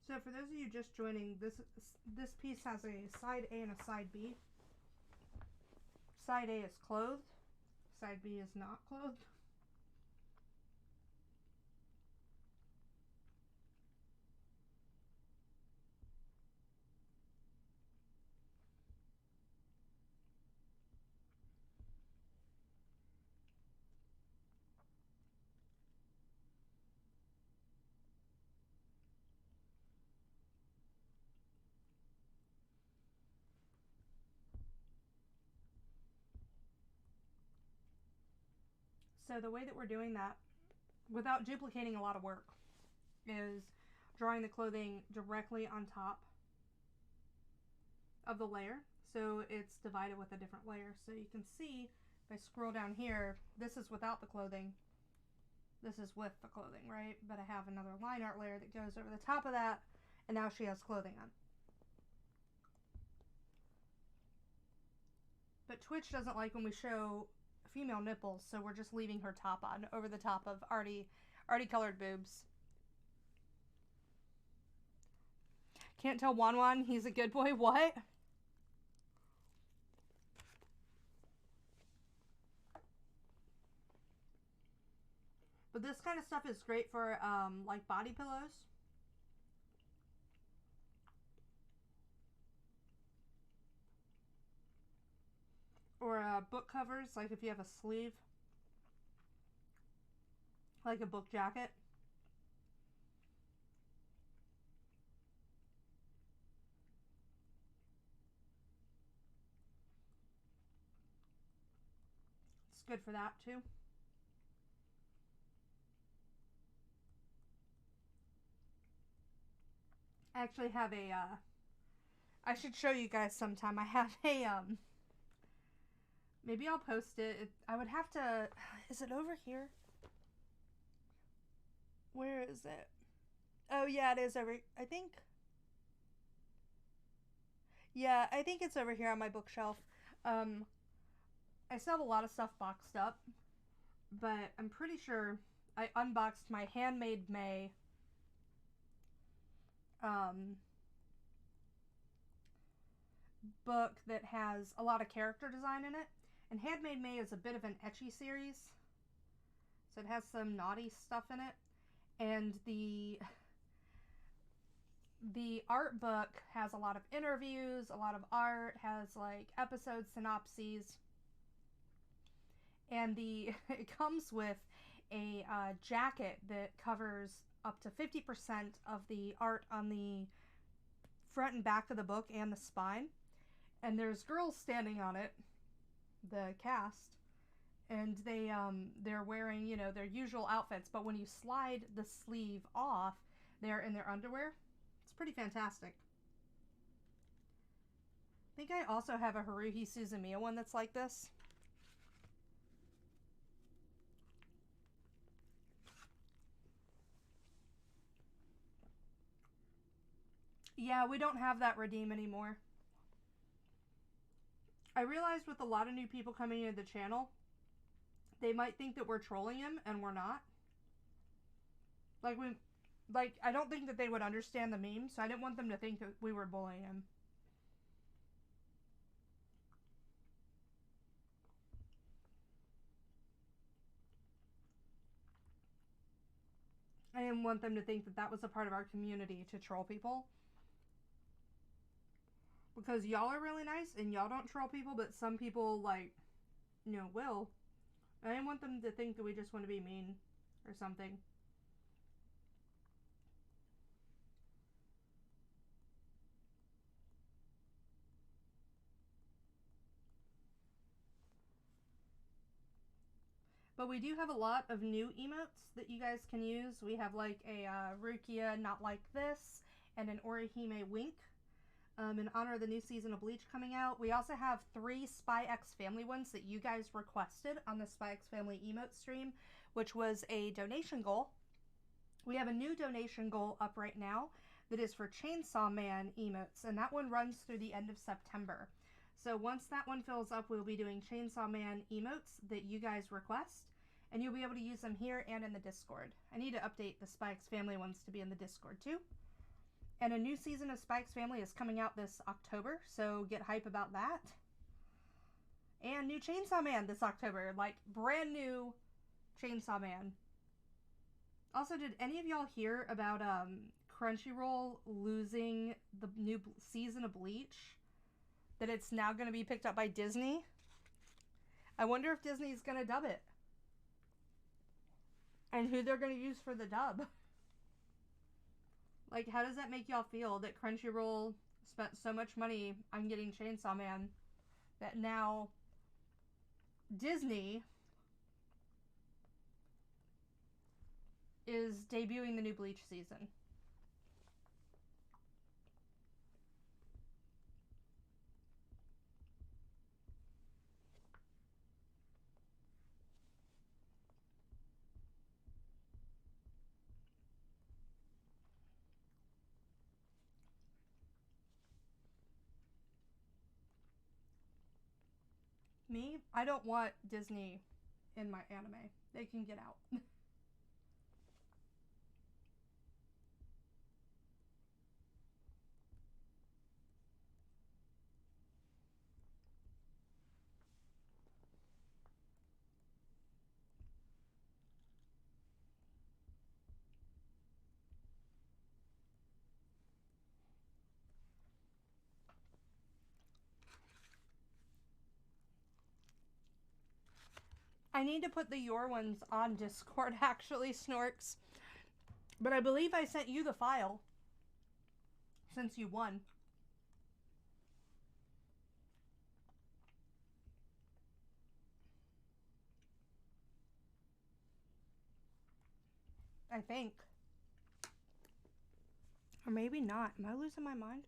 So for those of you just joining, this piece has a side A and a side B. Side A is clothed. Side B is not clothed. So the way that we're doing that without duplicating a lot of work, is drawing the clothing directly on top of the layer. So it's divided with a different layer. So you can see, if I scroll down here, this is without the clothing. This is with the clothing, right? But I have another line art layer that goes over the top of that, and now she has clothing on. But Twitch doesn't like when we show female nipples, so we're just leaving her top on over the top of already colored boobs. Can't tell Wan, he's a good boy. What? But this kind of stuff is great for like body pillows. Or book covers, like if you have a sleeve. Like a book jacket. It's good for that too. I actually have a, I should show you guys sometime. I have a, maybe I'll post it. I would have to, is it over here? Where is it? Oh yeah, it is over, I think. Yeah, I think it's over here on my bookshelf. I still have a lot of stuff boxed up, but I'm pretty sure I unboxed my Handmade May book that has a lot of character design in it. And Handmade May is a bit of an ecchi series, so it has some naughty stuff in it. And the art book has a lot of interviews, a lot of art, has like episode synopses, and it comes with a jacket that covers up to 50% of the art on the front and back of the book and the spine. And there's girls standing on it, the cast, and they're wearing, you know, their usual outfits, but when you slide the sleeve off, they're in their underwear. It's pretty fantastic. I think I also have a Haruhi Suzumiya one that's like this. Yeah, we don't have that redeem anymore. I realized with a lot of new people coming into the channel, they might think that we're trolling him, and we're not. I don't think that they would understand the meme, so I didn't want them to think that we were bullying him. I didn't want them to think that that was a part of our community to troll people. Because y'all are really nice, and y'all don't troll people, but some people, like, you know, will. I didn't want them to think that we just want to be mean or something. But we do have a lot of new emotes that you guys can use. We have like a Rukia Not Like This and an Orihime Wink in honor of the new season of Bleach coming out. We also have 3 Spy X Family ones that you guys requested on the Spy X Family emote stream, which was a donation goal. We have a new donation goal up right now that is for Chainsaw Man emotes, and that one runs through the end of September. So once that one fills up, we'll be doing Chainsaw Man emotes that you guys request, and you'll be able to use them here and in the Discord. I need to update the Spy X Family ones to be in the Discord too. And a new season of Spy X Family is coming out this October, so get hype about that. And new Chainsaw Man this October, like brand new Chainsaw Man. Also, did any of y'all hear about Crunchyroll losing the new season of Bleach? That it's now going to be picked up by Disney? I wonder if Disney's going to dub it. And who they're going to use for the dub. Like, how does that make y'all feel that Crunchyroll spent so much money on getting Chainsaw Man that now Disney is debuting the new Bleach season. Me? I don't want Disney in my anime. They can get out. I need to put the your ones on Discord, actually, Snorks. But I believe I sent you the file. Since you won. I think. Or maybe not. Am I losing my mind?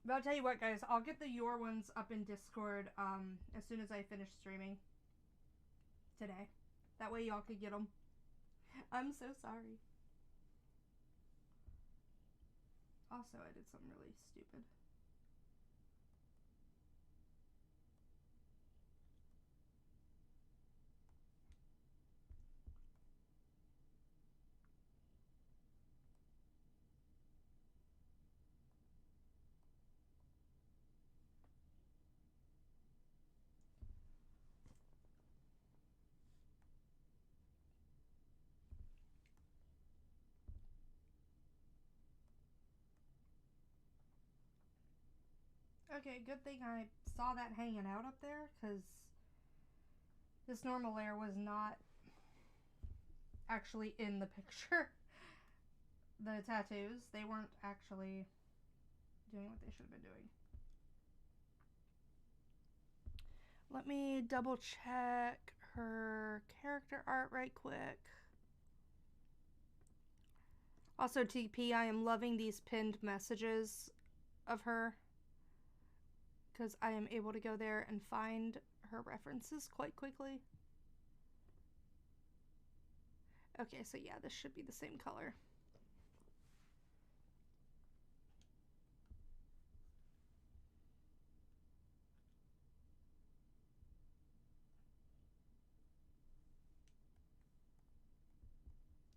But I'll tell you what, guys. I'll get the your ones up in Discord as soon as I finish streaming today. That way y'all could get them. I'm so sorry. Also, I did something really stupid. Okay, good thing I saw that hanging out up there, because this normal layer was not actually in the picture. The tattoos, they weren't actually doing what they should have been doing. Let me double check her character art right quick. Also, TP, I am loving these pinned messages of her, because I am able to go there and find her references quite quickly. Okay, so yeah, this should be the same color.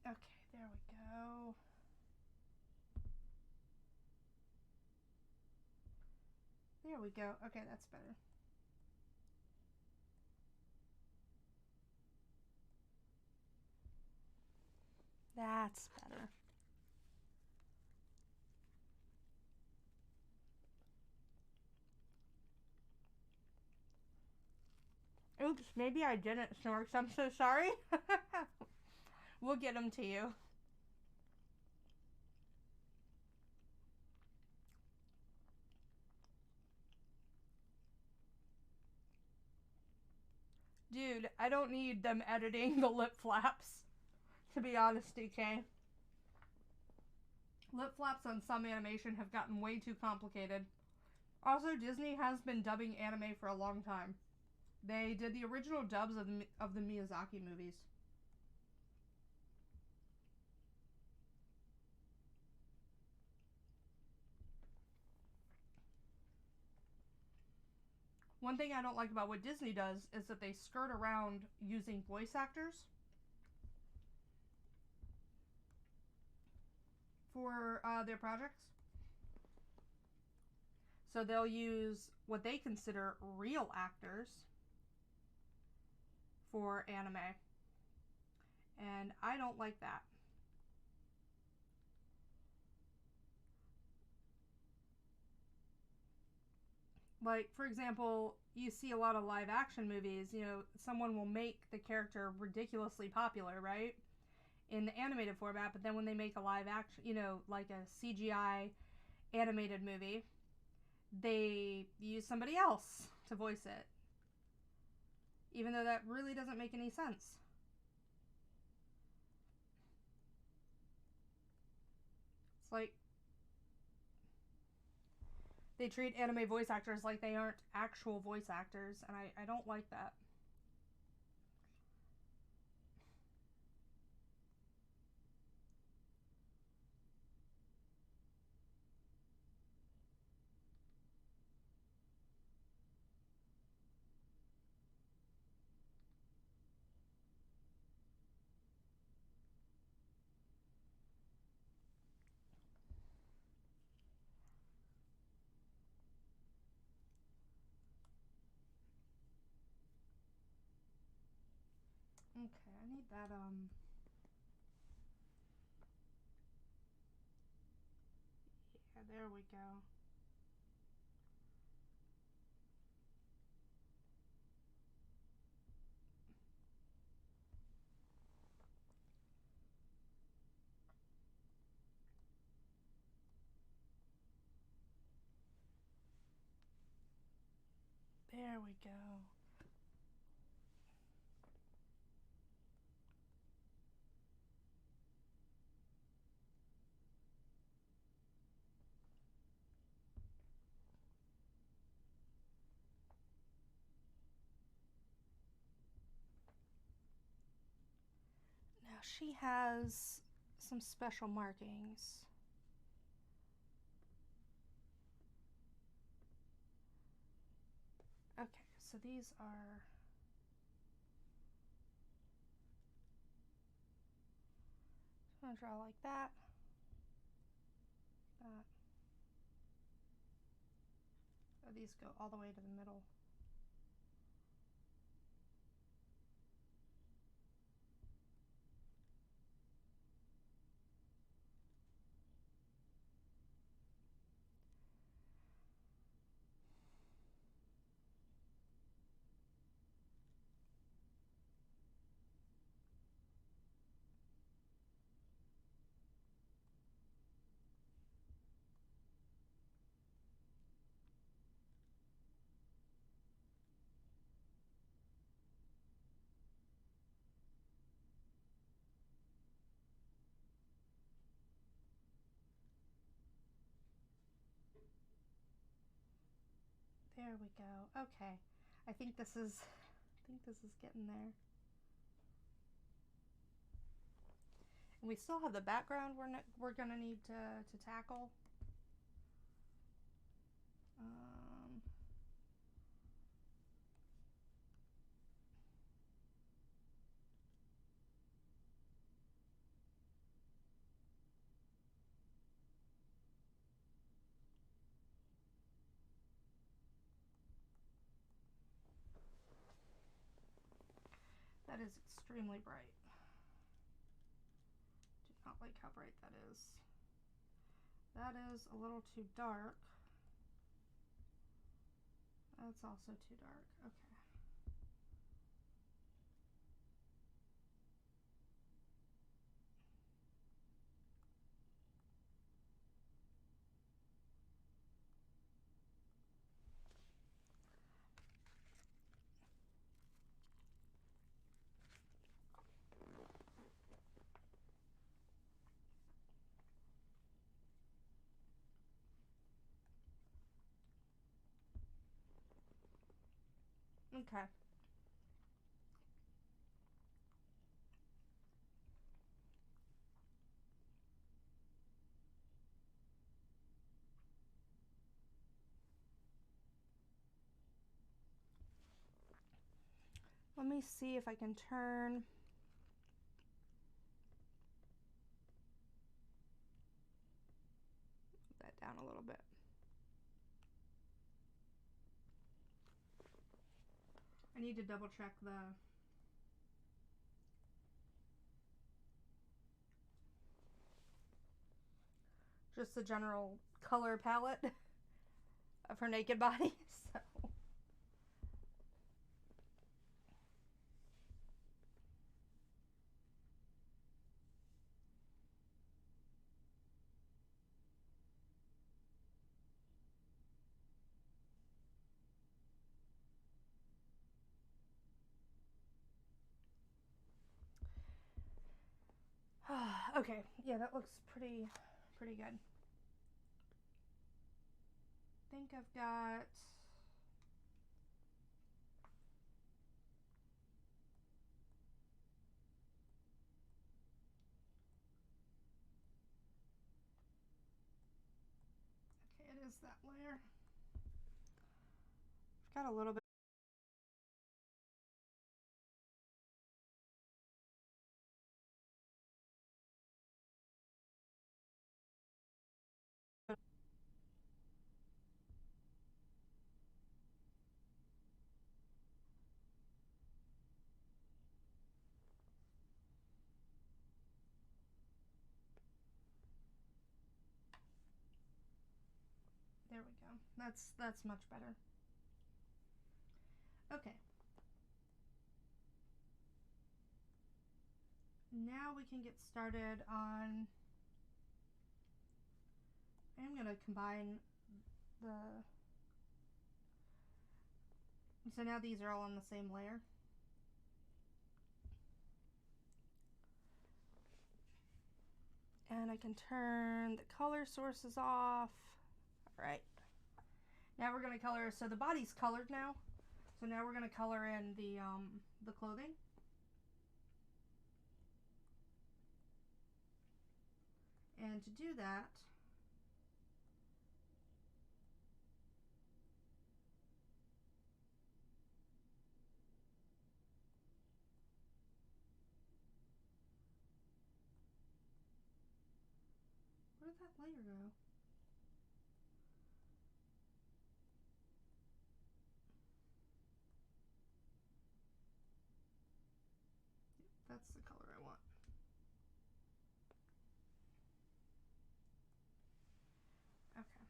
Okay, there we go. There we go. Okay, that's better. That's better. Oops, maybe I didn't, Snorks. I'm so sorry. We'll get them to you. Dude, I don't need them editing the lip flaps, to be honest, DK. Lip flaps on some animation have gotten way too complicated. Also, Disney has been dubbing anime for a long time. They did the original dubs of the Miyazaki movies. One thing I don't like about what Disney does is that they skirt around using voice actors for their projects. So they'll use what they consider real actors for anime. And I don't like that. Like, for example, you see a lot of live action movies, you know, someone will make the character ridiculously popular, right? In the animated format, but then when they make a live action, you know, like a CGI animated movie, they use somebody else to voice it, even though that really doesn't make any sense. It's like they treat anime voice actors like they aren't actual voice actors, and I don't like that. Okay, I need that, yeah, there we go. There we go. Now she has some special markings. Okay, so these are... I'm gonna draw like that. That. So these go all the way to the middle. There we go. Okay. I think this is getting there. And we still have the background we're gonna need to tackle. That is extremely bright. Do not like how bright that is. That is a little too dark. That's also too dark. Okay. Okay. Let me see if I can turn that down a little bit. I need to double check just the general color palette of her naked body. So Okay, yeah, that looks pretty good. I think I've got... Okay, it is that layer. I've got a little bit. There we go. That's much better. Okay. Now we can get started on... I'm going to combine the... So now these are all on the same layer. And I can turn the color sources off. All right. Now we're going to color, so the body's colored now. So now we're going to color in the clothing. And to do that, where did that layer go? That's the color I want. Okay.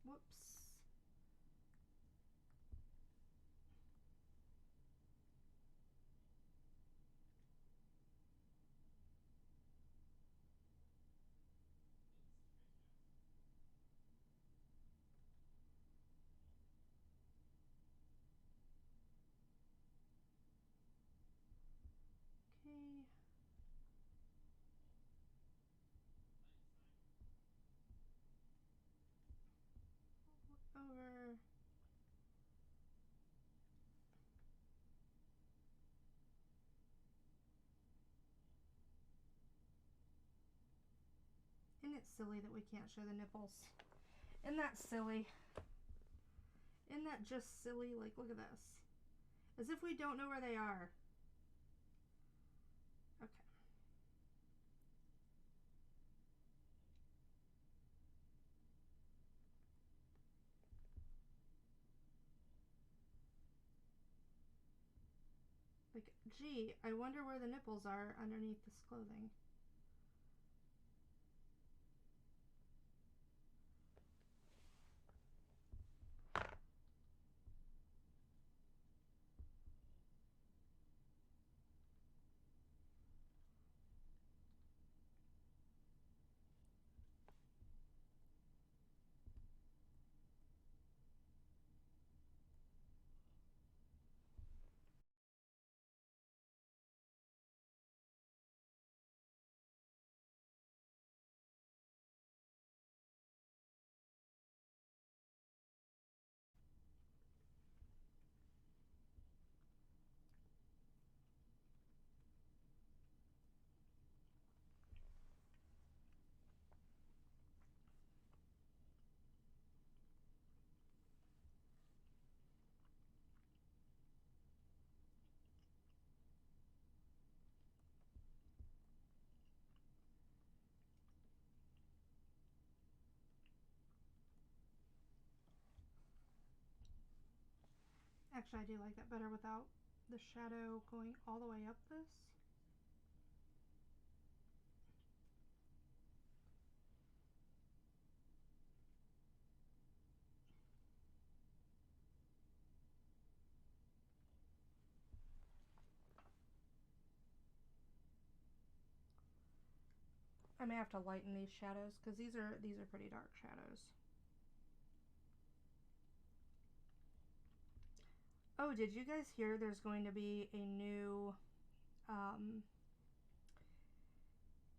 Whoops. Okay. Over. Isn't it silly that we can't show the nipples? Isn't that silly? Isn't that just silly? Like, look at this. As if we don't know where they are. Okay. Like, gee, I wonder where the nipples are underneath this clothing. Actually, I do like that better without the shadow going all the way up this. I may have to lighten these shadows because these are pretty dark shadows. Oh, did you guys hear there's going to be a new, um,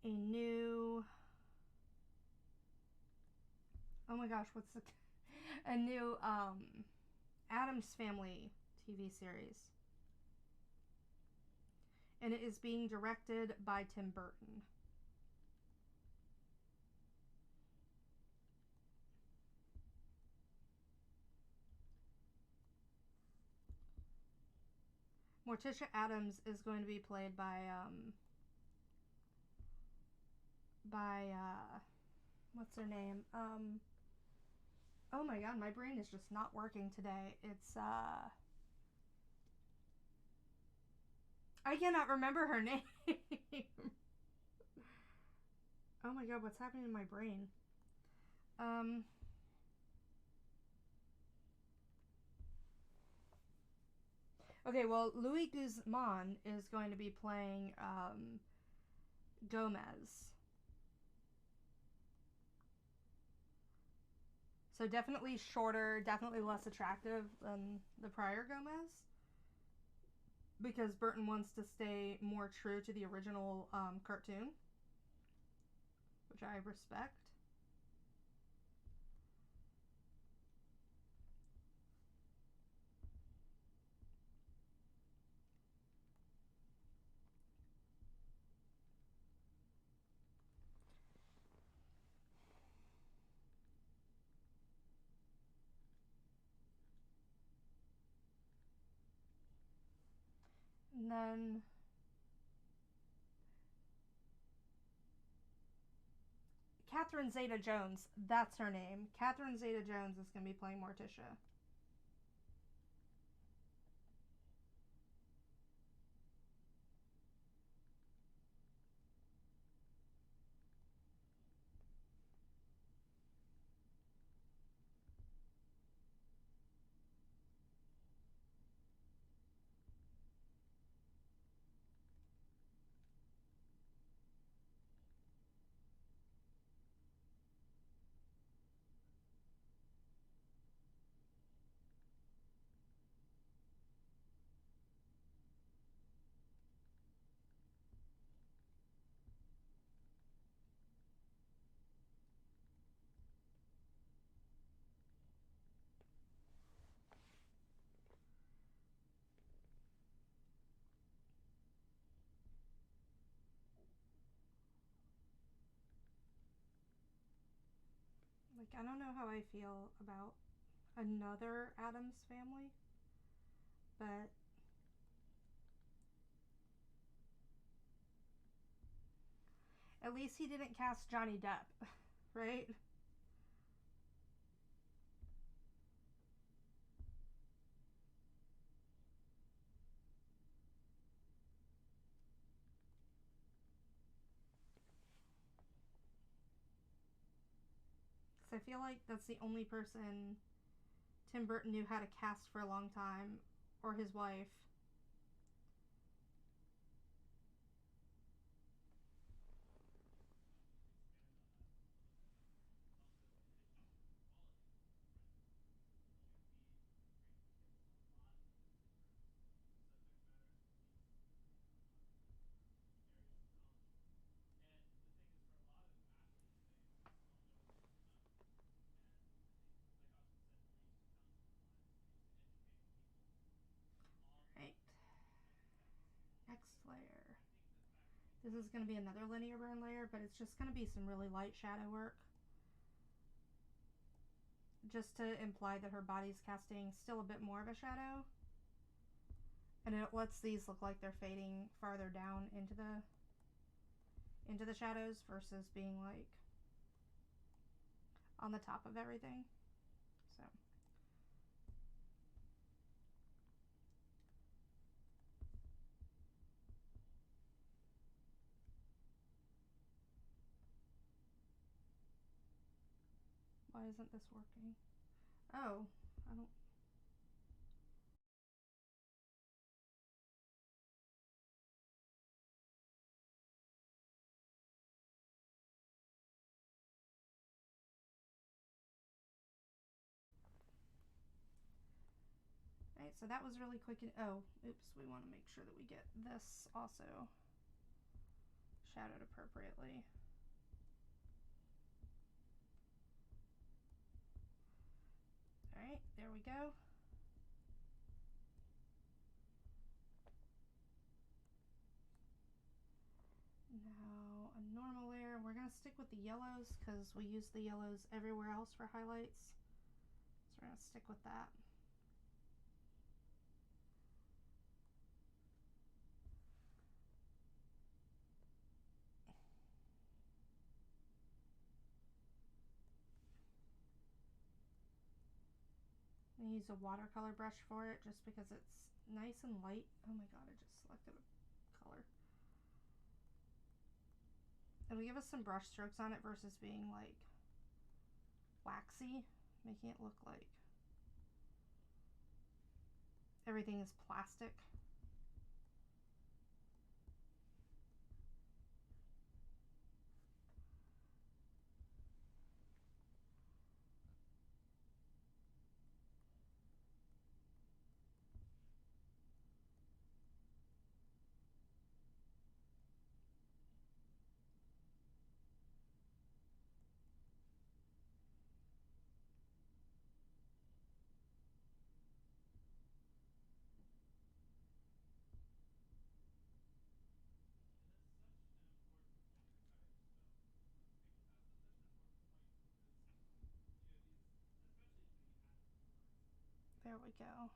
a new, oh my gosh, what's the, a new, Addams Family TV series. And it is being directed by Tim Burton. Morticia Addams is going to be played by what's her name? Oh my god, my brain is just not working today. It's I cannot remember her name. Oh my god, what's happening in my brain? Okay, well, Louis Guzman is going to be playing Gomez. So definitely shorter, definitely less attractive than the prior Gomez. Because Burton wants to stay more true to the original cartoon, which I respect. And then Catherine Zeta-Jones, that's her name. Catherine Zeta-Jones is going to be playing Morticia. Like, I don't know how I feel about another Addams Family, but at least he didn't cast Johnny Depp, right? Because I feel like that's the only person Tim Burton knew how to cast for a long time, or his wife. Right. Next layer. This is going to be another linear burn layer, but it's just going to be some really light shadow work. Just to imply that her body's casting still a bit more of a shadow. And it lets these look like they're fading farther down into the shadows versus being like on the top of everything. So why isn't this working? Oh, I don't. Right, so that was really quick. And oh, oops, we want to make sure that we get this also shadowed appropriately. All right, there we go. Now a normal layer. We're going to stick with the yellows because we use the yellows everywhere else for highlights. So we're going to stick with that. I use a watercolor brush for it just because it's nice and light. Oh my god, I just selected a color. It'll give us some brush strokes on it versus being like waxy, making it look like everything is plastic. There we go.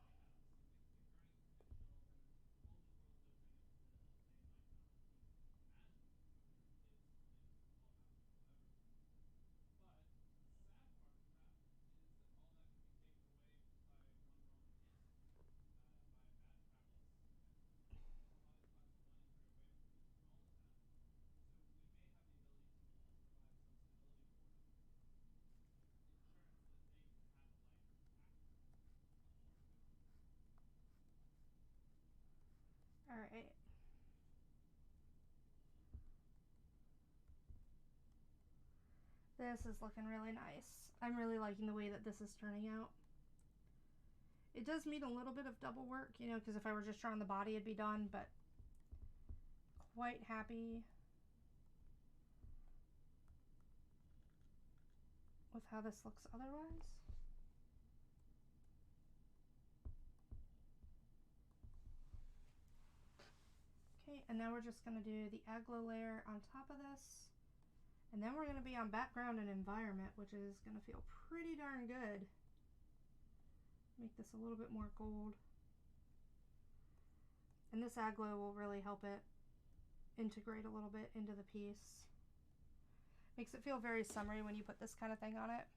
All right. This is looking really nice. I'm really liking the way that this is turning out. It does need a little bit of double work, you know, because if I were just drawing the body, it'd be done, but quite happy with how this looks otherwise. Okay, and now we're just going to do the aglo layer on top of this. And then we're going to be on background and environment, which is going to feel pretty darn good. Make this a little bit more gold. And this aglo will really help it integrate a little bit into the piece. Makes it feel very summery when you put this kind of thing on it.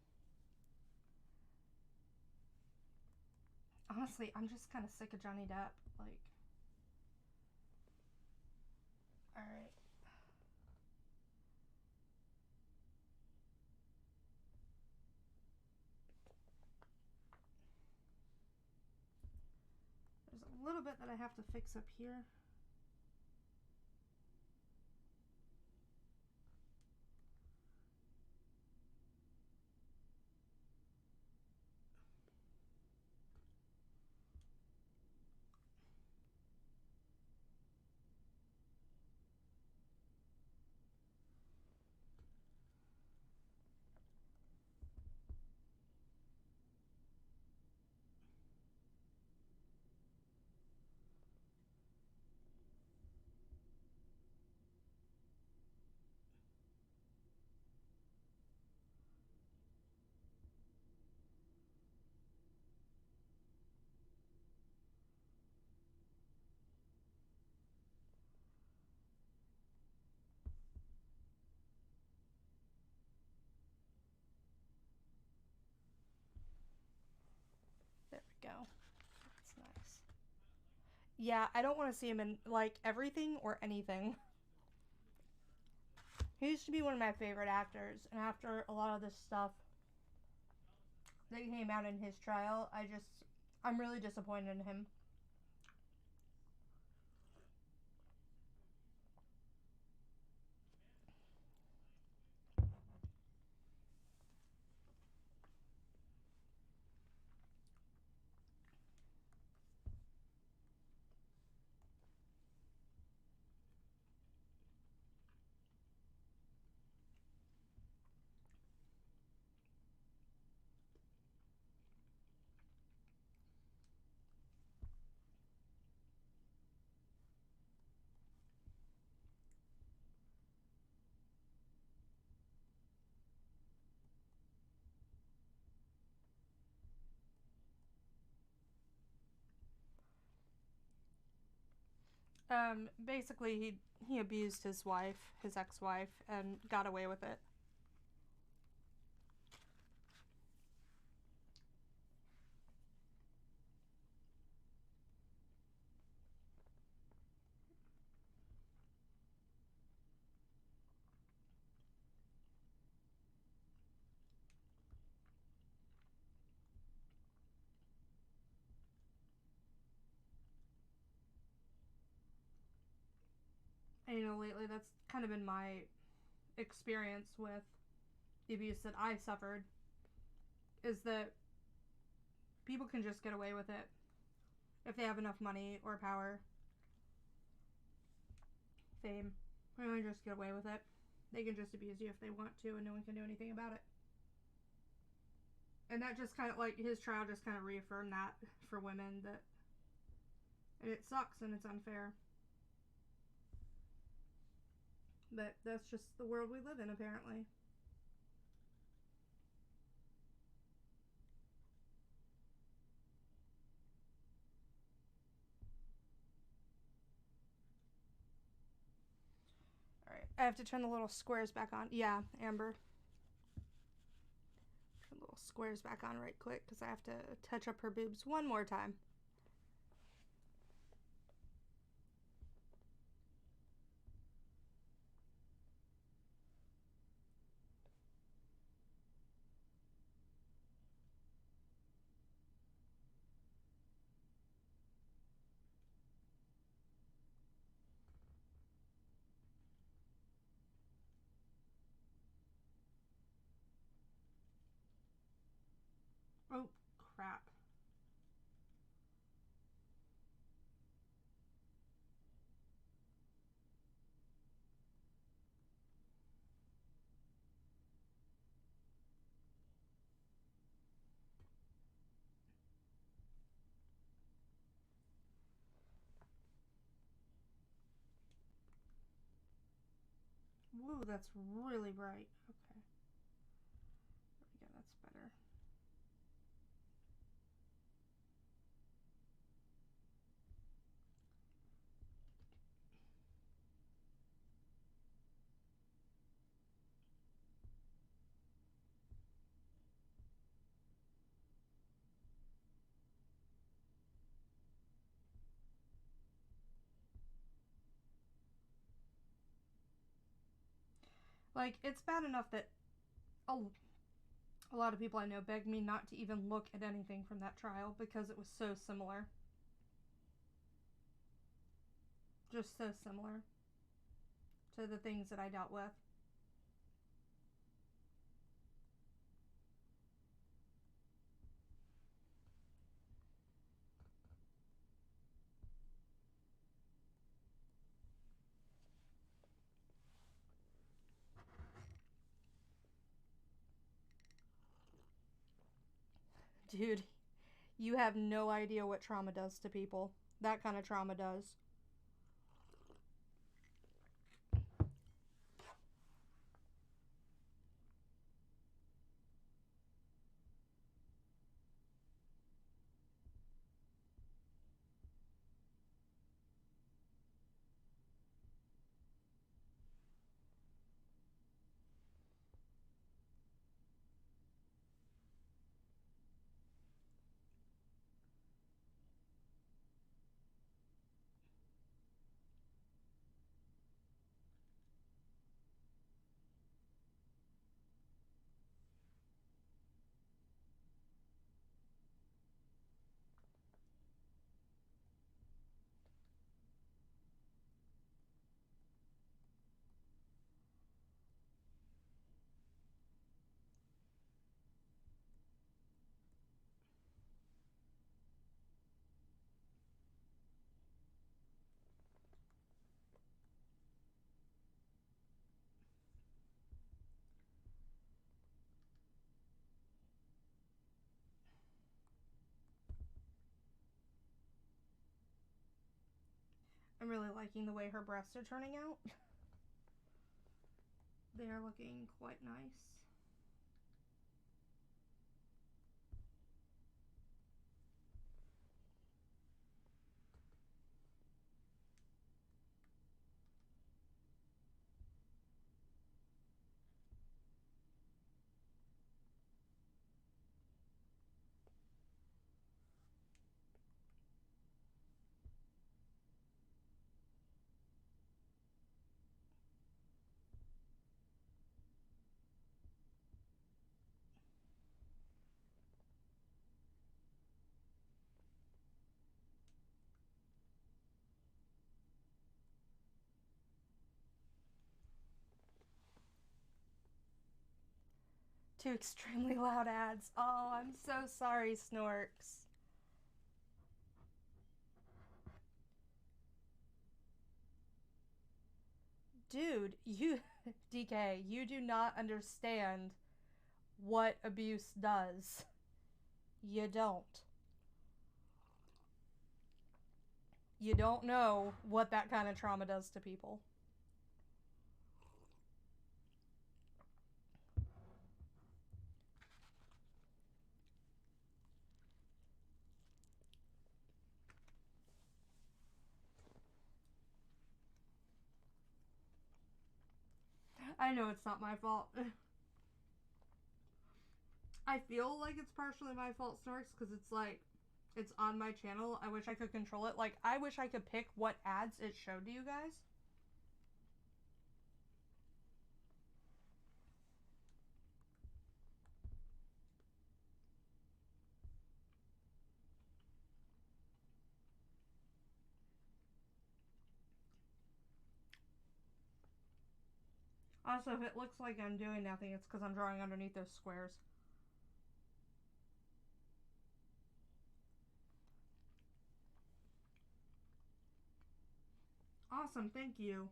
Honestly, I'm just kind of sick of Johnny Depp. Like, all right. There's a little bit that I have to fix up here. There we go. That's nice. Yeah, I don't want to see him in like everything or anything. He used to be one of my favorite actors, and after a lot of this stuff that came out in his trial, I'm really disappointed in him. Basically, he abused his wife, his ex-wife, and got away with it. And, you know, lately that's kind of been my experience with the abuse that I suffered, is that people can just get away with it if they have enough money or power, fame. They can just get away with it. They can just abuse you if they want to, and no one can do anything about it. And that just kind of, like, his trial just kind of reaffirmed that for women, that, and it sucks and it's unfair. But that's just the world we live in, apparently. Alright, I have to turn the little squares back on. Yeah, Amber. Turn the little squares back on right quick, because I have to touch up her boobs one more time. Oh, crap. Woo, that's really bright. Okay. There we go, that's better. Like, it's bad enough that a lot of people I know begged me not to even look at anything from that trial because it was so similar. Just so similar to the things that I dealt with. Dude, you have no idea what trauma does to people. That kind of trauma does. I'm really liking the way her breasts are turning out. They are looking quite nice. Two extremely loud ads. Oh, I'm so sorry, Snorks. Dude, you, DK, you do not understand what abuse does. You don't. You don't know what that kind of trauma does to people. I know it's not my fault. I feel like it's partially my fault, Snorks, because it's like, it's on my channel. I wish I could control it. Like, I wish I could pick what ads it showed to you guys. Also, if it looks like I'm doing nothing, it's because I'm drawing underneath those squares. Awesome, thank you.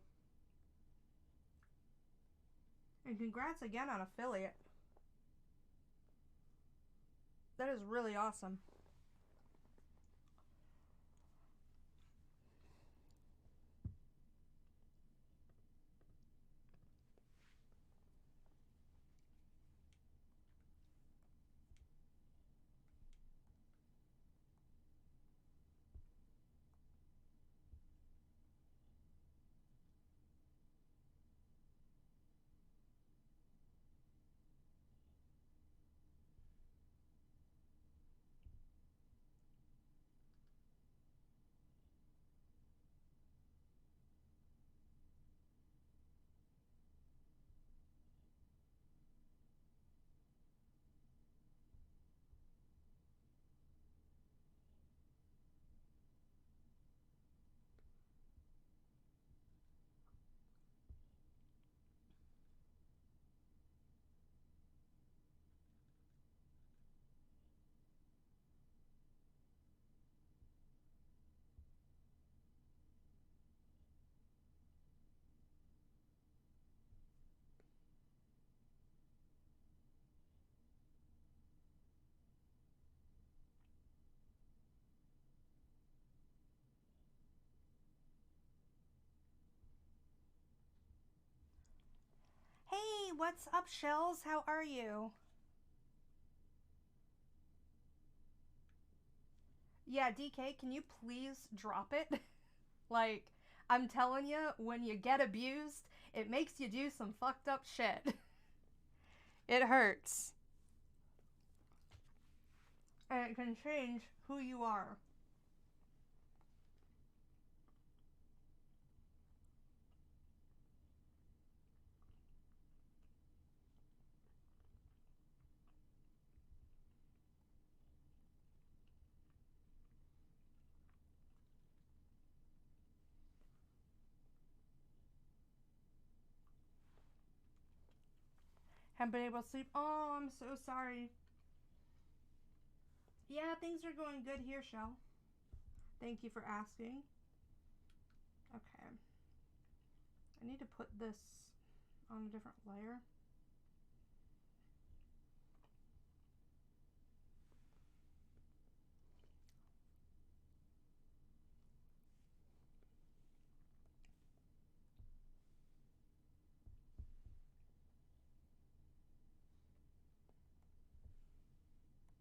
And congrats again on affiliate. That is really awesome. Hey, what's up, Shells? How are you? Yeah, DK, can you please drop it? Like, I'm telling you, when you get abused, it makes you do some fucked up shit. It hurts. And it can change who you are. Haven't been able to sleep. Oh, I'm so sorry. Yeah, things are going good here, Shell. Thank you for asking. Okay. I need to put this on a different layer.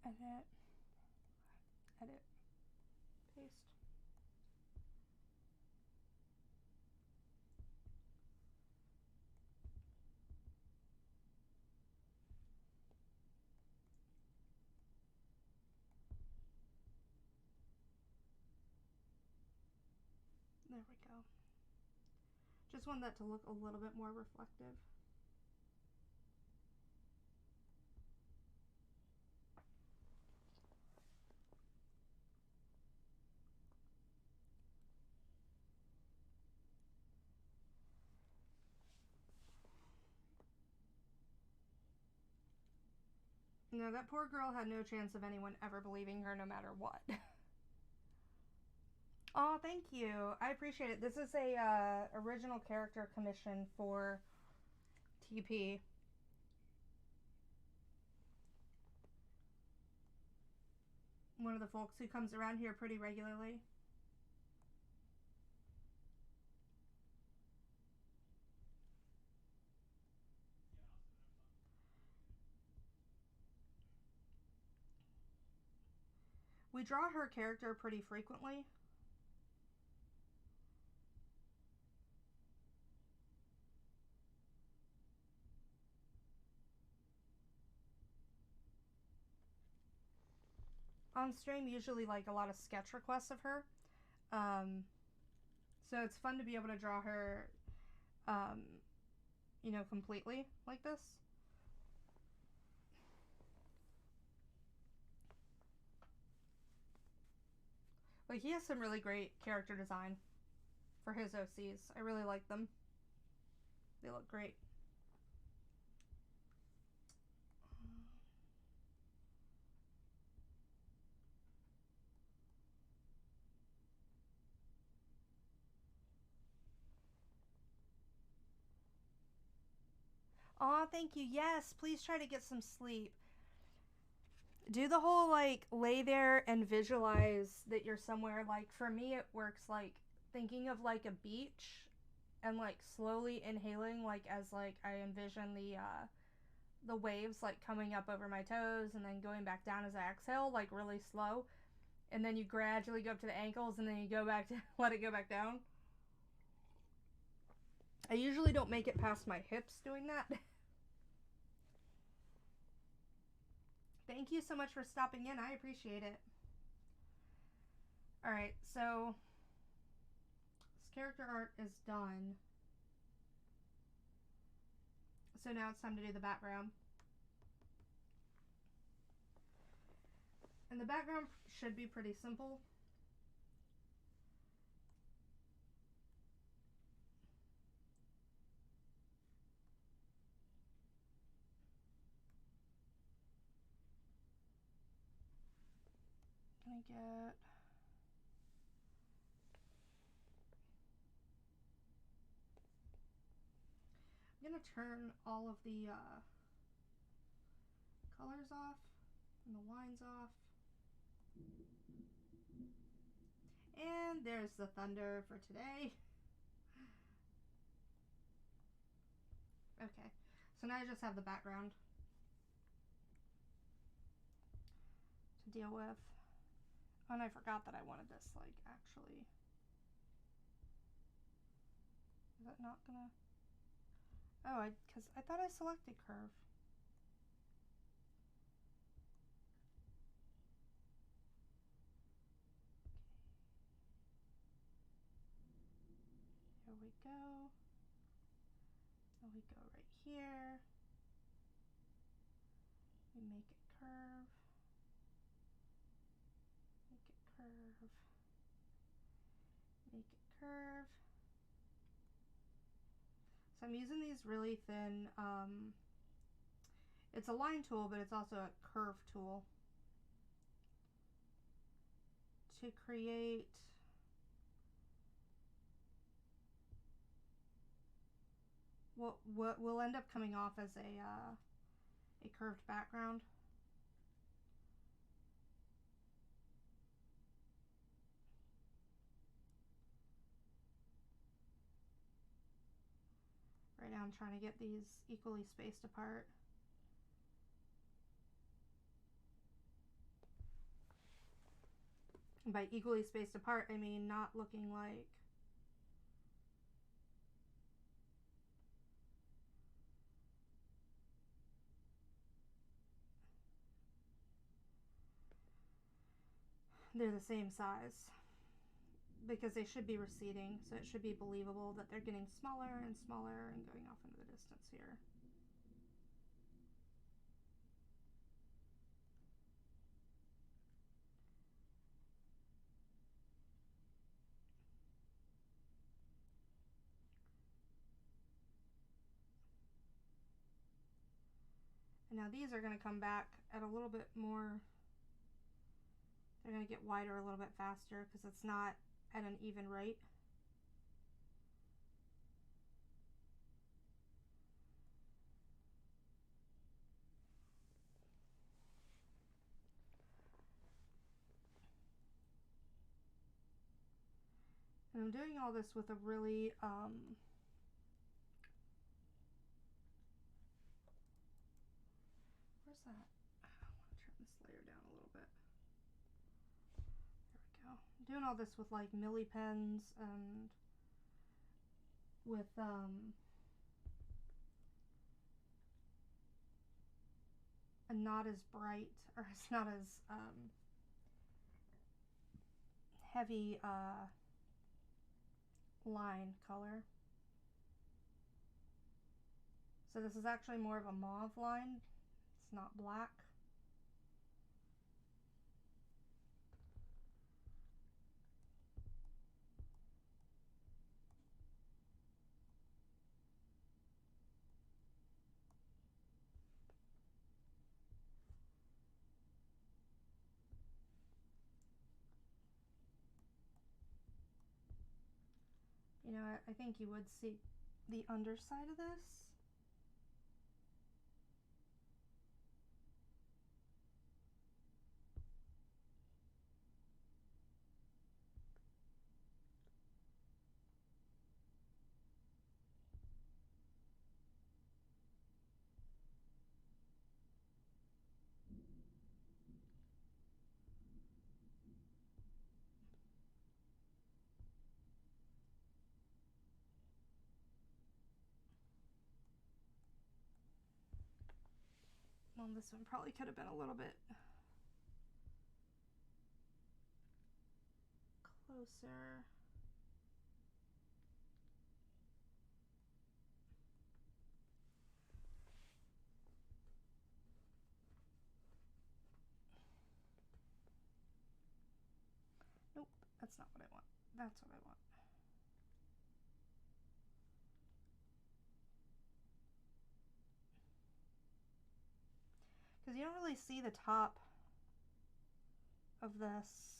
Edit. Edit. Paste. There we go. Just want that to look a little bit more reflective. No, that poor girl had no chance of anyone ever believing her no matter what. Oh, thank you. I appreciate it. This is a original character commission for TP. One of the folks who comes around here pretty regularly. We draw her character pretty frequently. On stream, usually like a lot of sketch requests of her. So it's fun to be able to draw her, you know, completely like this. But he has some really great character design for his OCs. I really like them. They look great. Aw, thank you. Yes, please try to get some sleep. Do the whole like lay there and visualize that you're somewhere. Like for me, it works like thinking of like a beach and like slowly inhaling, like as like I envision the waves like coming up over my toes and then going back down as I exhale, like really slow. And then you gradually go up to the ankles and then you go back to let it go back down. I usually don't make it past my hips doing that. Thank you so much for stopping in. I appreciate it. Alright, so this character art is done. So now it's time to do the background. And the background should be pretty simple. I'm gonna turn all of the colors off and the lines off. And there's the thunder for today. Okay, so now I just have the background to deal with. Oh, and I forgot that I wanted this, like, actually. Is that not gonna... Oh, because I thought I selected curve. Here we go. And we go right here. We make it curve. Make it curve. Make it curve. So I'm using these really thin, it's a line tool, but it's also a curve tool to create what will end up coming off as a curved background. Right now I'm trying to get these equally spaced apart. And by equally spaced apart, I mean not looking like they're the same size, because they should be receding, so it should be believable that they're getting smaller and smaller and going off into the distance here. And Now these are going to come back at a little bit more, they're going to get wider a little bit faster because it's not at an even rate. And I'm doing all this with a really where's that? I want to turn this layer down a little bit. There we go. I'm doing all this with like Milli pens and with a not as bright, or it's not as heavy line color. So this is actually more of a mauve line. It's not black. You know, I think you would see the underside of this. Well, this one probably could have been a little bit closer. Nope, that's not what I want. That's what I want. Because you don't really see the top of this.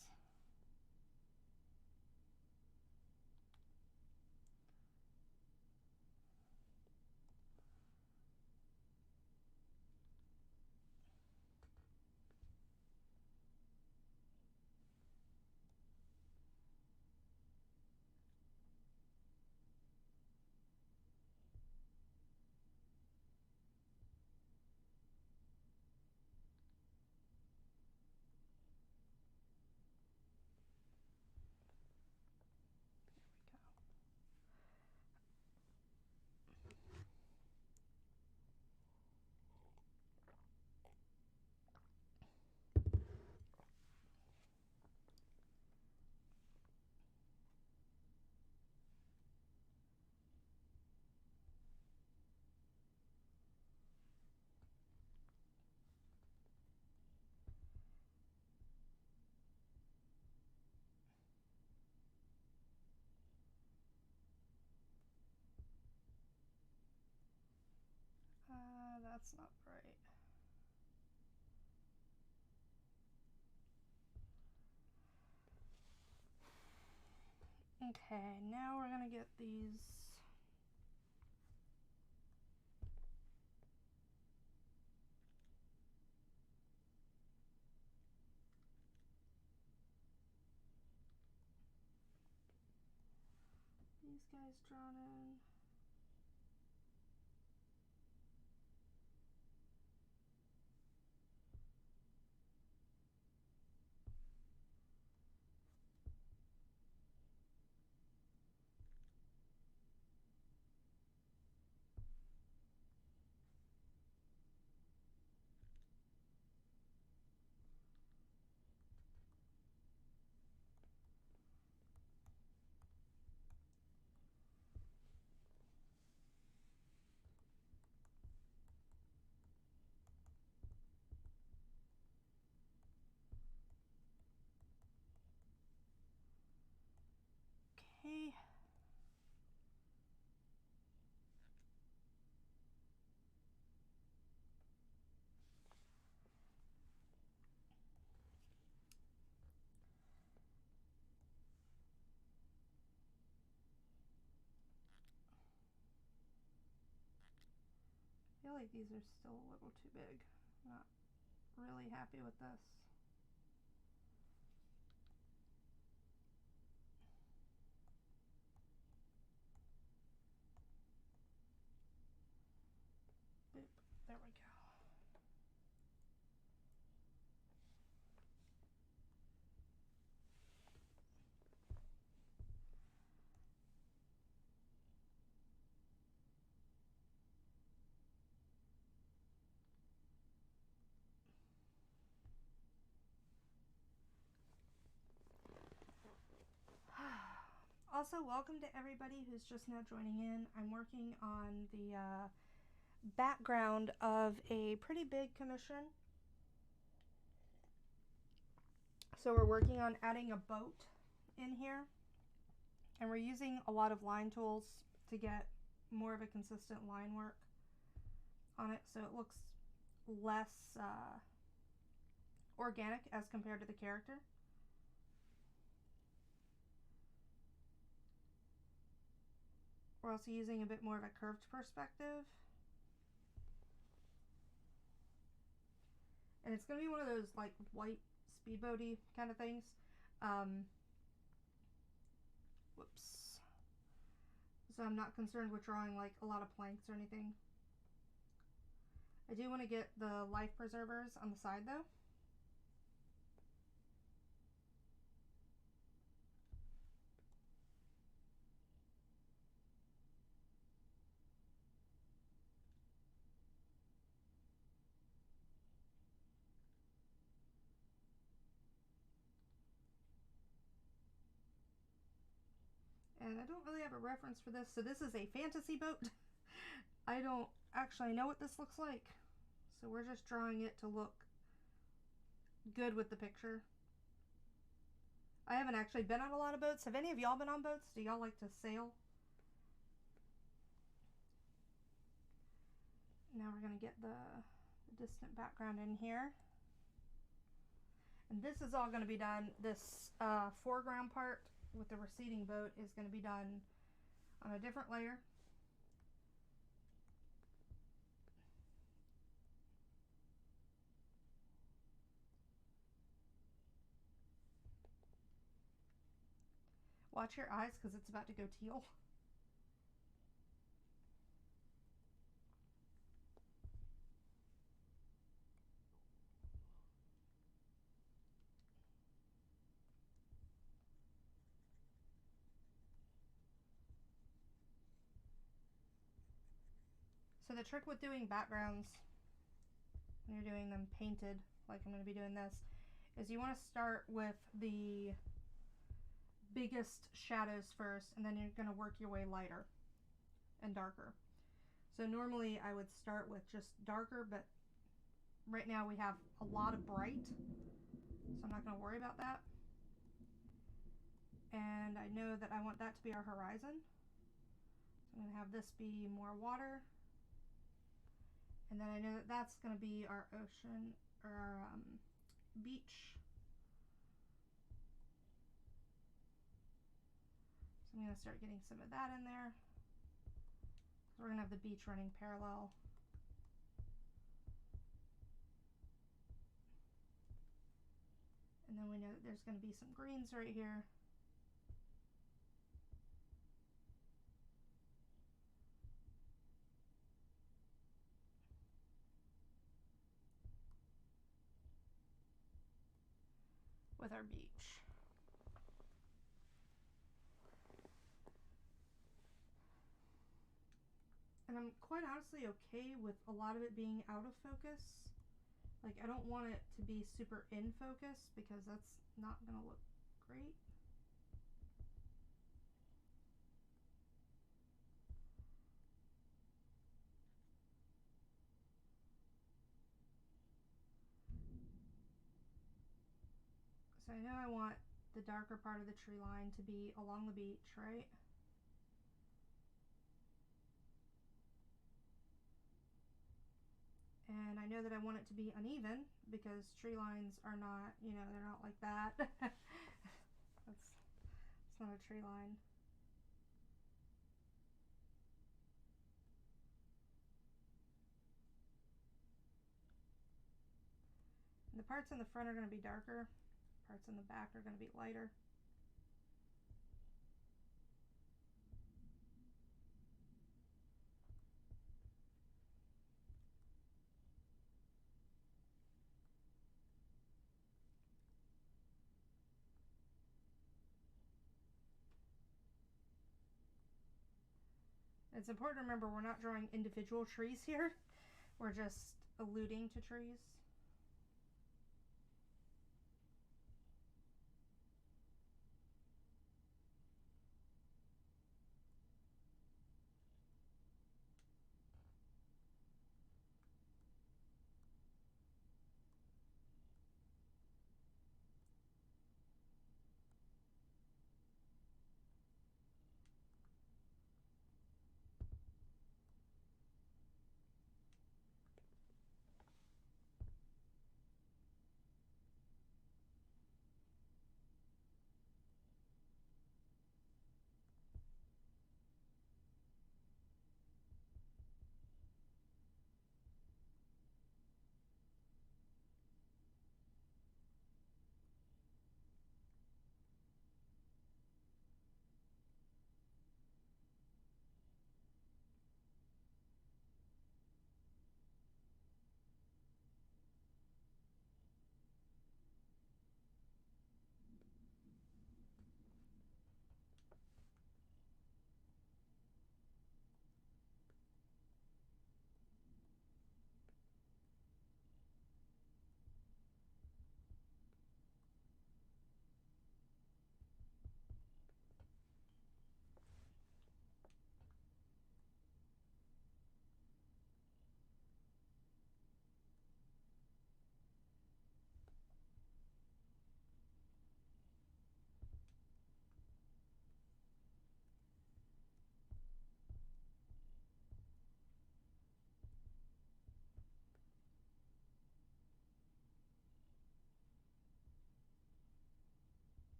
That's not right. Okay, now we're gonna get these. These guys drawn in. like these are still a little too big. I'm not really happy with this. Boop. There we go. Also, welcome to everybody who's just now joining in. I'm working on the background of a pretty big commission. So we're working on adding a boat in here. And we're using a lot of line tools to get more of a consistent line work on it, so it looks less organic as compared to the character. We're also using a bit more of a curved perspective. And it's going to be one of those like white speedboaty kind of things. Whoops. So I'm not concerned with drawing like a lot of planks or anything. I do want to get the life preservers on the side though. And I don't really have a reference for this, so this is a fantasy boat. I don't actually know what this looks like, so we're just drawing it to look good with the picture. I haven't actually been on a lot of boats. Have any of y'all been on boats? Do y'all like to sail? Now we're going to get the distant background in here. And this is all going to be done, this foreground part with the receding boat is going to be done on a different layer. Watch your eyes because it's about to go teal. So the trick with doing backgrounds, when you're doing them painted, like I'm going to be doing this, is you want to start with the biggest shadows first, and then you're going to work your way lighter and darker. So normally I would start with just darker, but right now we have a lot of bright, so I'm not going to worry about that. And I know that I want that to be our horizon. So I'm going to have this be more water. And then I know that that's going to be our ocean, or our beach. So I'm going to start getting some of that in there. So we're going to have the beach running parallel. And then we know that there's going to be some greens right here. With our beach. And I'm quite honestly okay with a lot of it being out of focus. Like, I don't want it to be super in focus because that's not going to look great. So I know I want the darker part of the tree line to be along the beach, right? And I know that I want it to be uneven because tree lines are not, you know, they're not like that. It's not a tree line. The parts in the front are going to be darker. Parts in the back are going to be lighter. It's important to remember we're not drawing individual trees here. We're just alluding to trees.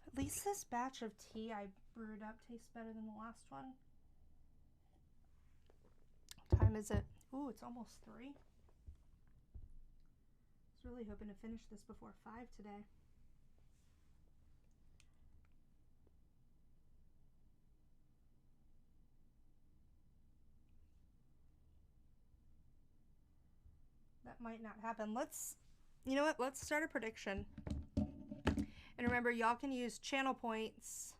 At least this batch of tea I brewed up tastes better than the last one. What time is it? Ooh, it's almost 3. I was really hoping to finish this before 5 today. That might not happen. You know what? Let's start a prediction. And remember, y'all can use channel points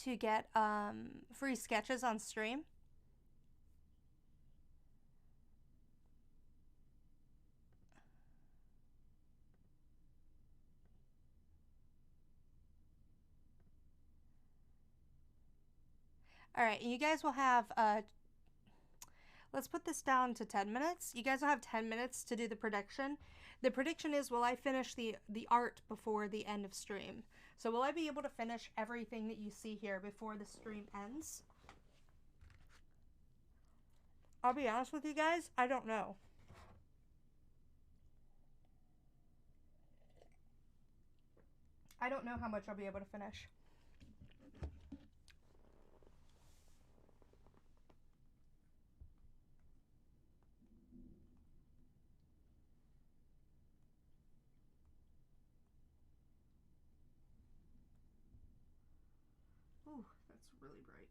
to get free sketches on stream. All right, you guys will have, let's put this down to 10 minutes. You guys will have 10 minutes to do the prediction. The prediction is, will I finish the art before the end of stream? So will I be able to finish everything that you see here before the stream ends? I'll be honest with you guys, I don't know. I don't know how much I'll be able to finish. Ooh, that's really bright.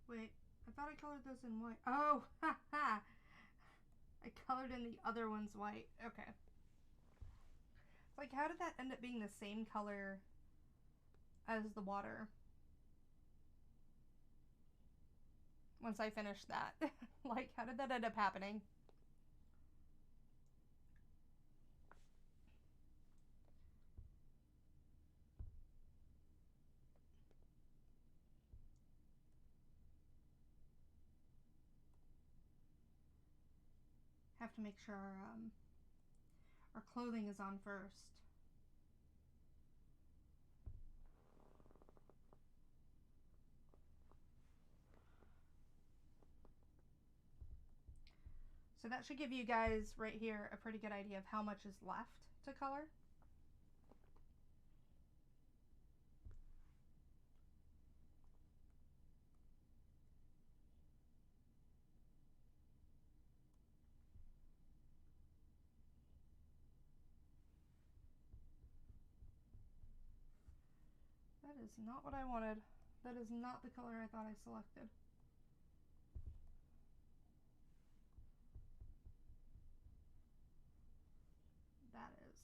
Wait, I thought I colored those in white. Oh, ha ha! I colored in the other one's white. Okay. It's like, how did that end up being the same color as the water? Once I finished that. Like, how did that end up happening? Have to make sure our clothing is on first. So that should give you guys right here a pretty good idea of how much is left to color. That is not what I wanted. That is not the color I thought I selected. That is.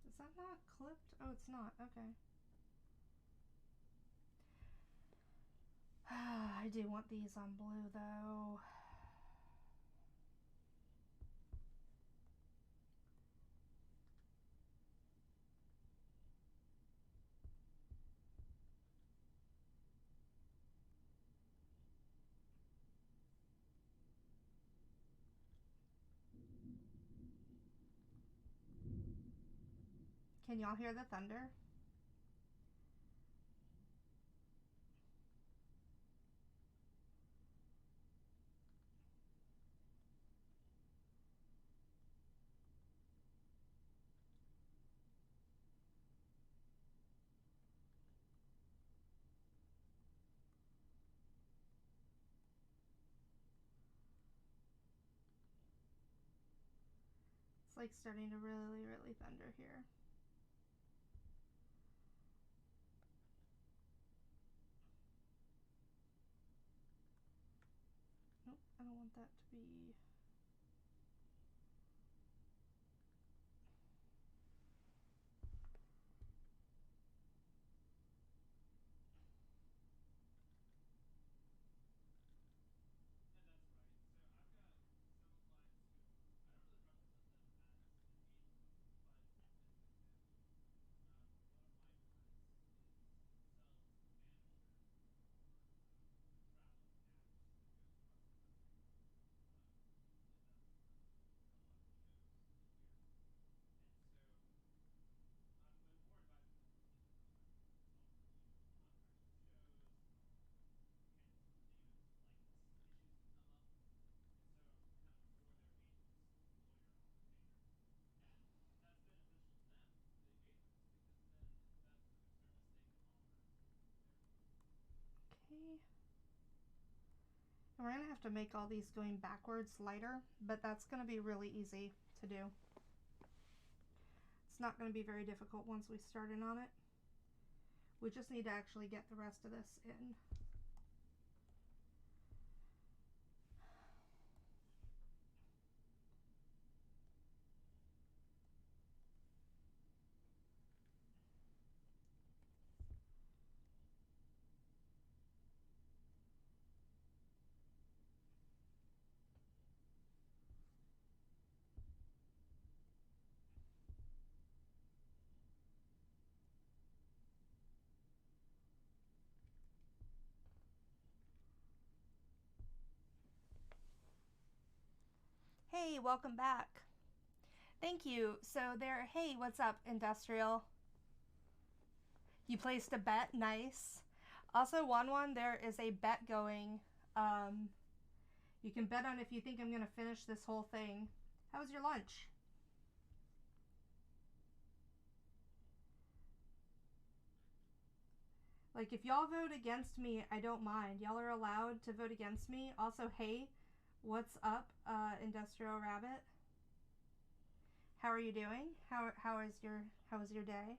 Is that not clipped? Oh, it's not. Okay. I do want these on blue though. Can y'all hear the thunder? It's like starting to really, really thunder here. Nope, I don't want that to be. Okay. And we're gonna have to make all these going backwards lighter, but that's gonna be really easy to do. It's not gonna be very difficult once we start in on it. We just need to actually get the rest of this in. Hey, welcome back. Thank you. So there, hey, what's up, Industrial? You placed a bet, nice. Also, Wanwan, there is a bet going. You can bet on if you think I'm gonna finish this whole thing. How was your lunch? Like, if y'all vote against me, I don't mind. Y'all are allowed to vote against me. Also, hey, what's up, Industrial Rabbit? How are you doing? How was your day?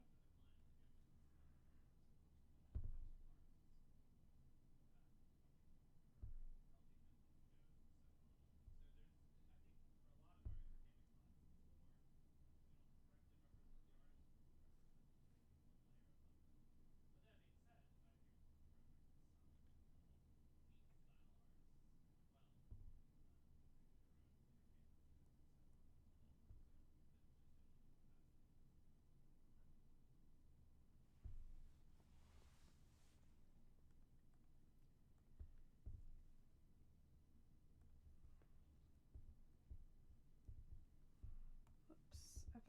Oops. Okay.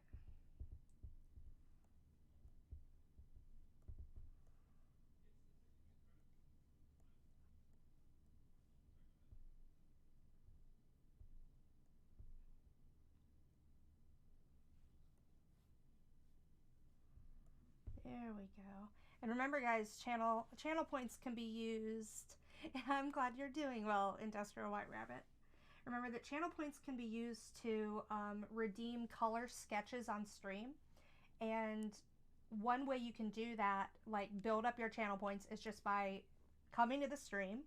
There we go. And remember, guys, channel points can be used. I'm glad you're doing well, Industrial White Rabbit. Remember that channel points can be used to redeem color sketches on stream. And one way you can do that, like build up your channel points, is just by coming to the stream.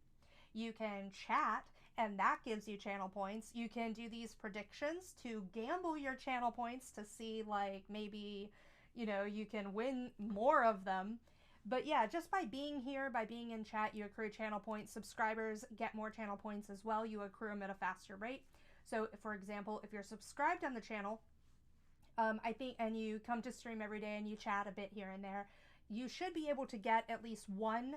You can chat, and that gives you channel points. You can do these predictions to gamble your channel points to see, like, maybe, you can win more of them. But yeah, just by being here, by being in chat, you accrue channel points. Subscribers get more channel points as well. You accrue them at a faster rate. So, for example, if you're subscribed on the channel, I think, and you come to stream every day and you chat a bit here and there, you should be able to get at least one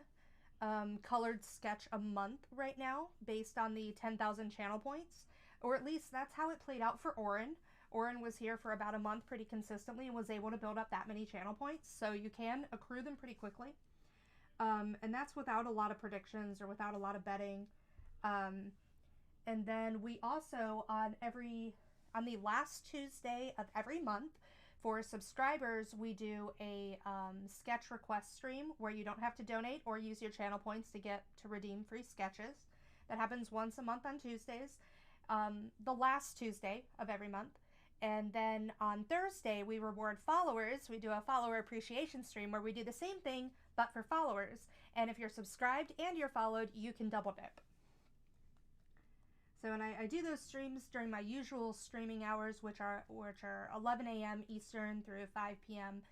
colored sketch a month right now based on the 10,000 channel points. Or at least that's how it played out for Oren. Oren was here for about a month pretty consistently and was able to build up that many channel points. So you can accrue them pretty quickly. And that's without a lot of predictions or without a lot of betting. And then we also, on the last Tuesday of every month, for subscribers, we do a sketch request stream where you don't have to donate or use your channel points to redeem free sketches. That happens once a month on Tuesdays, the last Tuesday of every month. And then on Thursday, we reward followers. We do a follower appreciation stream where we do the same thing, but for followers. And if you're subscribed and you're followed, you can double dip. So, and I do those streams during my usual streaming hours, which are 11 a.m. Eastern through 5 p.m.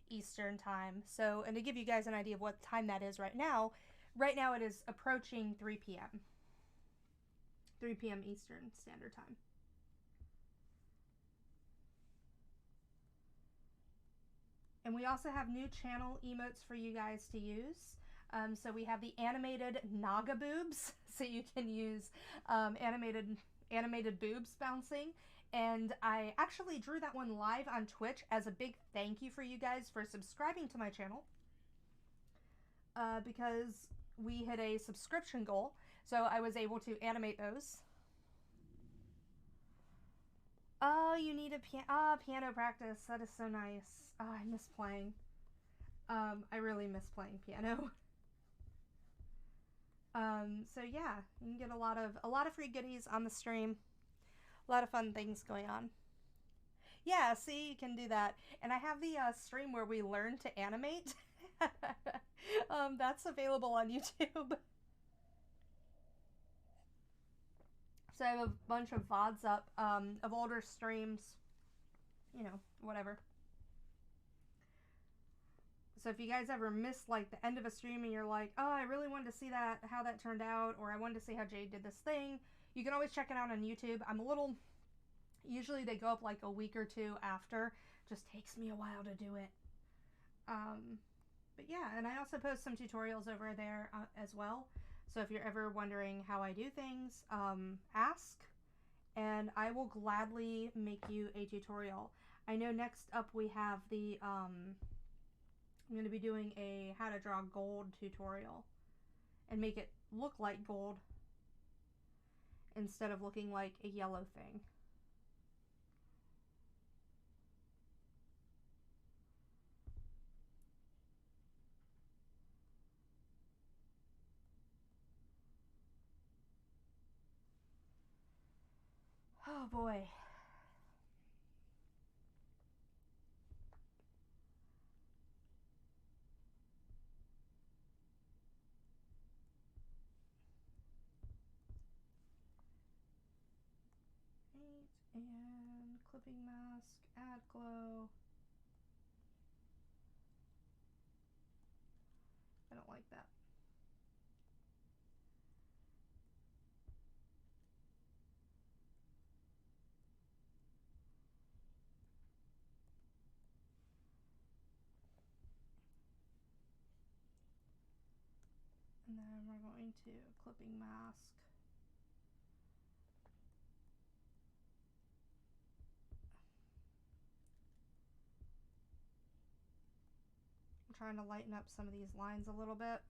Eastern time. So, and to give you guys an idea of what time that is right now it is approaching 3 p.m. 3 p.m. Eastern Standard Time. And we also have new channel emotes for you guys to use. So we have the animated Naga boobs, so you can use animated boobs bouncing. And I actually drew that one live on Twitch as a big thank you for you guys for subscribing to my channel. Because we hit a subscription goal, so I was able to animate those. Oh, you need a piano practice. That is so nice. Oh, I miss playing. I really miss playing piano. So yeah, you can get a lot of free goodies on the stream. A lot of fun things going on. Yeah, see, you can do that. And I have the stream where we learn to animate. That's available on YouTube. So I have a bunch of VODs up of older streams. Whatever. So if you guys ever miss like the end of a stream and you're like, oh, I really wanted to see how that turned out, or I wanted to see how Jade did this thing, you can always check it out on YouTube. Usually they go up like a week or two after. Just takes me a while to do it. But yeah, and I also post some tutorials over there as well. So if you're ever wondering how I do things, ask, and I will gladly make you a tutorial. I know next up we have I'm going to be doing a how to draw gold tutorial and make it look like gold instead of looking like a yellow thing. Oh boy. clipping mask, add glow. I don't like that. And then we're going to clipping mask. I'm trying to lighten up some of these lines a little bit.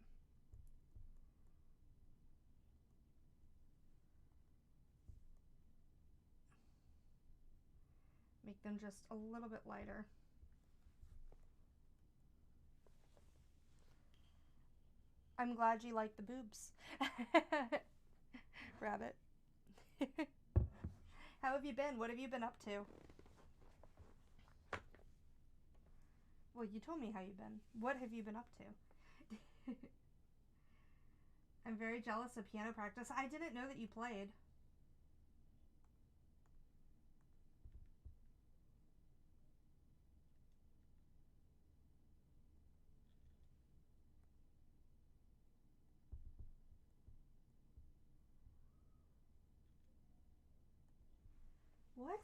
Make them just a little bit lighter. I'm glad you like the boobs. Rabbit. How have you been? What have you been up to? Well, you told me how you've been. What have you been up to? I'm very jealous of piano practice. I didn't know that you played. What?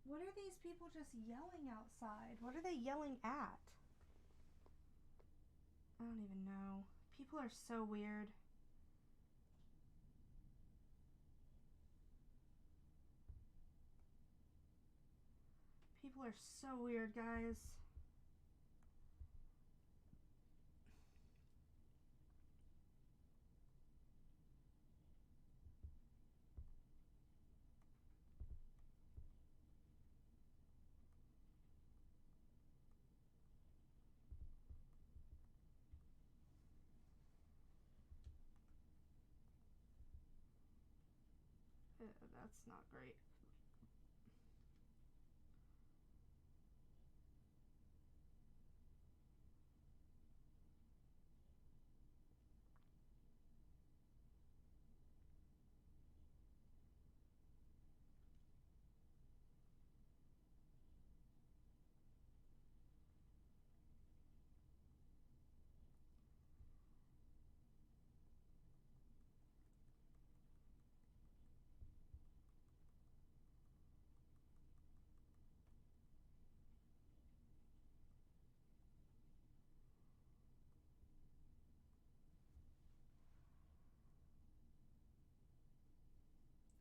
What are these people just yelling outside? What are they yelling at? I don't even know. People are so weird. People are so weird, guys. That's not great.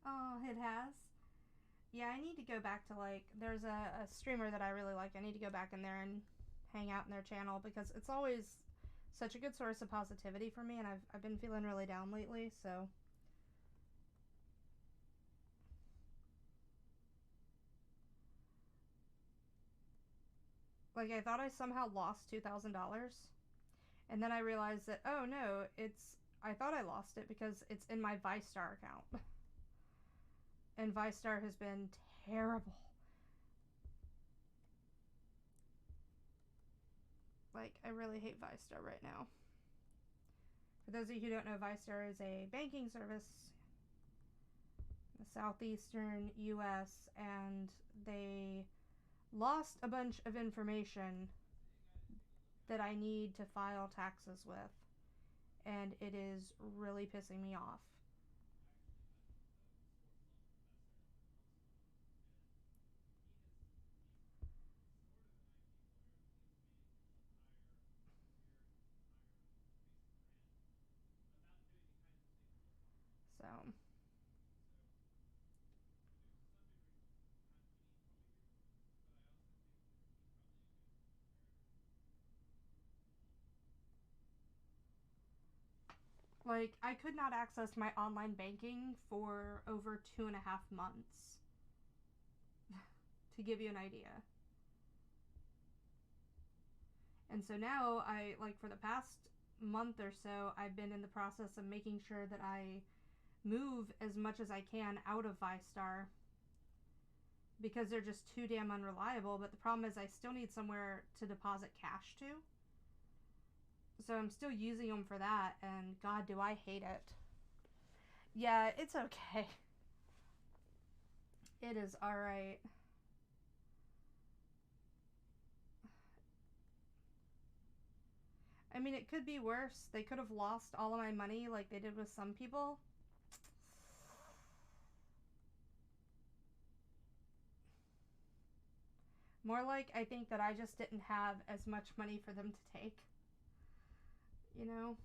Oh, it has? Yeah, I need to go back to, like, there's a streamer that I really like. I need to go back in there and hang out in their channel because it's always such a good source of positivity for me, and I've been feeling really down lately, so. Like, I thought I somehow lost $2,000, and then I realized that, oh no, I thought I lost it because it's in my ViStar account. And ViStar has been terrible. Like, I really hate ViStar right now. For those of you who don't know, ViStar is a banking service in the southeastern US, and they lost a bunch of information that I need to file taxes with, and it is really pissing me off. So, like, I could not access my online banking for over 2.5 months, to give you an idea. And so now like, for the past month or so, I've been in the process of making sure that I move as much as I can out of ViStar because they're just too damn unreliable. But the problem is I still need somewhere to deposit cash to. So I'm still using them for that, and God, do I hate it. Yeah, it's okay. It is alright. I mean, it could be worse. They could have lost all of my money like they did with some people. More like, I think that I just didn't have as much money for them to take. You know?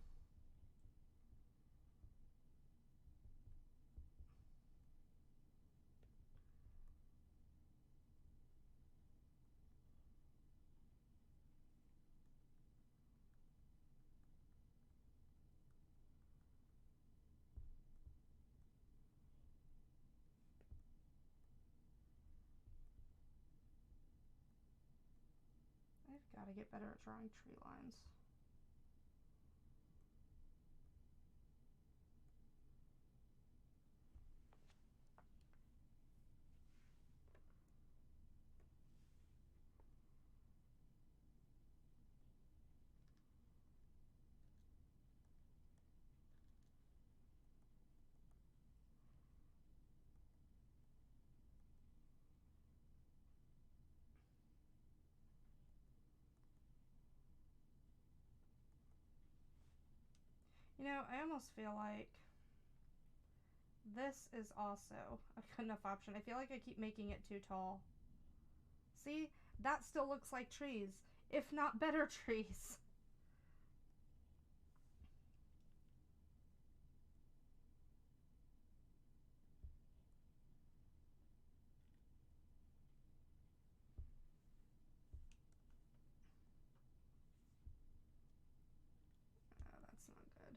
I've got to get better at drawing tree lines. You know, I almost feel like this is also a good enough option. I feel like I keep making it too tall. See? That still looks like trees, if not better trees. Oh, that's not good.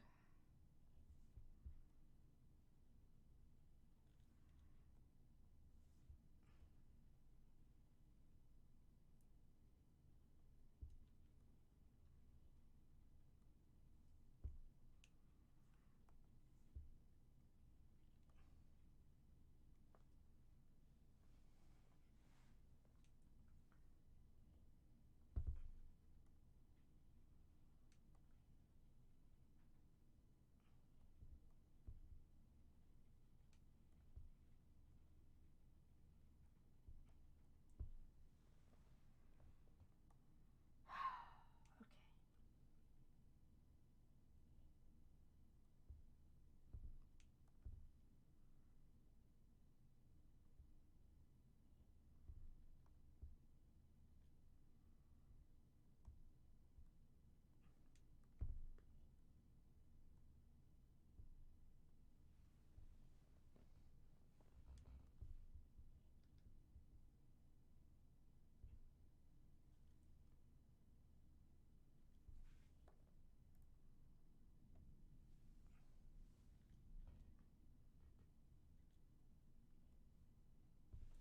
Okay.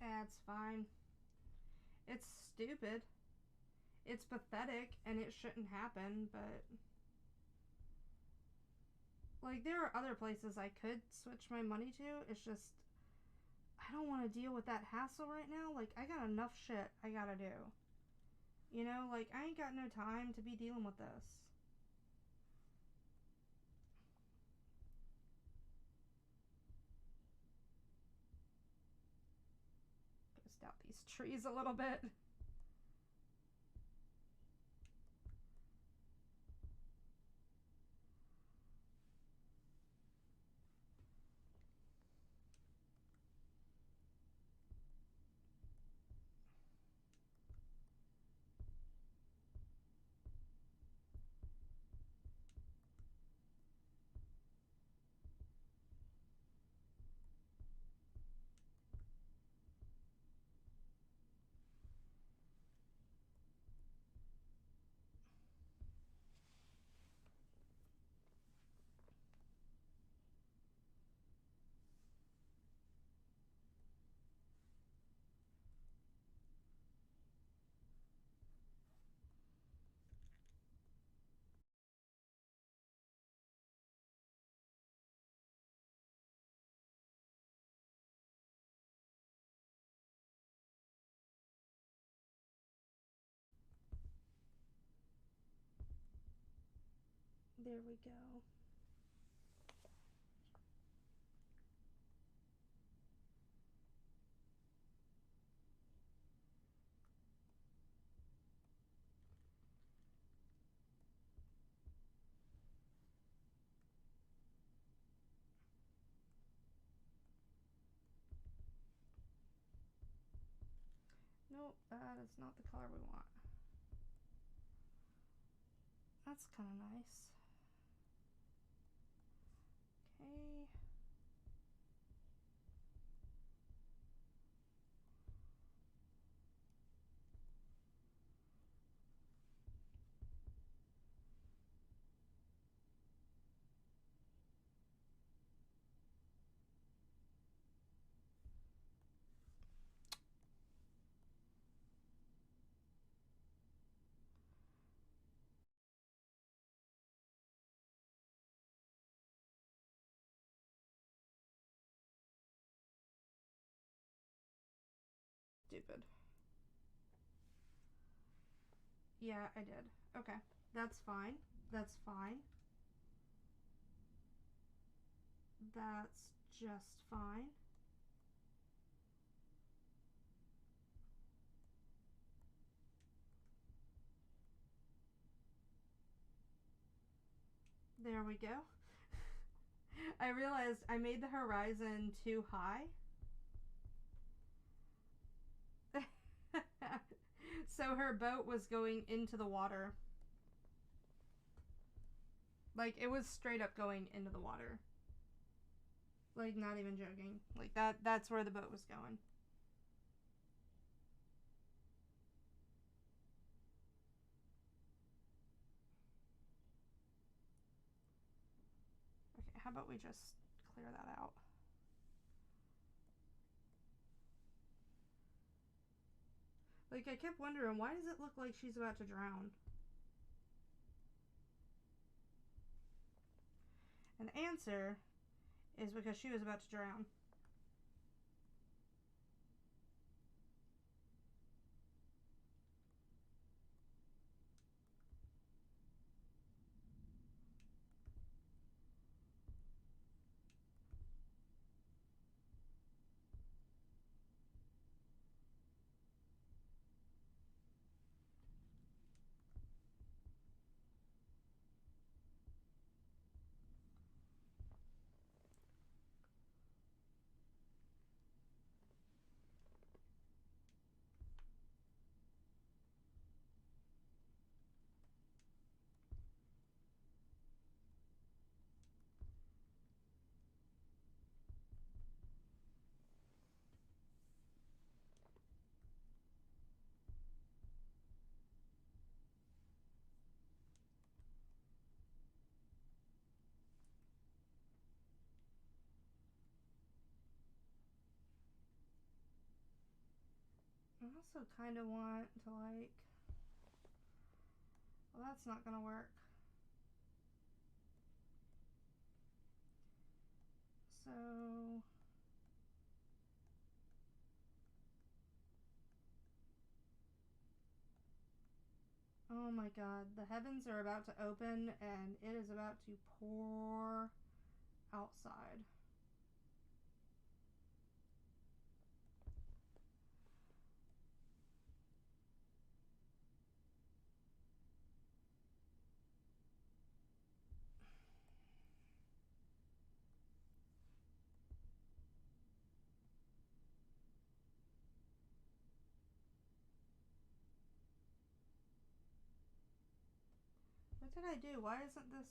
That's fine. It's stupid. It's pathetic and it shouldn't happen, but like there are other places I could switch my money to. It's just I don't want to deal with that hassle right now. Like I got enough shit I gotta do. You know, like I ain't got no time to be dealing with this. Ghost out these trees a little bit. There we go. That's not the color we want. That's kind of nice. Okay. Stupid. Yeah, I did. Okay. That's fine. That's fine. That's just fine. There we go. I realized I made the horizon too high. So her boat was going into the water. Like, it was straight up going into the water. Like, not even joking. Like, that's where the boat was going. Okay, how about we just clear that out? Like, I kept wondering, why does it look like she's about to drown? And the answer is because she was about to drown. I also kind of want to, like... Well, that's not gonna work. So... Oh my god, the heavens are about to open and it is about to pour outside. What did I do? Why isn't this...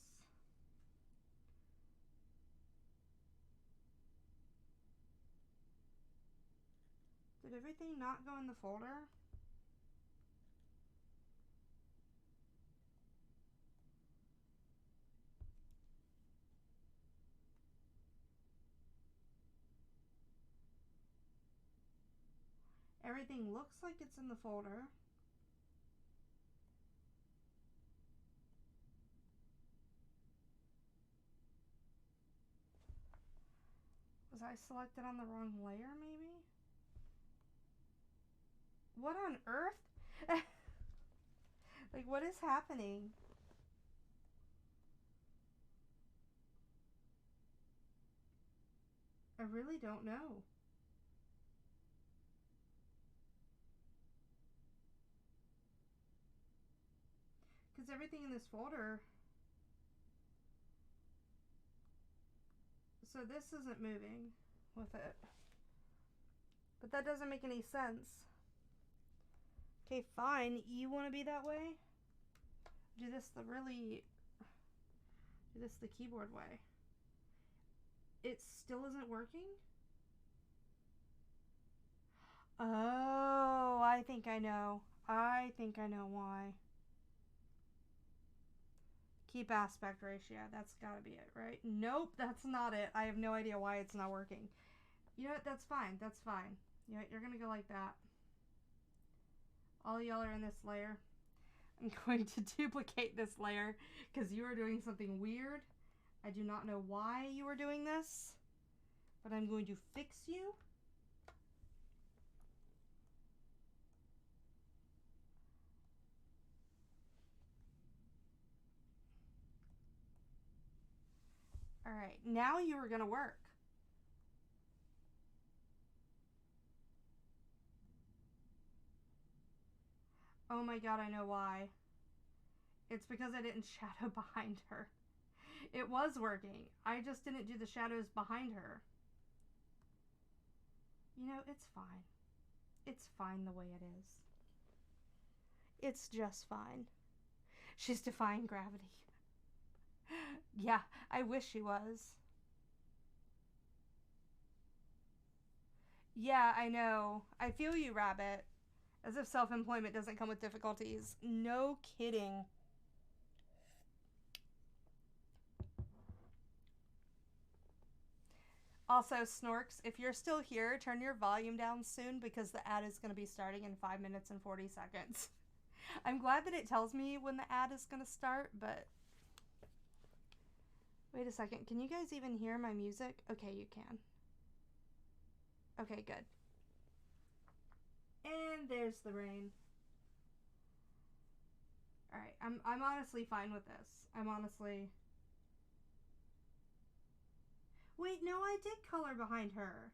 Did everything not go in the folder? Everything looks like it's in the folder. Was I selected on the wrong layer, maybe? What on earth? Like, what is happening? I really don't know. Because everything in this folder... So this isn't moving with it. But that doesn't make any sense. Okay, fine. You want to be that way? Do this the keyboard way. It still isn't working? Oh, I think I know. I think I know why. Keep aspect ratio. That's gotta be it, right? Nope, that's not it. I have no idea why it's not working. You know what? That's fine. That's fine. You know what? You're gonna go like that. All y'all are in this layer. I'm going to duplicate this layer because you are doing something weird. I do not know why you are doing this, but I'm going to fix you. All right, now you are gonna work. Oh my god, I know why. It's because I didn't shadow behind her. It was working. I just didn't do the shadows behind her. You know, it's fine. It's fine the way it is. It's just fine. She's defying gravity. Yeah, I wish she was. Yeah, I know. I feel you, Rabbit. As if self-employment doesn't come with difficulties. No kidding. Also, Snorks, if you're still here, turn your volume down soon because the ad is going to be starting in 5 minutes and 40 seconds. I'm glad that it tells me when the ad is going to start, but... Wait a second. Can you guys even hear my music? Okay, you can. Okay, good. And there's the rain. Alright, I'm honestly fine with this. I'm honestly... Wait, no, I did color behind her.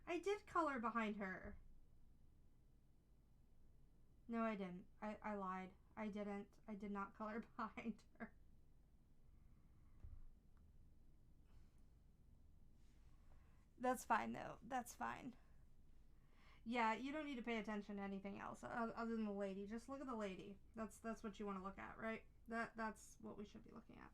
I did color behind her. No, I didn't. I lied. I didn't. I did not color behind her. That's fine, though. That's fine. Yeah, you don't need to pay attention to anything else other than the lady. Just look at the lady. That's what you want to look at, right? That's what we should be looking at.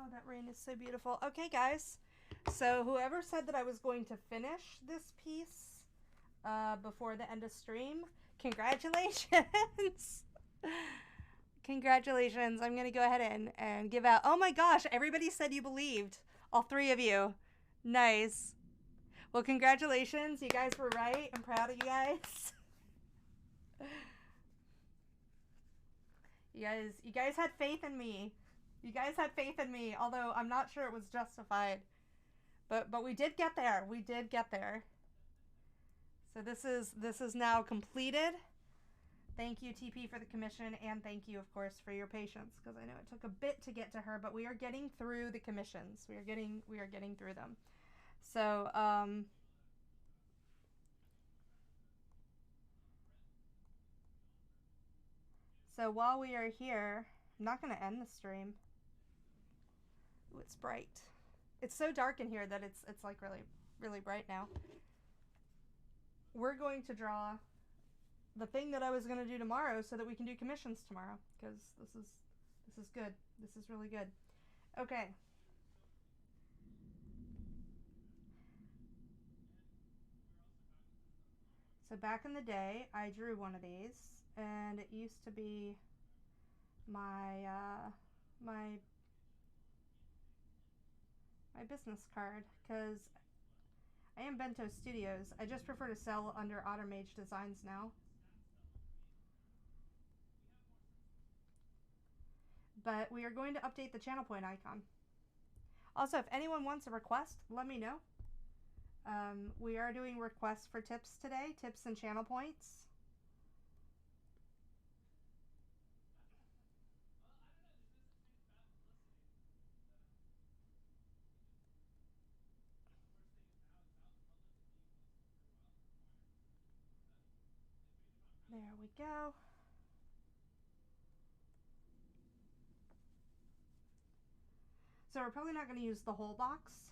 Oh, that rain is so beautiful. Okay, guys. So whoever said that I was going to finish this piece before the end of stream, congratulations. Congratulations. I'm going to go ahead and give out. Oh my gosh, everybody said you believed. All three of you. Nice. Well, congratulations. You guys were right. I'm proud of you guys. You guys had faith in me. You guys had faith in me, although I'm not sure it was justified. But we did get there. We did get there. So this is now completed. Thank you, TP, for the commission, and thank you, of course, for your patience, because I know it took a bit to get to her, but we are getting through the commissions. We are getting through them. So, so while we are here, I'm not going to end the stream. Ooh, it's bright. It's so dark in here that it's like really, really bright now. We're going to draw the thing that I was going to do tomorrow so that we can do commissions tomorrow, because this is good. This is really good. Okay. So back in the day, I drew one of these, and it used to be my my business card, because I am Bento Studios. I just prefer to sell under Ottermage Designs now. But we are going to update the channel point icon. Also, if anyone wants a request, let me know. We are doing requests for tips today, tips and channel points. There we go. So we're probably not going to use the whole box,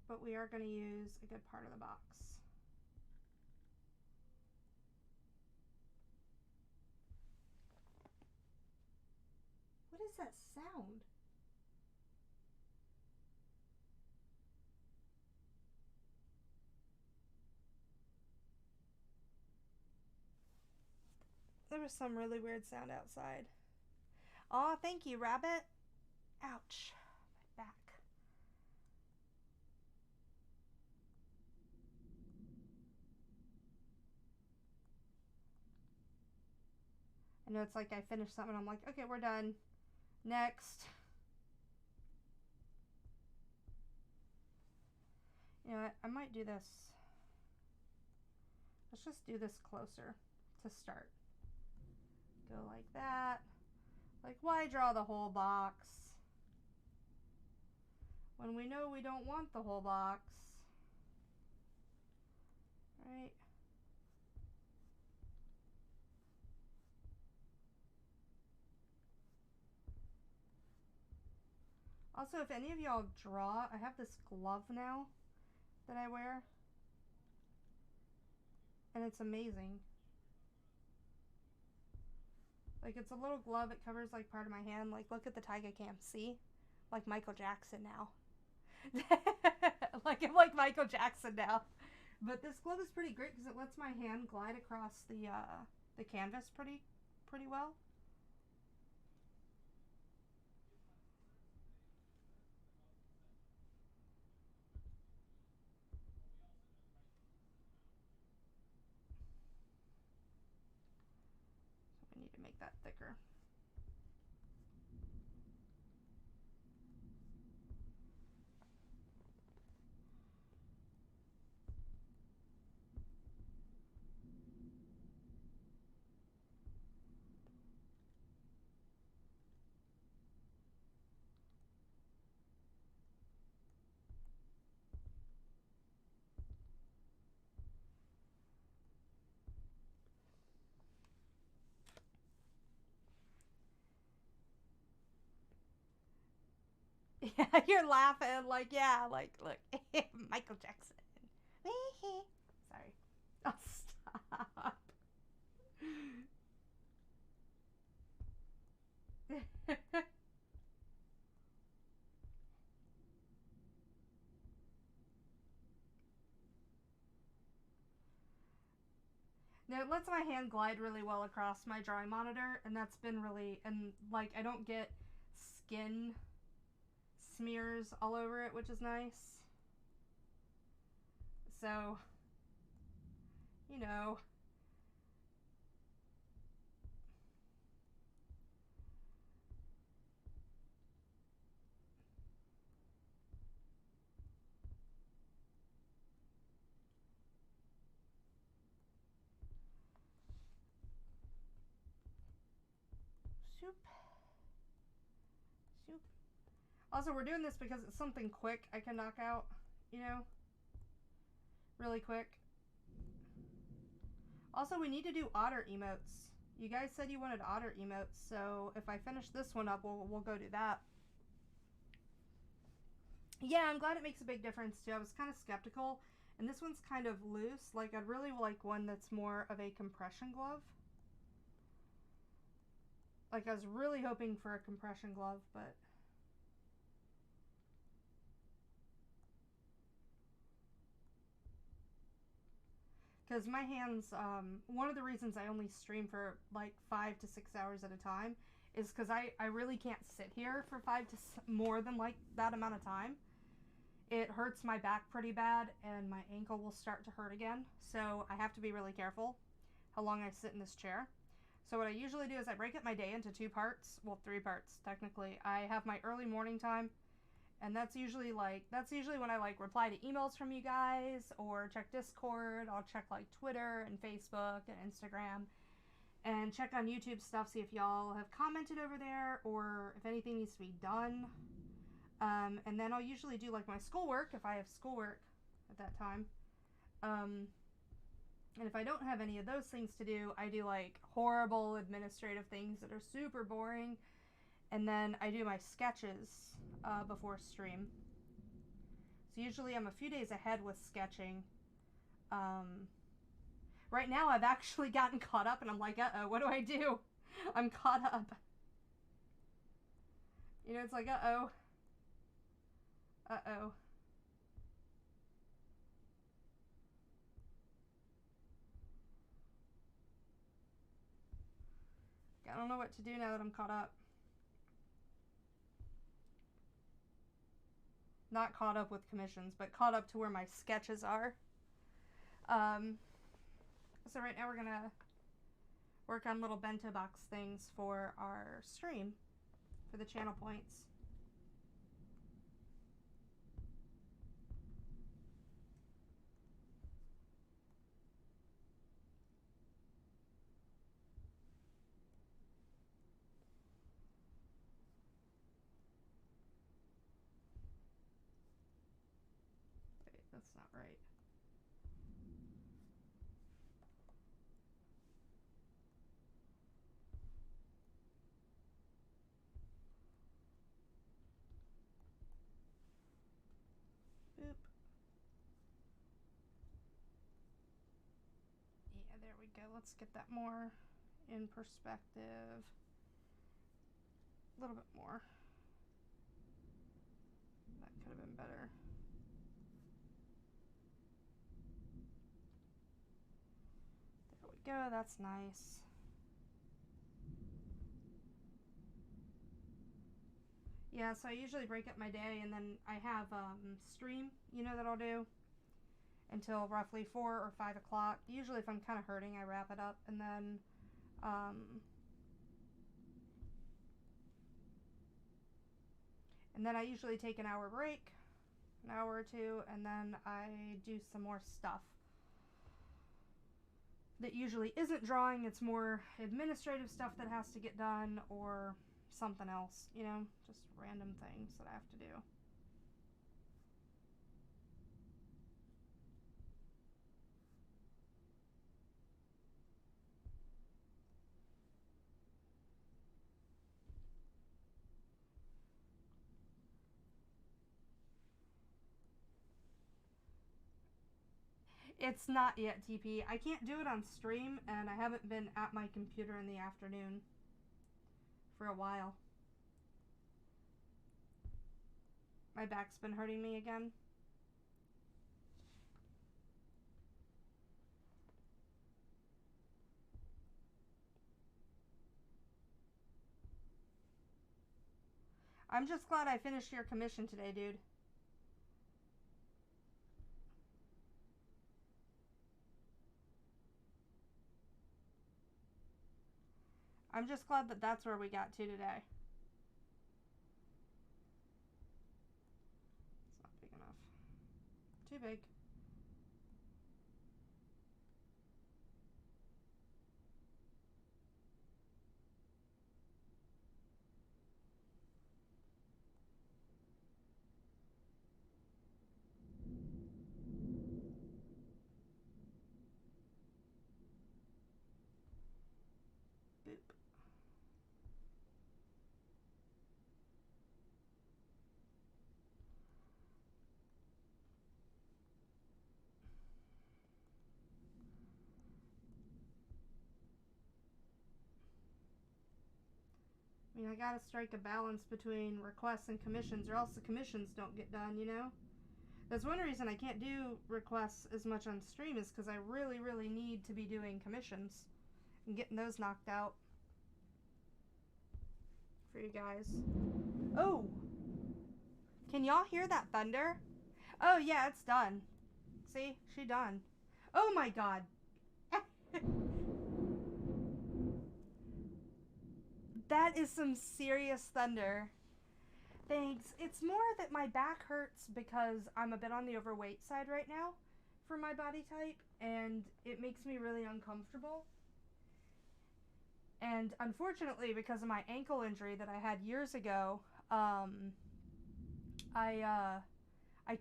but we are going to use a good part of the box. What is that sound? There was some really weird sound outside. Aw, thank you, Rabbit. Ouch. My back. I know it's like I finished something, I'm like, okay, we're done. Next. You know what? I might do this. Let's just do this closer to start. Go like that. Like, why draw the whole box when we know we don't want the whole box? Right? Also, if any of y'all draw, I have this glove now that I wear, and it's amazing. Like, it's a little glove, it covers like part of my hand. Like, look at the Taiga cam, see? Like Michael Jackson now. Like, I'm like Michael Jackson now. But this glove is pretty great because it lets my hand glide across the canvas pretty well. So we need to make that thicker. Yeah, you're laughing like, yeah, like, look, Michael Jackson. Sorry. Oh, stop. No, it lets my hand glide really well across my drawing monitor, and that's been really, and like, I don't get skin smears all over it, which is nice. So, you know. Shoop. Shoop. Also, we're doing this because it's something quick I can knock out, you know, really quick. Also, we need to do otter emotes. You guys said you wanted otter emotes, so if I finish this one up, we'll go do that. Yeah, I'm glad it makes a big difference too. I was kind of skeptical, and this one's kind of loose. Like, I'd really like one that's more of a compression glove. Like, I was really hoping for a compression glove, but... Because my hands, one of the reasons I only stream for like 5 to 6 hours at a time is because I really can't sit here for more than like that amount of time. It hurts my back pretty bad and my ankle will start to hurt again. So I have to be really careful how long I sit in this chair. So what I usually do is I break up my day into 2 parts. Well, 3 parts technically. I have my early morning time. And that's usually when I like reply to emails from you guys or check Discord. I'll check like Twitter and Facebook and Instagram and check on YouTube stuff, see if y'all have commented over there or if anything needs to be done. And then I'll usually do like my schoolwork if I have schoolwork at that time. And if I don't have any of those things to do, I do like horrible administrative things that are super boring. And then I do my sketches before stream. So usually I'm a few days ahead with sketching. Right now I've actually gotten caught up and I'm like, uh-oh, what do I do? I'm caught up. You know, it's like, uh-oh. Uh-oh. I don't know what to do now that I'm caught up. Not caught up with commissions, but caught up to where my sketches are. So right now we're gonna work on little bento box things for our stream, for the channel points. Wait, that's not right. Boop. Yeah, there we go. Let's get that more in perspective. A little bit more. That could have been better. There we go. That's nice. Yeah, so I usually break up my day and then I have stream, you know, that I'll do until roughly 4 or 5 o'clock. Usually if I'm kind of hurting, I wrap it up and then I usually take an hour break, an hour or two, and then I do some more stuff. That usually isn't drawing, it's more administrative stuff that has to get done or something else, you know, just random things that I have to do. It's not yet, TP. I can't do it on stream, and I haven't been at my computer in the afternoon for a while. My back's been hurting me again. I'm just glad I finished your commission today, dude. I'm just glad that that's where we got to today. It's not big enough. Too big. mean, I gotta strike a balance between requests and commissions, or else the commissions don't get done, you know? That's one reason I can't do requests as much on stream, is because I really, really need to be doing commissions and getting those knocked out for you guys. Oh! Can y'all hear that thunder? Oh, yeah, it's done. See? She done. Oh my god. That is some serious thunder. Thanks. It's more that my back hurts because I'm a bit on the overweight side right now for my body type, and it makes me really uncomfortable. And unfortunately, because of my ankle injury that I had years ago, I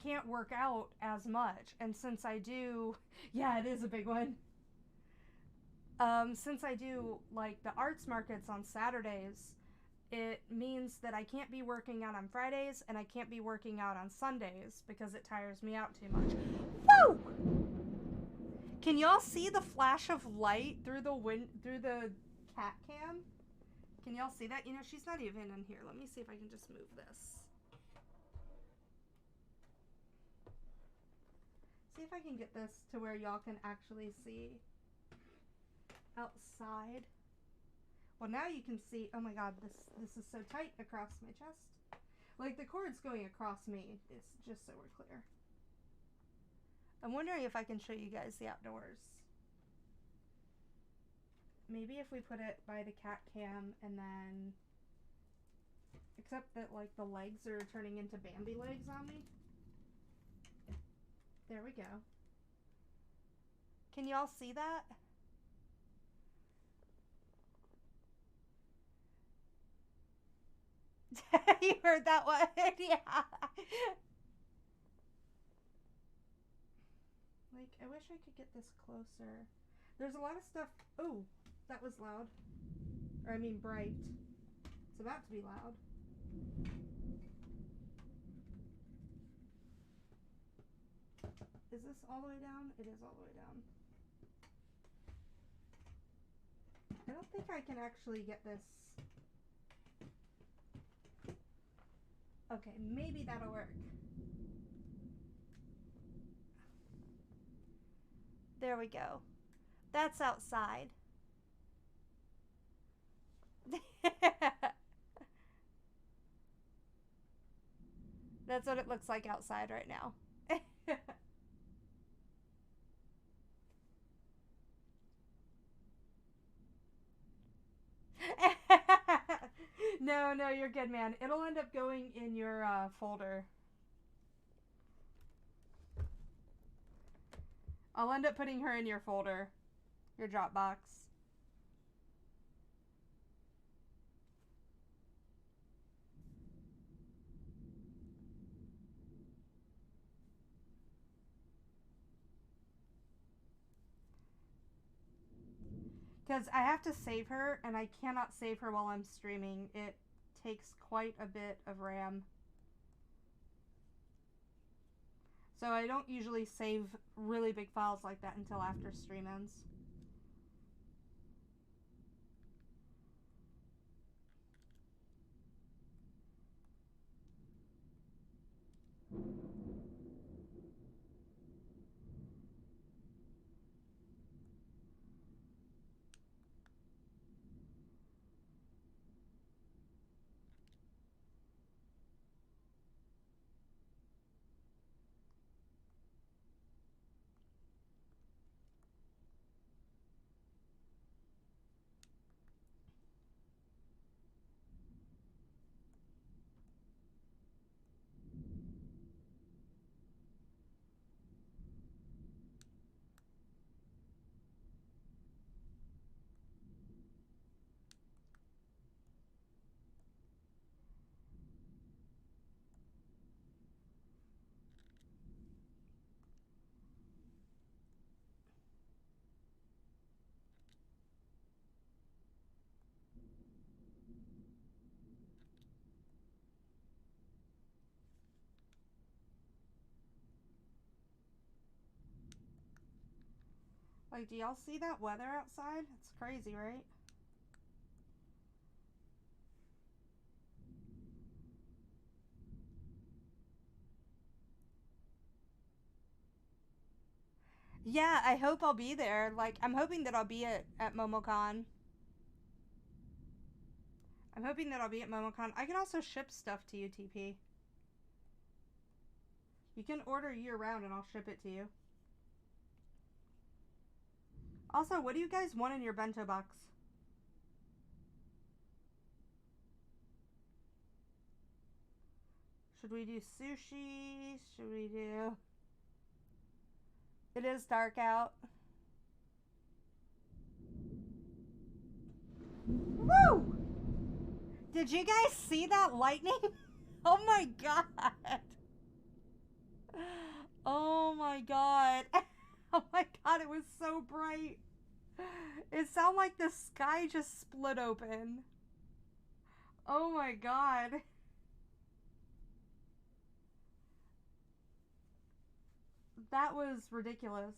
can't work out as much. And since I do, yeah, it is a big one. Since I do like the arts markets on Saturdays, it means that I can't be working out on Fridays and I can't be working out on Sundays because it tires me out too much. Woo! Can y'all see the flash of light through the cat cam? Can y'all see that? You know, she's not even in here. Let me see if I can just move this. See if I can get this to where y'all can actually see outside. Well, now you can see. Oh my god, this is so tight across my chest. Like, the cord's going across me. It's just so we're clear. I'm wondering if I can show you guys the outdoors. Maybe if we put it by the cat cam and then... Except that, like, the legs are turning into Bambi legs on me. There we go. Can y'all see that? You heard that one? Yeah. Like, I wish I could get this closer. There's a lot of stuff. Oh, that was loud. Or I mean bright. It's about to be loud. Is this all the way down? It is all the way down. I don't think I can actually get this. Okay, maybe that'll work. There we go. That's outside. That's what it looks like outside right now. No, you're good, man. It'll end up going in your folder. I'll end up putting her in your folder. Your Dropbox. Because I have to save her, and I cannot save her while I'm streaming. It takes quite a bit of RAM. So I don't usually save really big files like that until after stream ends. Like, do y'all see that weather outside? It's crazy, right? Yeah, I hope I'll be there. Like, I'm hoping that I'll be at MomoCon. I'm hoping that I'll be at MomoCon. I can also ship stuff to you, TP. You can order year round and I'll ship it to you. Also, what do you guys want in your bento box? Should we do sushi? Should we do... It is dark out. Woo! Did you guys see that lightning? Oh my god. Oh my god. Oh my god, it was so bright. It sounded like the sky just split open. Oh my god. That was ridiculous.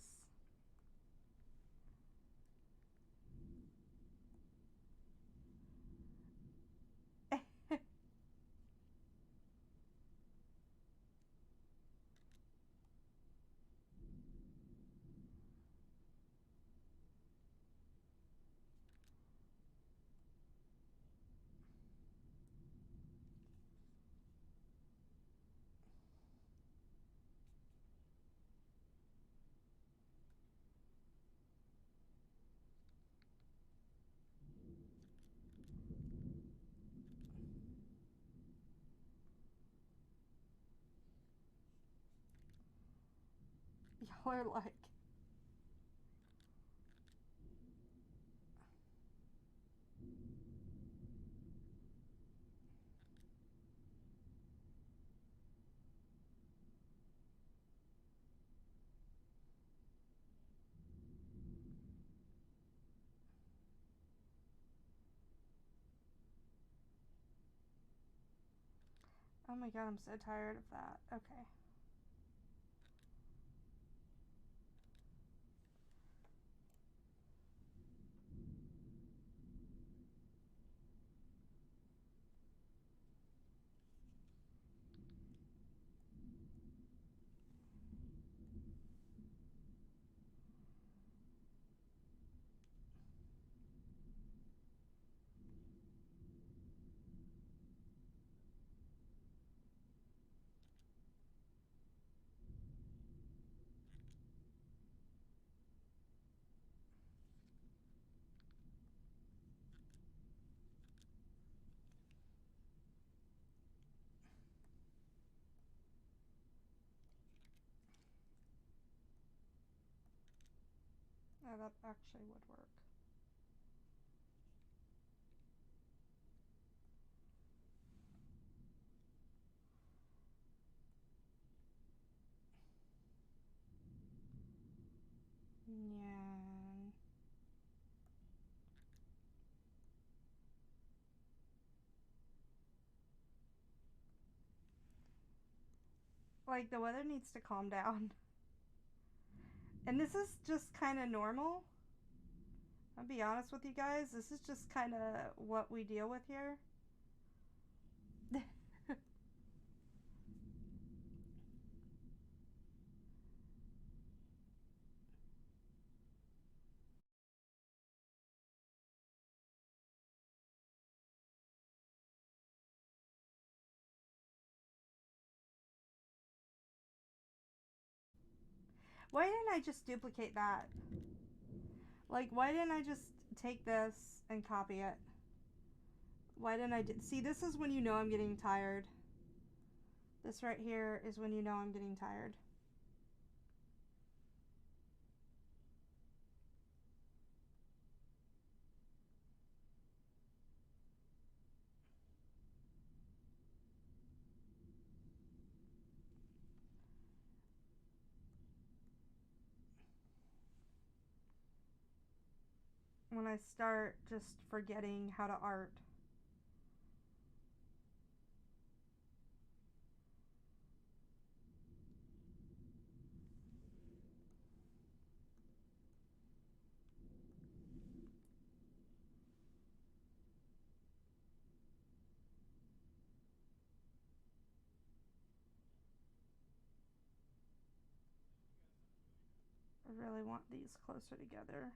Y'all are like... Oh my god, I'm so tired of that. Okay. Oh, that actually would work. Yeah. Like, the weather needs to calm down. And this is just kind of normal. I'll be honest with you guys. This is just kind of what we deal with here. Why didn't I just duplicate that? Like, why didn't I just take this and copy it? Why didn't I see, this is when you know I'm getting tired. This right here is when you know I'm getting tired. When I start just forgetting how to art. really want these closer together.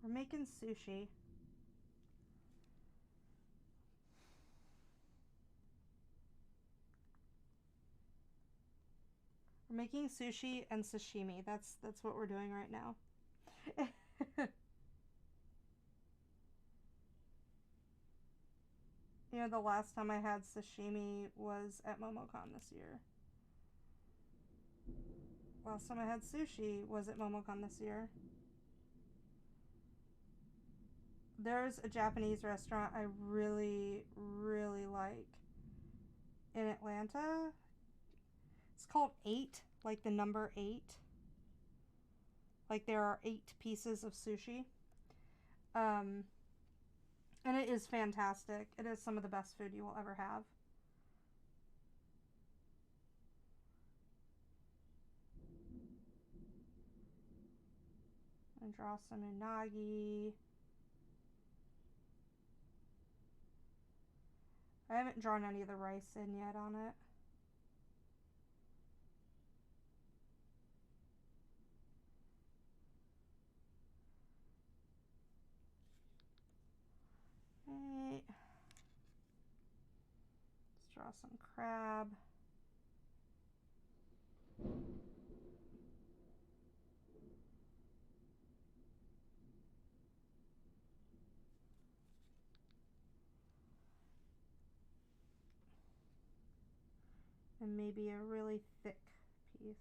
We're making sushi. We're making sushi and sashimi. That's what we're doing right now. You know, the last time I had sashimi was at MomoCon this year. Last time I had sushi was at MomoCon this year. There's a Japanese restaurant I really, really like in Atlanta. It's called 8, like the number 8. Like there are 8 pieces of sushi. And it is fantastic. It is some of the best food you will ever have. And draw some unagi. I haven't drawn any of the rice in yet on it. Right. Let's draw some crab. And maybe a really thick piece.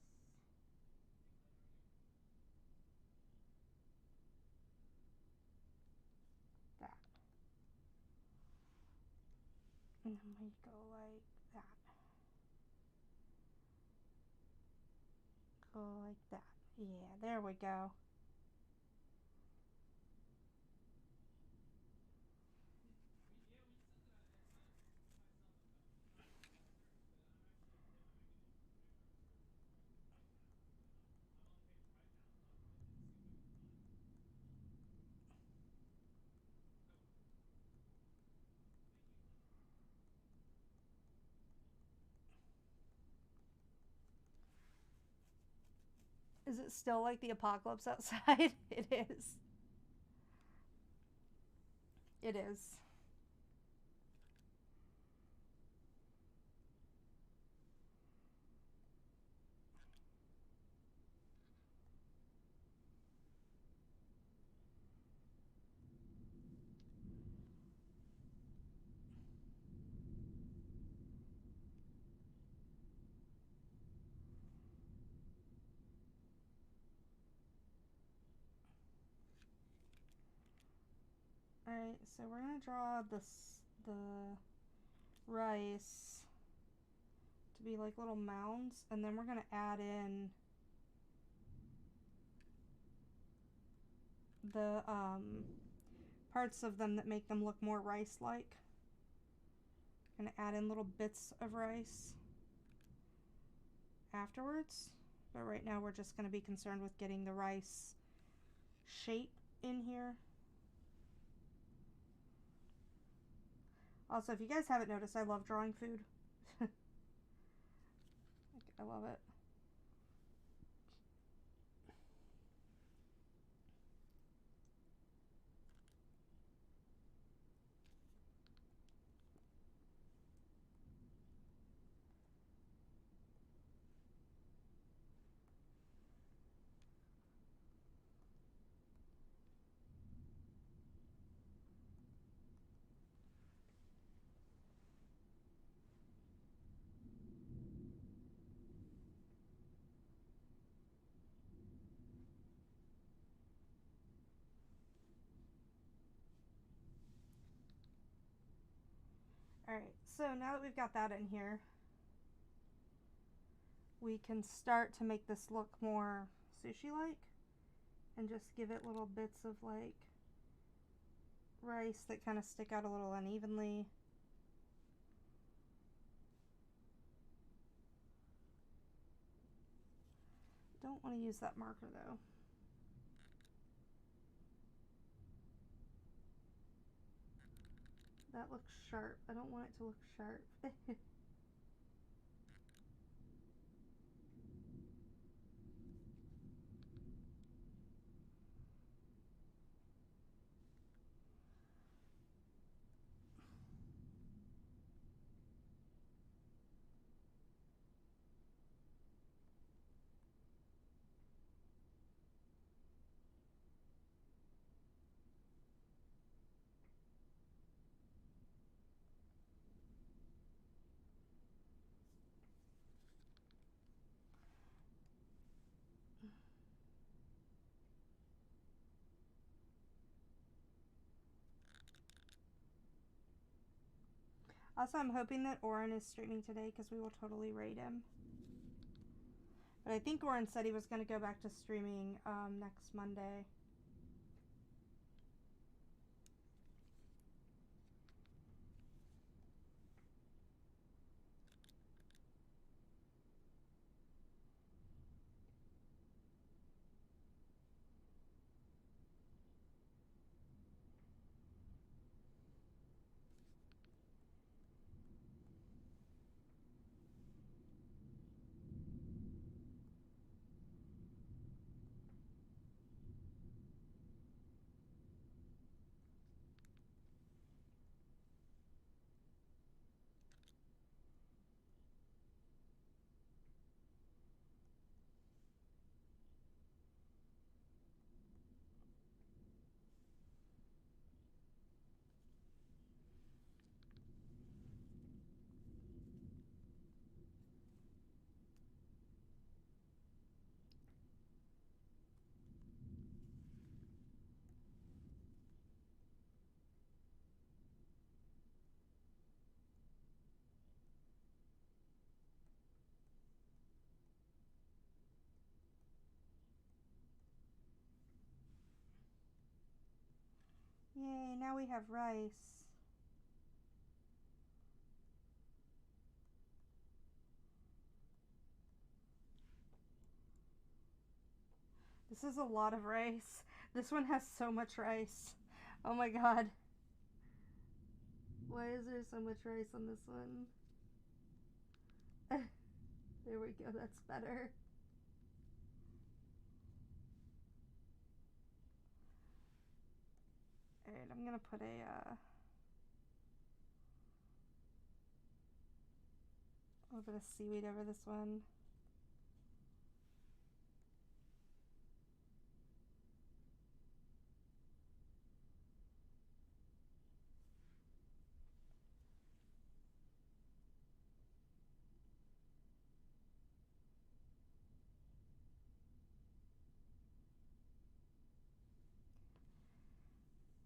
That. And then we go like that. Go like that. Yeah, there we go. Is it still like the apocalypse outside? It is. It is. Alright, so we're gonna draw the rice to be like little mounds, and then we're gonna add in the parts of them that make them look more rice-like. Gonna add in little bits of rice afterwards, but right now we're just gonna be concerned with getting the rice shape in here. Also, if you guys haven't noticed, I love drawing food. I love it. Alright, so now that we've got that in here, we can start to make this look more sushi-like and just give it little bits of like rice that kind of stick out a little unevenly. Don't want to use that marker though. That looks sharp. I don't want it to look sharp. Also, I'm hoping that Oren is streaming today because we will totally raid him. But I think Oren said he was going to go back to streaming next Monday. Yay, now we have rice. This is a lot of rice. This one has so much rice. Oh my god. Why is there so much rice on this one? There we go, that's better. Alright, I'm gonna put a little bit of seaweed over this one.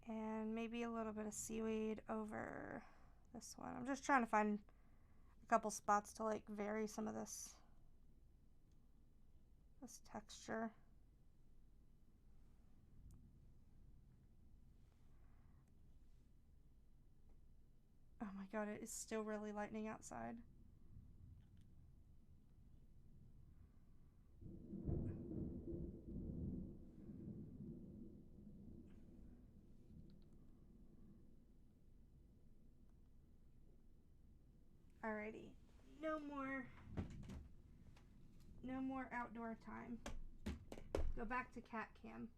And maybe a little bit of seaweed over this one. I'm just trying to find a couple spots to like vary some of this texture. Oh my god, it is still really lightning outside. Alrighty, no more outdoor time. Go back to cat cam.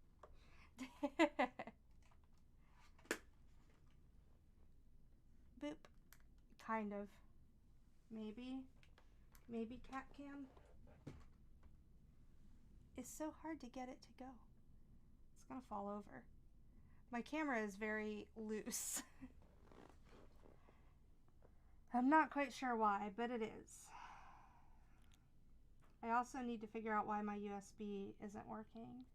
Boop. Kind of. Maybe cat cam. It's so hard to get it to go. It's gonna fall over. My camera is very loose. I'm not quite sure why, but it is. I also need to figure out why my USB isn't working.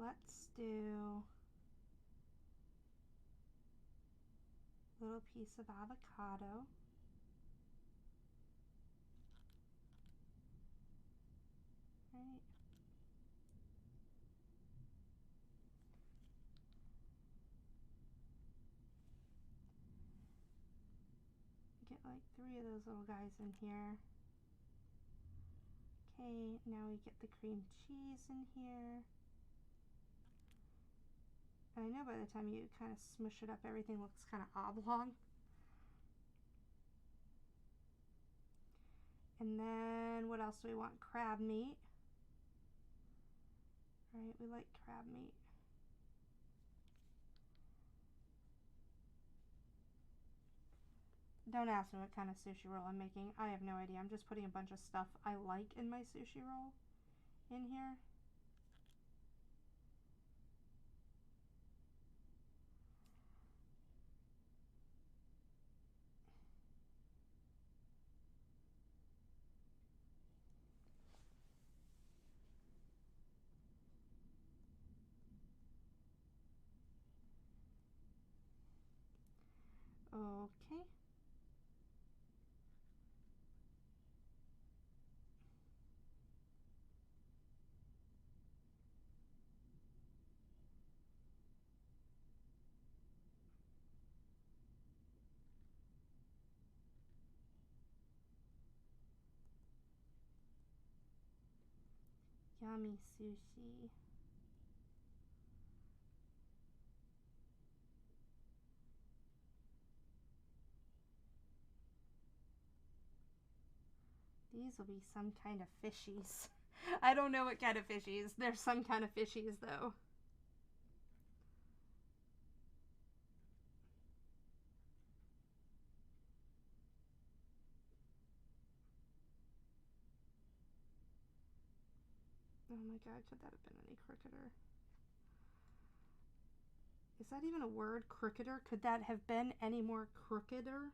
Let's do a little piece of avocado. Right. Get like 3 of those little guys in here. Okay, now we get the cream cheese in here. And I know by the time you kind of smush it up, everything looks kind of oblong. And then what else do we want? Crab meat. Right, we like crab meat. Don't ask me what kind of sushi roll I'm making. I have no idea. I'm just putting a bunch of stuff I like in my sushi roll in here. Okay. Yummy sushi. These will be some kind of fishies. I don't know what kind of fishies. There's some kind of fishies though. Oh my god, could that have been any cricketer? Is that even a word, cricketer? Could that have been any more crookeder?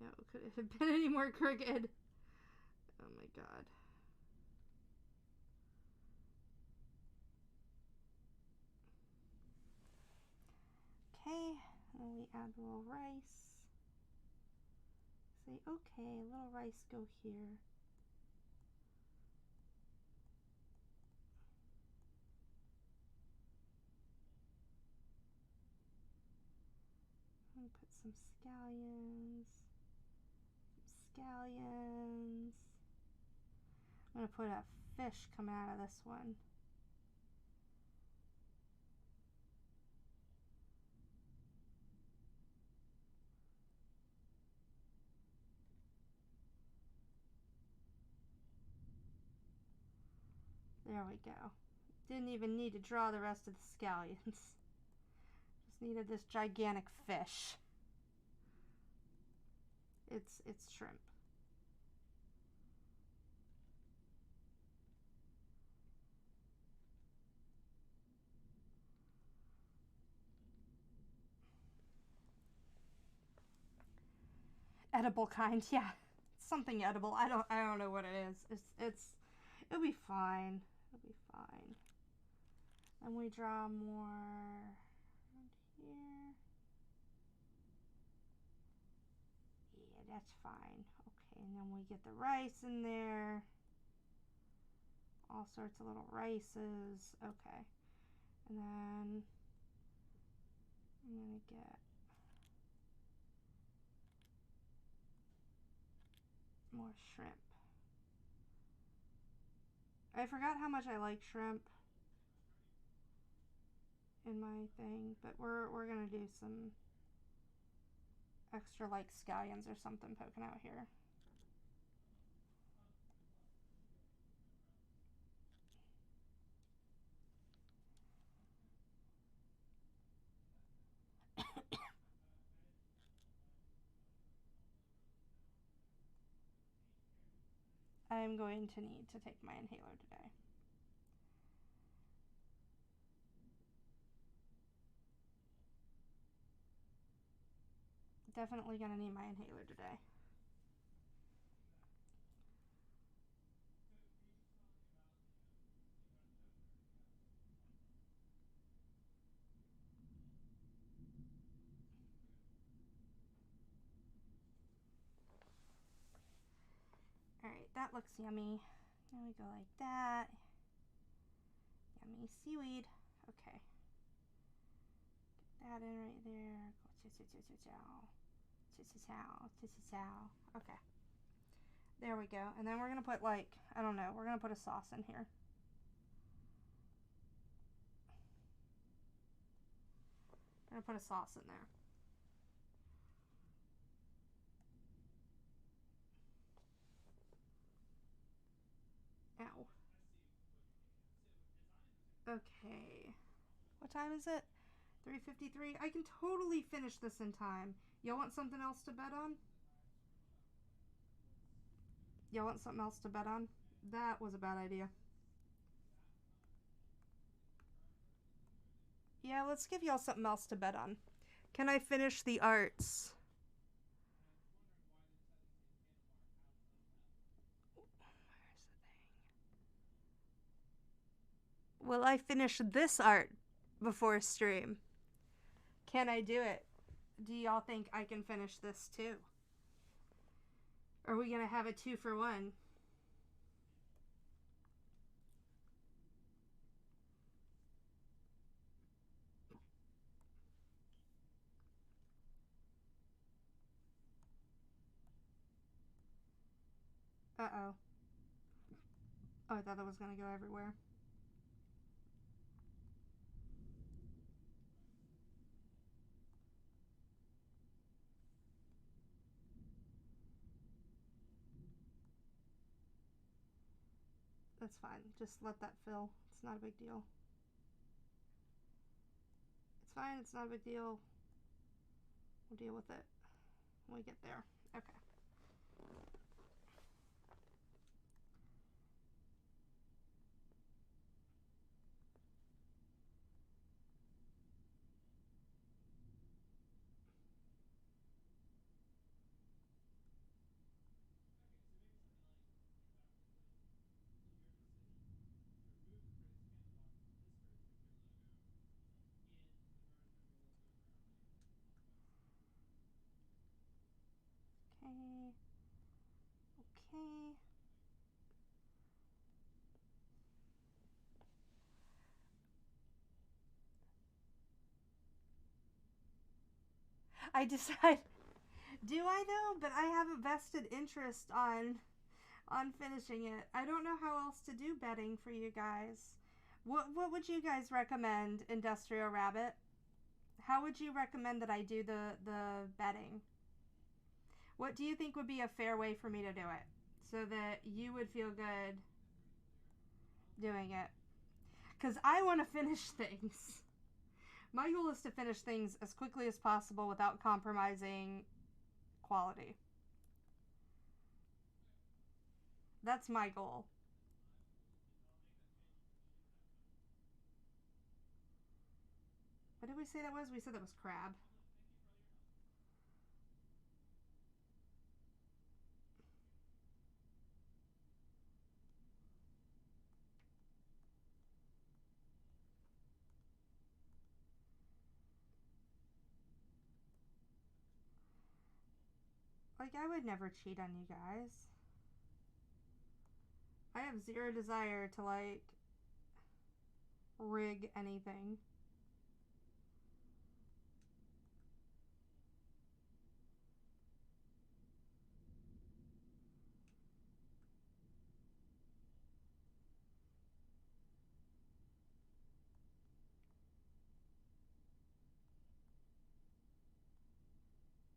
No, could it have been any more crooked? Oh my god. Okay, and we add a little rice. Say, okay, a little rice go here. And put some scallions. Scallions. I'm going to put a fish coming out of this one. There we go. Didn't even need to draw the rest of the scallions. Just needed this gigantic fish. It's shrimp. Edible kind, yeah. Something edible. I don't know what it is. It'll be fine. It'll be fine. And we draw more around here. Yeah, that's fine. Okay, and then we get the rice in there. All sorts of little rices. Okay. And then I'm gonna get more shrimp. I forgot how much I like shrimp in my thing, but we're gonna do some extra like scallions or something poking out here. I'm going to need to take my inhaler today. Definitely gonna need my inhaler today. that looks yummy. There we go like that. Yummy seaweed. Okay. Get that in right there. Okay. There we go. And then we're going to put like, I don't know, we're going to put a sauce in here. I'm going to put a sauce in there. Ow. Okay. What time is it? 3:53. I can totally finish this in time. Y'all want something else to bet on? Y'all want something else to bet on? That was a bad idea. Yeah, let's give y'all something else to bet on. Can I finish the arts? Where's the thing? Will I finish this art before stream? Can I do it? Do y'all think I can finish this too? Are we gonna have a 2-for-1? Uh-oh. Oh, I thought that was gonna go everywhere. That's fine. Just let that fill. It's not a big deal. It's fine. It's not a big deal. We'll deal with it when we get there. Okay. Okay. Okay. I decide. Do I though? But I have a vested interest on finishing it. I don't know how else to do betting for you guys. What would you guys recommend, Industrial Rabbit? How would you recommend that I do the betting? What do you think would be a fair way for me to do it so that you would feel good doing it? Because I want to finish things. My goal is to finish things as quickly as possible without compromising quality. That's my goal. What did we say that was? We said that was crab. Like, I would never cheat on you guys. I have zero desire to, like, rig anything.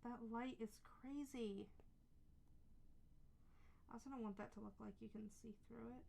That light is crazy. I also don't want that to look like you can see through it.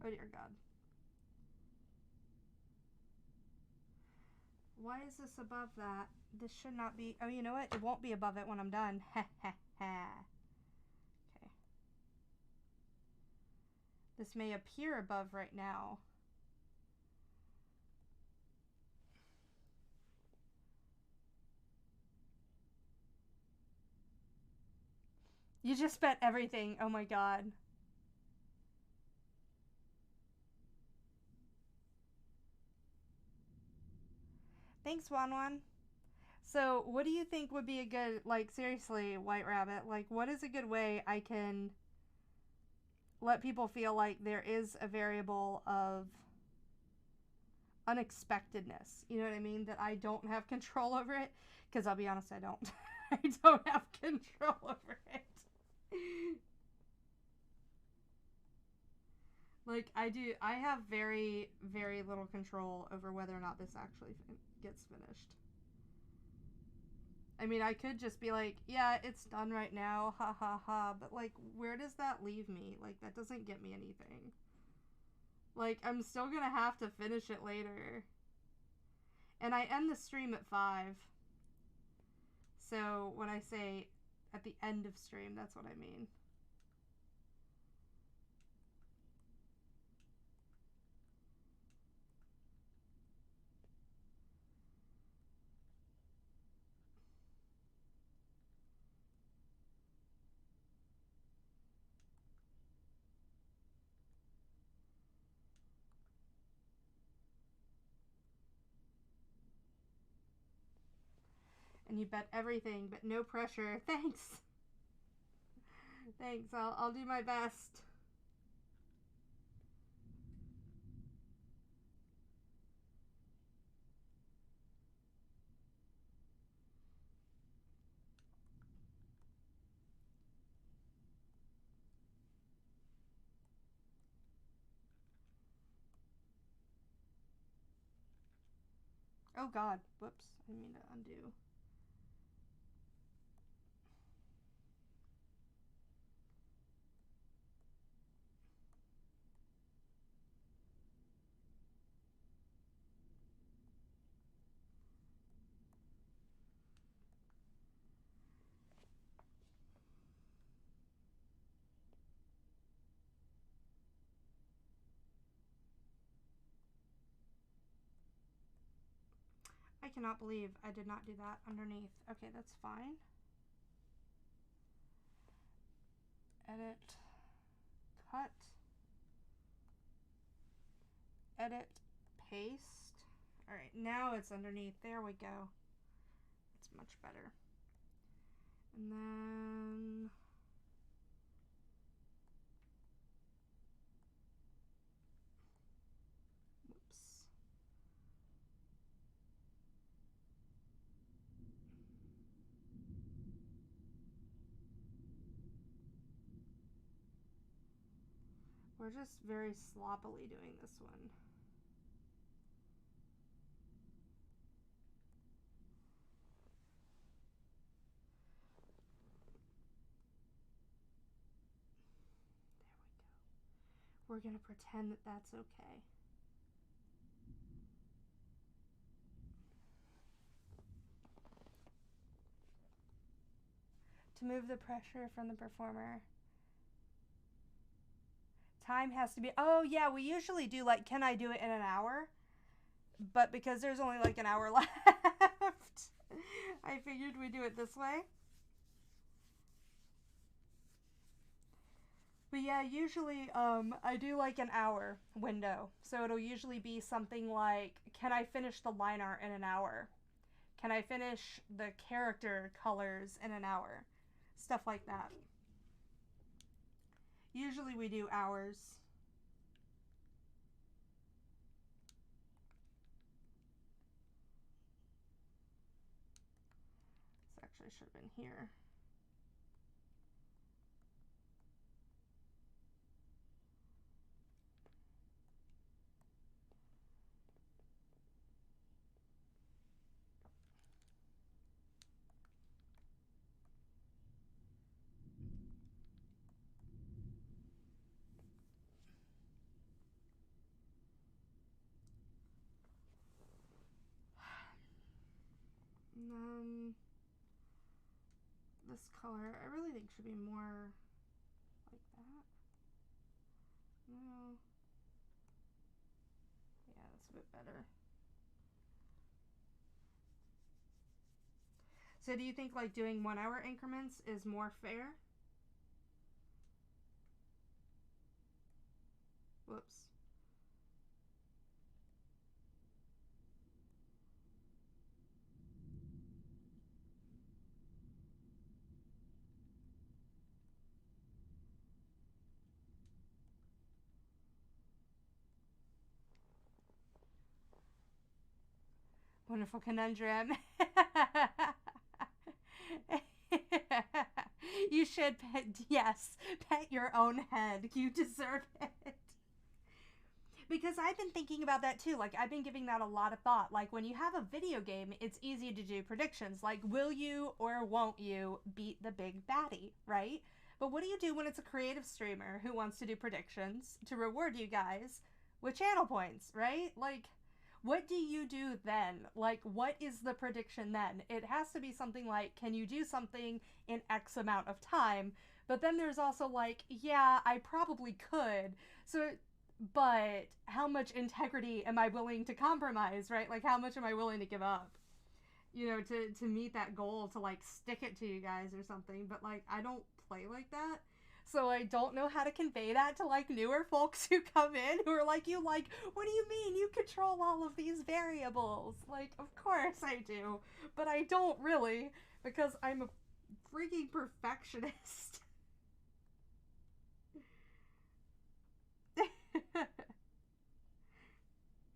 Oh dear God. Why is this above that? This should not be. Oh, you know what? It won't be above it when I'm done. Ha ha ha. Okay. This may appear above right now. You just bet everything. Oh my god. Thanks, Wanwan. So, what do you think would be a good, like, seriously, White Rabbit, like, what is a good way I can let people feel like there is a variable of unexpectedness? You know what I mean? That I don't have control over it? Because I'll be honest, I don't. I don't have control over it. Like, I have very, very little control over whether or not this actually gets finished. I mean, I could just be like, yeah, it's done right now, ha ha ha, but like, where does that leave me? Like, that doesn't get me anything. Like, I'm still gonna have to finish it later. And I end the stream at 5. So, when I say at the end of stream, that's what I mean. And you bet everything, but no pressure. Thanks. Thanks. I'll do my best. Oh god. Whoops. I didn't mean to undo. I cannot believe I did not do that underneath. Okay, that's fine. Edit. Cut. Edit. Paste. Alright, now it's underneath. There we go. It's much better. And then... Whoops. We're just very sloppily doing this one. There we go. We're gonna pretend that that's okay. To move the pressure from the performer. Time has to be... Oh, yeah, we usually do, like, can I do it in an hour? But because there's only, like, an hour left, I figured we'd do it this way. But yeah, usually, I do, like, an hour window. So it'll usually be something like, can I finish the line art in an hour? Can I finish the character colors in an hour? Stuff like that. Usually we do hours. This actually should have been here. And then this color, I really think should be more like that. better. So do you think like doing 1 hour increments is more fair? Whoops. Wonderful conundrum. You should pet, yes, pet your own head. You deserve it. Because I've been thinking about that too. Like, I've been giving that a lot of thought. Like, when you have a video game, it's easy to do predictions. Like, will you or won't you beat the big baddie, right? But what do you do when it's a creative streamer who wants to do predictions to reward you guys with channel points, right? Like, what do you do then? Like, what is the prediction then? It has to be something like, can you do something in X amount of time? But then there's also like, yeah, I probably could. So, but how much integrity am I willing to compromise, right? Like, how much am I willing to give up? You know, to meet that goal, to like stick it to you guys or something. But like, I don't play like that. So I don't know how to convey that to like newer folks who come in who are like, you like, what do you mean you control all of these variables? Like, of course I do, but I don't really, because I'm a freaking perfectionist.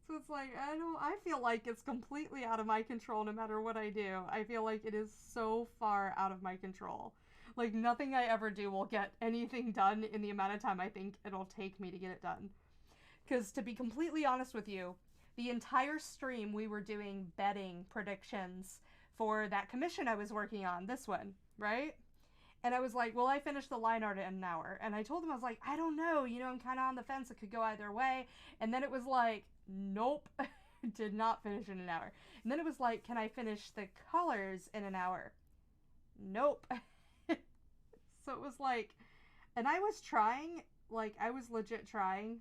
So it's like, I feel like it's completely out of my control no matter what I do. I feel like it is so far out of my control. Like, nothing I ever do will get anything done in the amount of time I think it'll take me to get it done. Because, to be completely honest with you, the entire stream we were doing betting predictions for that commission I was working on, this one, right? And I was like, well, I finished the line art in an hour. And I told him, I was like, I don't know, you know, I'm kind of on the fence. It could go either way. And then it was like, nope, did not finish in an hour. And then it was like, can I finish the colors in an hour? Nope. So it was like, and I was trying, like, I was legit trying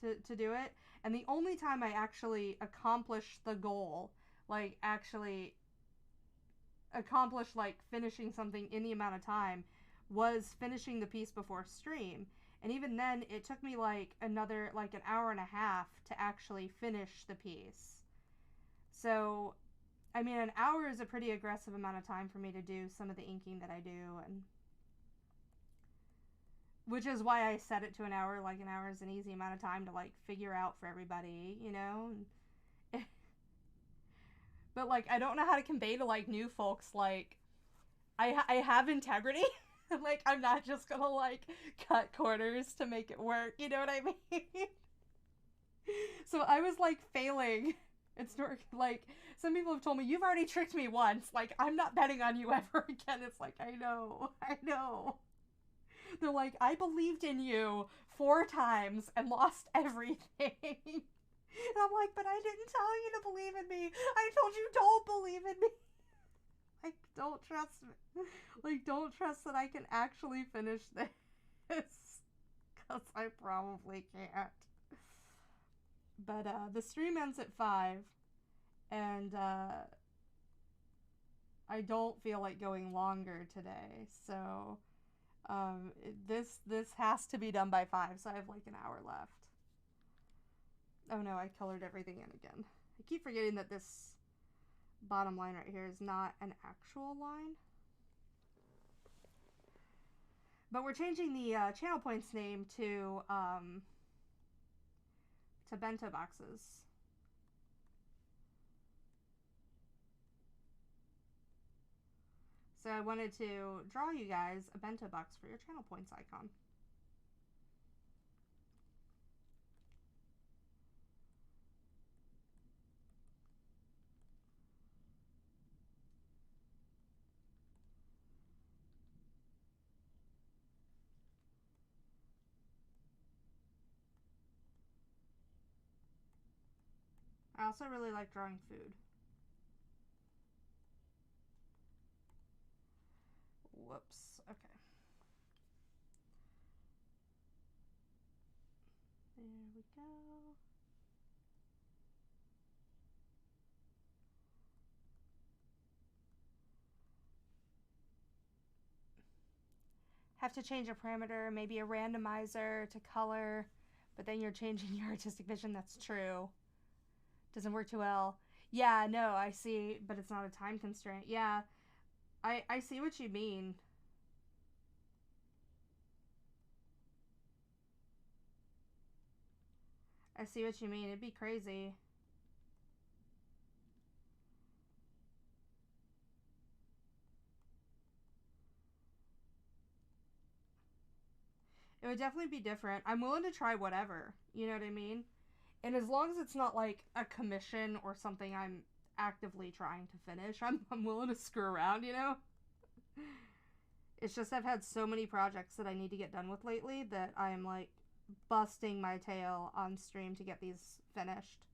to do it. And the only time I actually accomplished the goal, like, actually accomplished, like, finishing something in the amount of time, was finishing the piece before stream. And even then, it took me, like, another, like, an hour and a half to actually finish the piece. So, I mean, an hour is a pretty aggressive amount of time for me to do some of the inking that I do, and which is why I set it to an hour. Like, an hour is an easy amount of time to, like, figure out for everybody, you know? But, like, I don't know how to convey to, like, new folks, like, I have integrity. Like, I'm not just gonna, like, cut corners to make it work, you know what I mean? So I was, like, failing. It's like, some people have told me, you've already tricked me once. Like, I'm not betting on you ever again. It's like, I know. They're like, I believed in you 4 times and lost everything. And I'm like, but I didn't tell you to believe in me. I told you don't believe in me. Like, don't trust me. Like, don't trust that I can actually finish this. Because I probably can't. But the stream ends at 5. And I don't feel like going longer today. So this has to be done by 5, so I have like an hour left. Oh no, I colored everything in again. I keep forgetting that this bottom line right here is not an actual line. But we're changing the channel points name to bento boxes. So I wanted to draw you guys a bento box for your channel points icon. I also really like drawing food. Whoops. Okay. There we go. have to change a parameter, maybe a randomizer to color, but then you're changing your artistic vision. That's true. Doesn't work too well. Yeah, no, I see, but it's not a time constraint. Yeah, I see what you mean. I see what you mean. It'd be crazy. It would definitely be different. I'm willing to try whatever. You know what I mean? And as long as it's not like a commission or something I'm actively trying to finish, I'm willing to screw around, you know? It's just I've had so many projects that I need to get done with lately that I'm like busting my tail on stream to get these finished.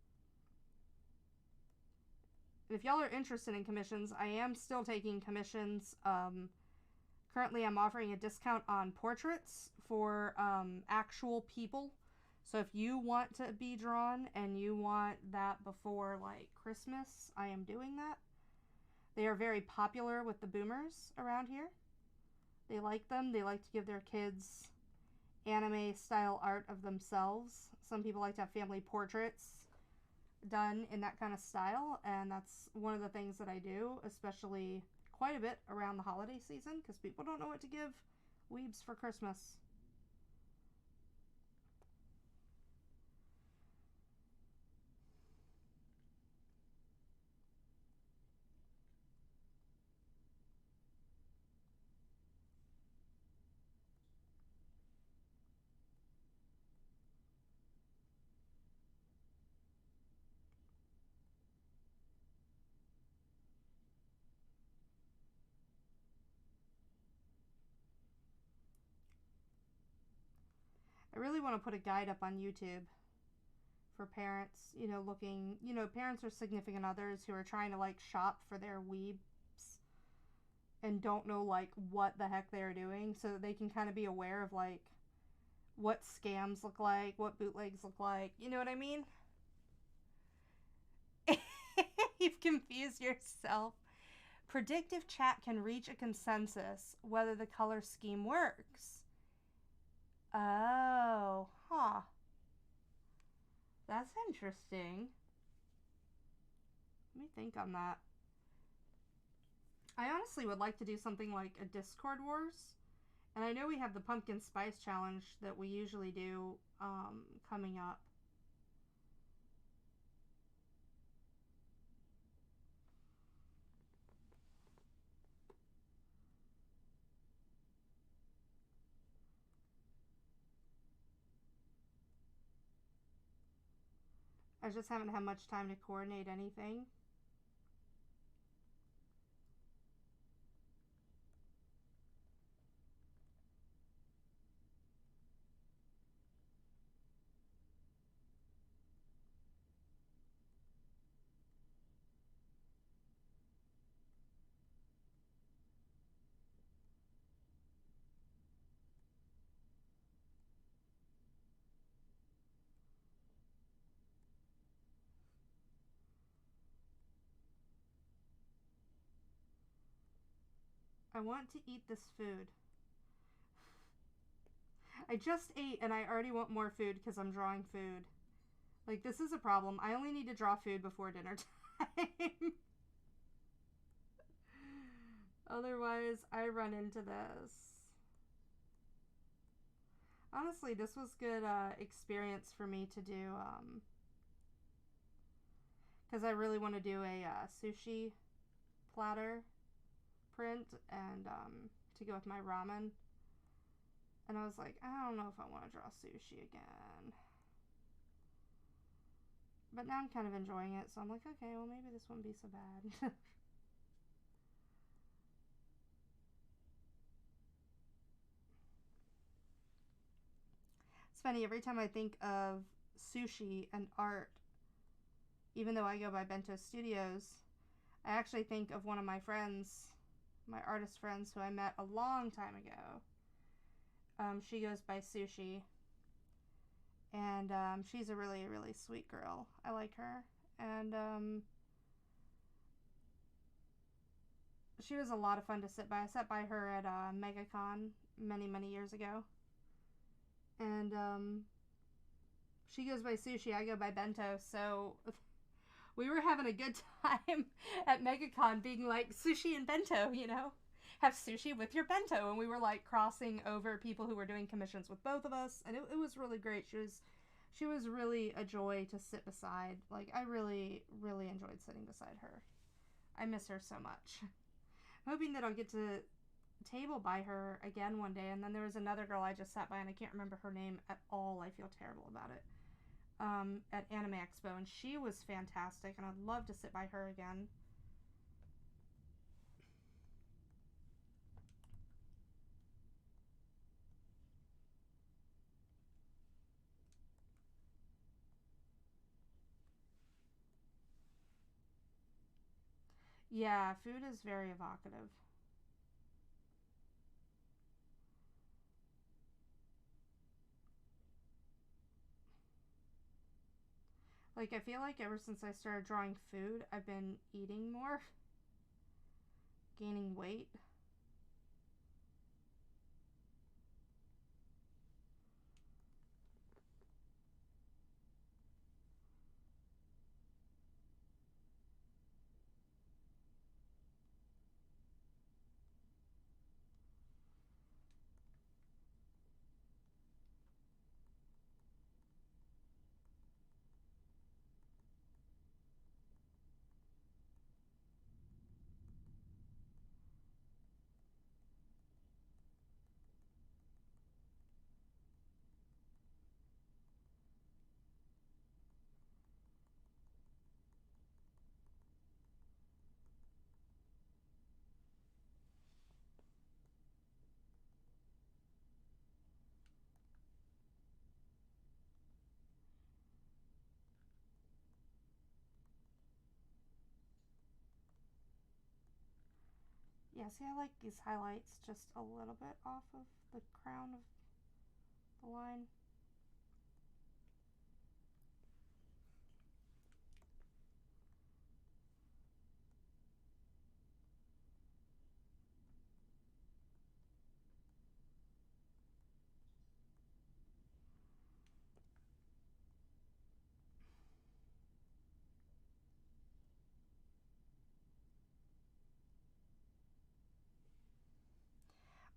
If y'all are interested in commissions, I am still taking commissions. Currently, I'm offering a discount on portraits for actual people. So if you want to be drawn and you want that before like Christmas, I am doing that. They are very popular with the boomers around here. They like them. They like to give their kids anime style art of themselves. Some people like to have family portraits done in that kind of style, and that's one of the things that I do, especially quite a bit around the holiday season, because people don't know what to give weebs for Christmas. I really want to put a guide up on YouTube for parents, you know, looking, you know, parents or significant others who are trying to like shop for their weebs and don't know like what the heck they're doing, so that they can kind of be aware of like what scams look like, what bootlegs look like. You know what I mean? You've confused yourself. Predictive chat can reach a consensus whether the color scheme works. Oh, huh. That's interesting. Let me think on that. I honestly would like to do something like a Discord Wars. And I know we have the Pumpkin Spice Challenge that we usually do coming up. I just haven't had much time to coordinate anything. I want to eat this food. I just ate and I already want more food because I'm drawing food. Like, this is a problem. I only need to draw food before dinner time. Otherwise, I run into this. Honestly, this was good experience for me to do. Because I really want to do a sushi platter print and to go with my ramen. And I was like, I don't know if I want to draw sushi again. But now I'm kind of enjoying it, so I'm like, okay, well, maybe this wouldn't be so bad. It's funny, every time I think of sushi and art, even though I go by Bento Studios, I actually think of one of my friends, my artist friends who I met a long time ago. She goes by Sushi, and she's a really, really sweet girl. I like her, and she was a lot of fun to sit by. I sat by her at MegaCon many, many years ago. And she goes by Sushi, I go by Bento, so we were having a good time at MegaCon being like, sushi and bento, you know? Have sushi with your bento. And we were like crossing over people who were doing commissions with both of us. And it was really great. She was really a joy to sit beside. Like, I really, really enjoyed sitting beside her. I miss her so much. I'm hoping that I'll get to table by her again one day. And then there was another girl I just sat by, and I can't remember her name at all. I feel terrible about it. At Anime Expo, and she was fantastic, and I'd love to sit by her again. Yeah, food is very evocative. Like, I feel like ever since I started drawing food, I've been eating more, gaining weight. Yeah, see, I like these highlights just a little bit off of the crown of the line.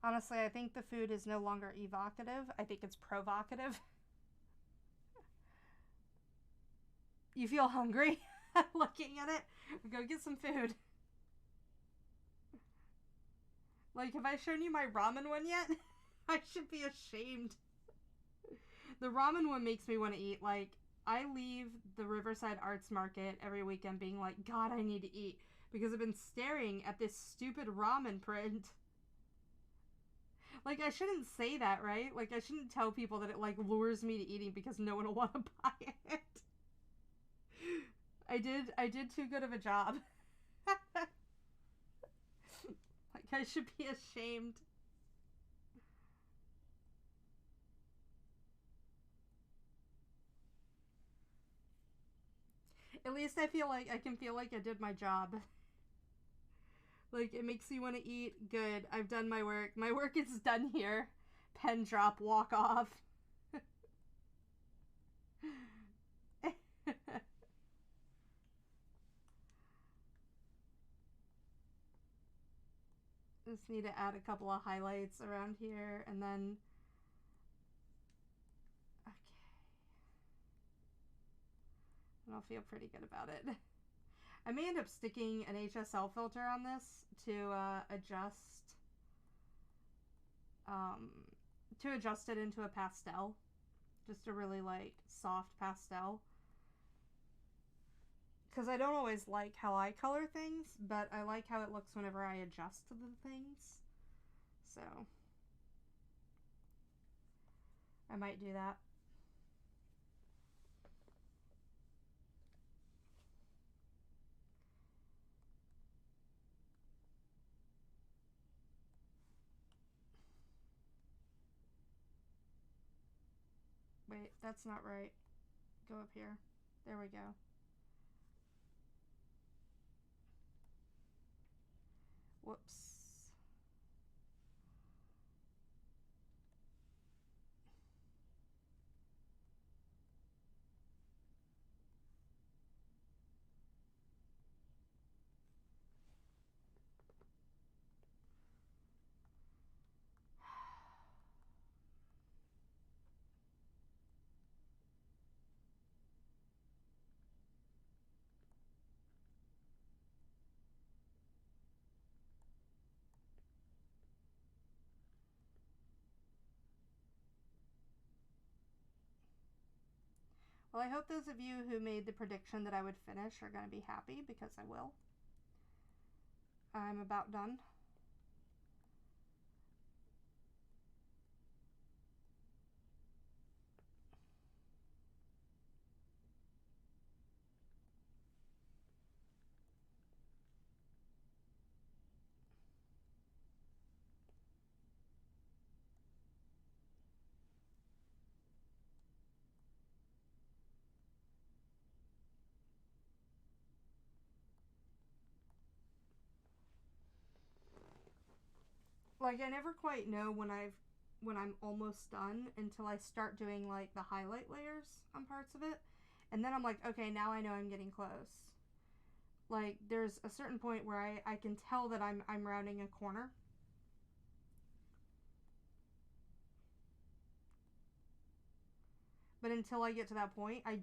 Honestly, I think the food is no longer evocative. I think it's provocative. You feel hungry looking at it? Go get some food. Like, have I shown you my ramen one yet? I should be ashamed. The ramen one makes me want to eat. Like, I leave the Riverside Arts Market every weekend being like, God, I need to eat. Because I've been staring at this stupid ramen print. Like, I shouldn't say that, right? Like, I shouldn't tell people that it, like, lures me to eating because no one will want to buy it. I did too good of a job. Like, I should be ashamed. At least I feel like I can feel like I did my job. Like, it makes you want to eat. Good. I've done my work. My work is done here. Pen drop, walk off. Just need to add a couple of highlights around here, and then... Okay. And I'll feel pretty good about it. I may end up sticking an HSL filter on this to adjust it into a pastel. Just a really, like, soft pastel. Because I don't always like how I color things, but I like how it looks whenever I adjust the things. So, I might do that. Wait, that's not right. Go up here. There we go. Whoops. Well, I hope those of you who made the prediction that I would finish are going to be happy, because I will. I'm about done. Like, I never quite know when I'm almost done until I start doing like the highlight layers on parts of it. And then I'm like, okay, now I know I'm getting close. Like, there's a certain point where I can tell that I'm rounding a corner. But until I get to that point, I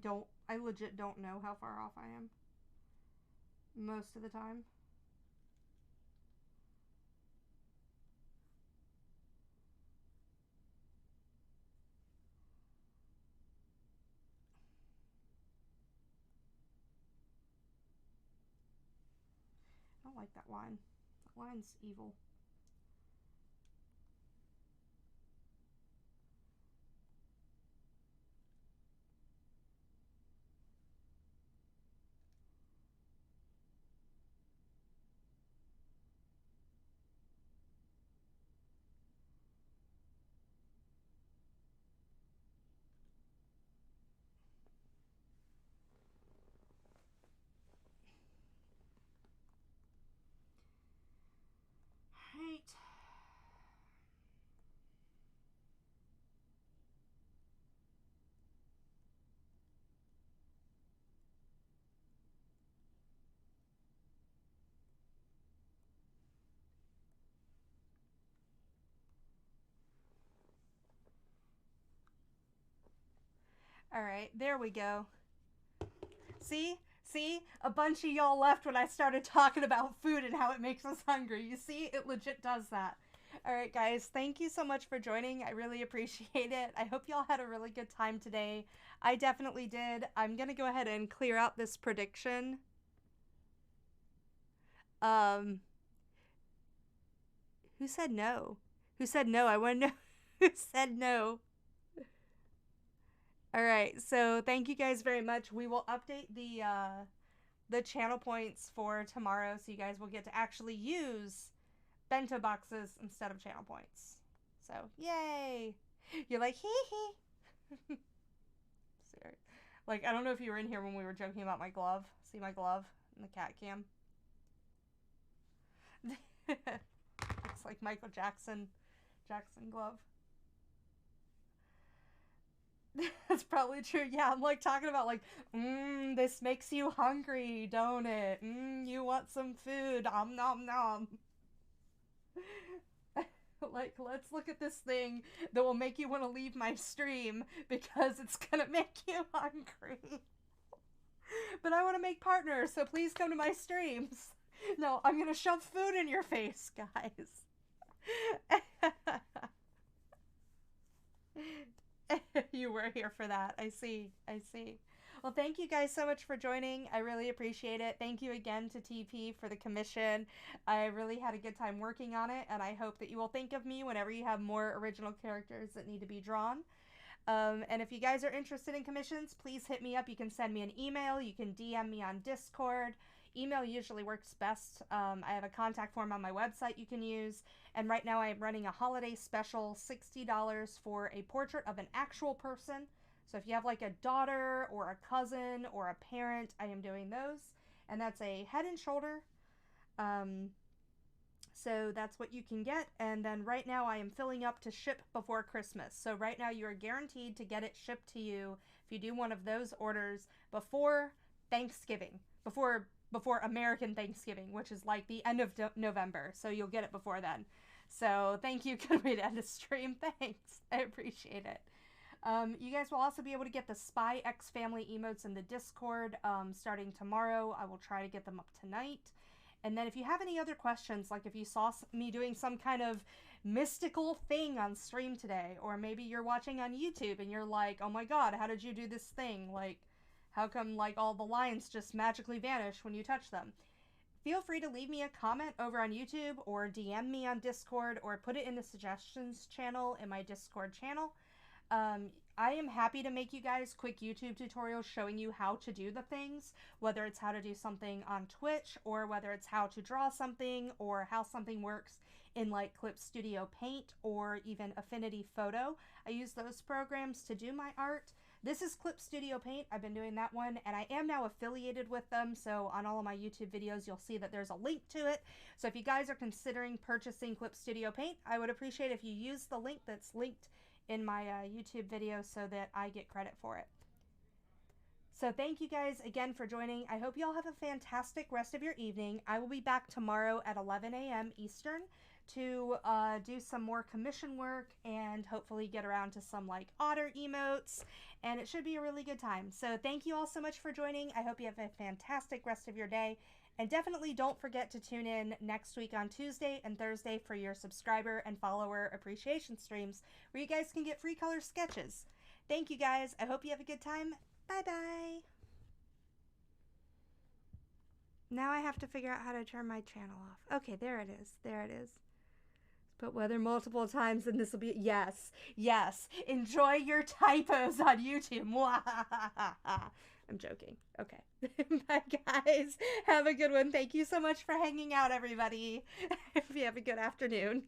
legit don't know how far off I am. Most of the time. I don't like that line. That line's evil. Right. Alright, there we go. See? See? A bunch of y'all left when I started talking about food and how it makes us hungry. You see? It legit does that. Alright, guys, thank you so much for joining. I really appreciate it. I hope y'all had a really good time today. I definitely did. I'm gonna go ahead and clear out this prediction. Who said no? Who said no? I want to know who said no. Alright, so thank you guys very much. We will update the channel points for tomorrow, so you guys will get to actually use bento boxes instead of channel points. So, yay! You're like, hee hee. Sorry. Like, I don't know if you were in here when we were joking about my glove. See my glove in the cat cam? It's like Michael Jackson glove. That's probably true. Yeah, I'm like talking about like, this makes you hungry, don't it? You want some food. Nom nom. Like, let's look at this thing that will make you want to leave my stream because it's gonna make you hungry. But I want to make partners, so please come to my streams. No, I'm gonna shove food in your face, guys. You were here for that. I see. Well, thank you guys so much for joining. I really appreciate it. Thank you again to TP for the commission. I really had a good time working on it, and I hope that you will think of me whenever you have more original characters that need to be drawn. And if you guys are interested in commissions, please hit me up. You can send me an email. You can DM me on Discord. Email usually works best. I have a contact form on my website you can use. And right now I'm running a holiday special, $60 for a portrait of an actual person. So if you have like a daughter or a cousin or a parent, I am doing those. And that's a head and shoulder. So that's what you can get. And then right now I am filling up to ship before Christmas. So right now you are guaranteed to get it shipped to you if you do one of those orders before Thanksgiving. Before American Thanksgiving, which is like the end of November. So you'll get it before then. So thank you. Good way to end the stream. Thanks. I appreciate it. You guys will also be able to get the Spy X Family emotes in the Discord starting tomorrow. I will try to get them up tonight. And then if you have any other questions, like if you saw me doing some kind of mystical thing on stream today. Or maybe you're watching on YouTube and you're like, oh my god, how did you do this thing? Like, how come, like, all the lines just magically vanish when you touch them? Feel free to leave me a comment over on YouTube or DM me on Discord or put it in the suggestions channel in my Discord channel. I am happy to make you guys quick YouTube tutorials showing you how to do the things, whether it's how to do something on Twitch or whether it's how to draw something or how something works in like Clip Studio Paint or even Affinity Photo. I use those programs to do my art. This is Clip Studio Paint. I've been doing that one, and I am now affiliated with them, so on all of my YouTube videos, you'll see that there's a link to it. So if you guys are considering purchasing Clip Studio Paint, I would appreciate if you use the link that's linked in my YouTube video so that I get credit for it. So thank you guys again for joining. I hope you all have a fantastic rest of your evening. I will be back tomorrow at 11 a.m. Eastern to do some more commission work and hopefully get around to some like otter emotes, and it should be a really good time. So thank you all so much for joining. I hope you have a fantastic rest of your day, and definitely don't forget to tune in next week on Tuesday and Thursday for your subscriber and follower appreciation streams where you guys can get free color sketches. Thank you guys. I hope you have a good time. Bye bye. Now I have to figure out how to turn my channel off. Okay, there it is. There it is. Put weather multiple times and this will be, yes, yes. Enjoy your typos on YouTube. I'm joking. Okay. Bye, guys. Have a good one. Thank you so much for hanging out, everybody. Hope you have a good afternoon.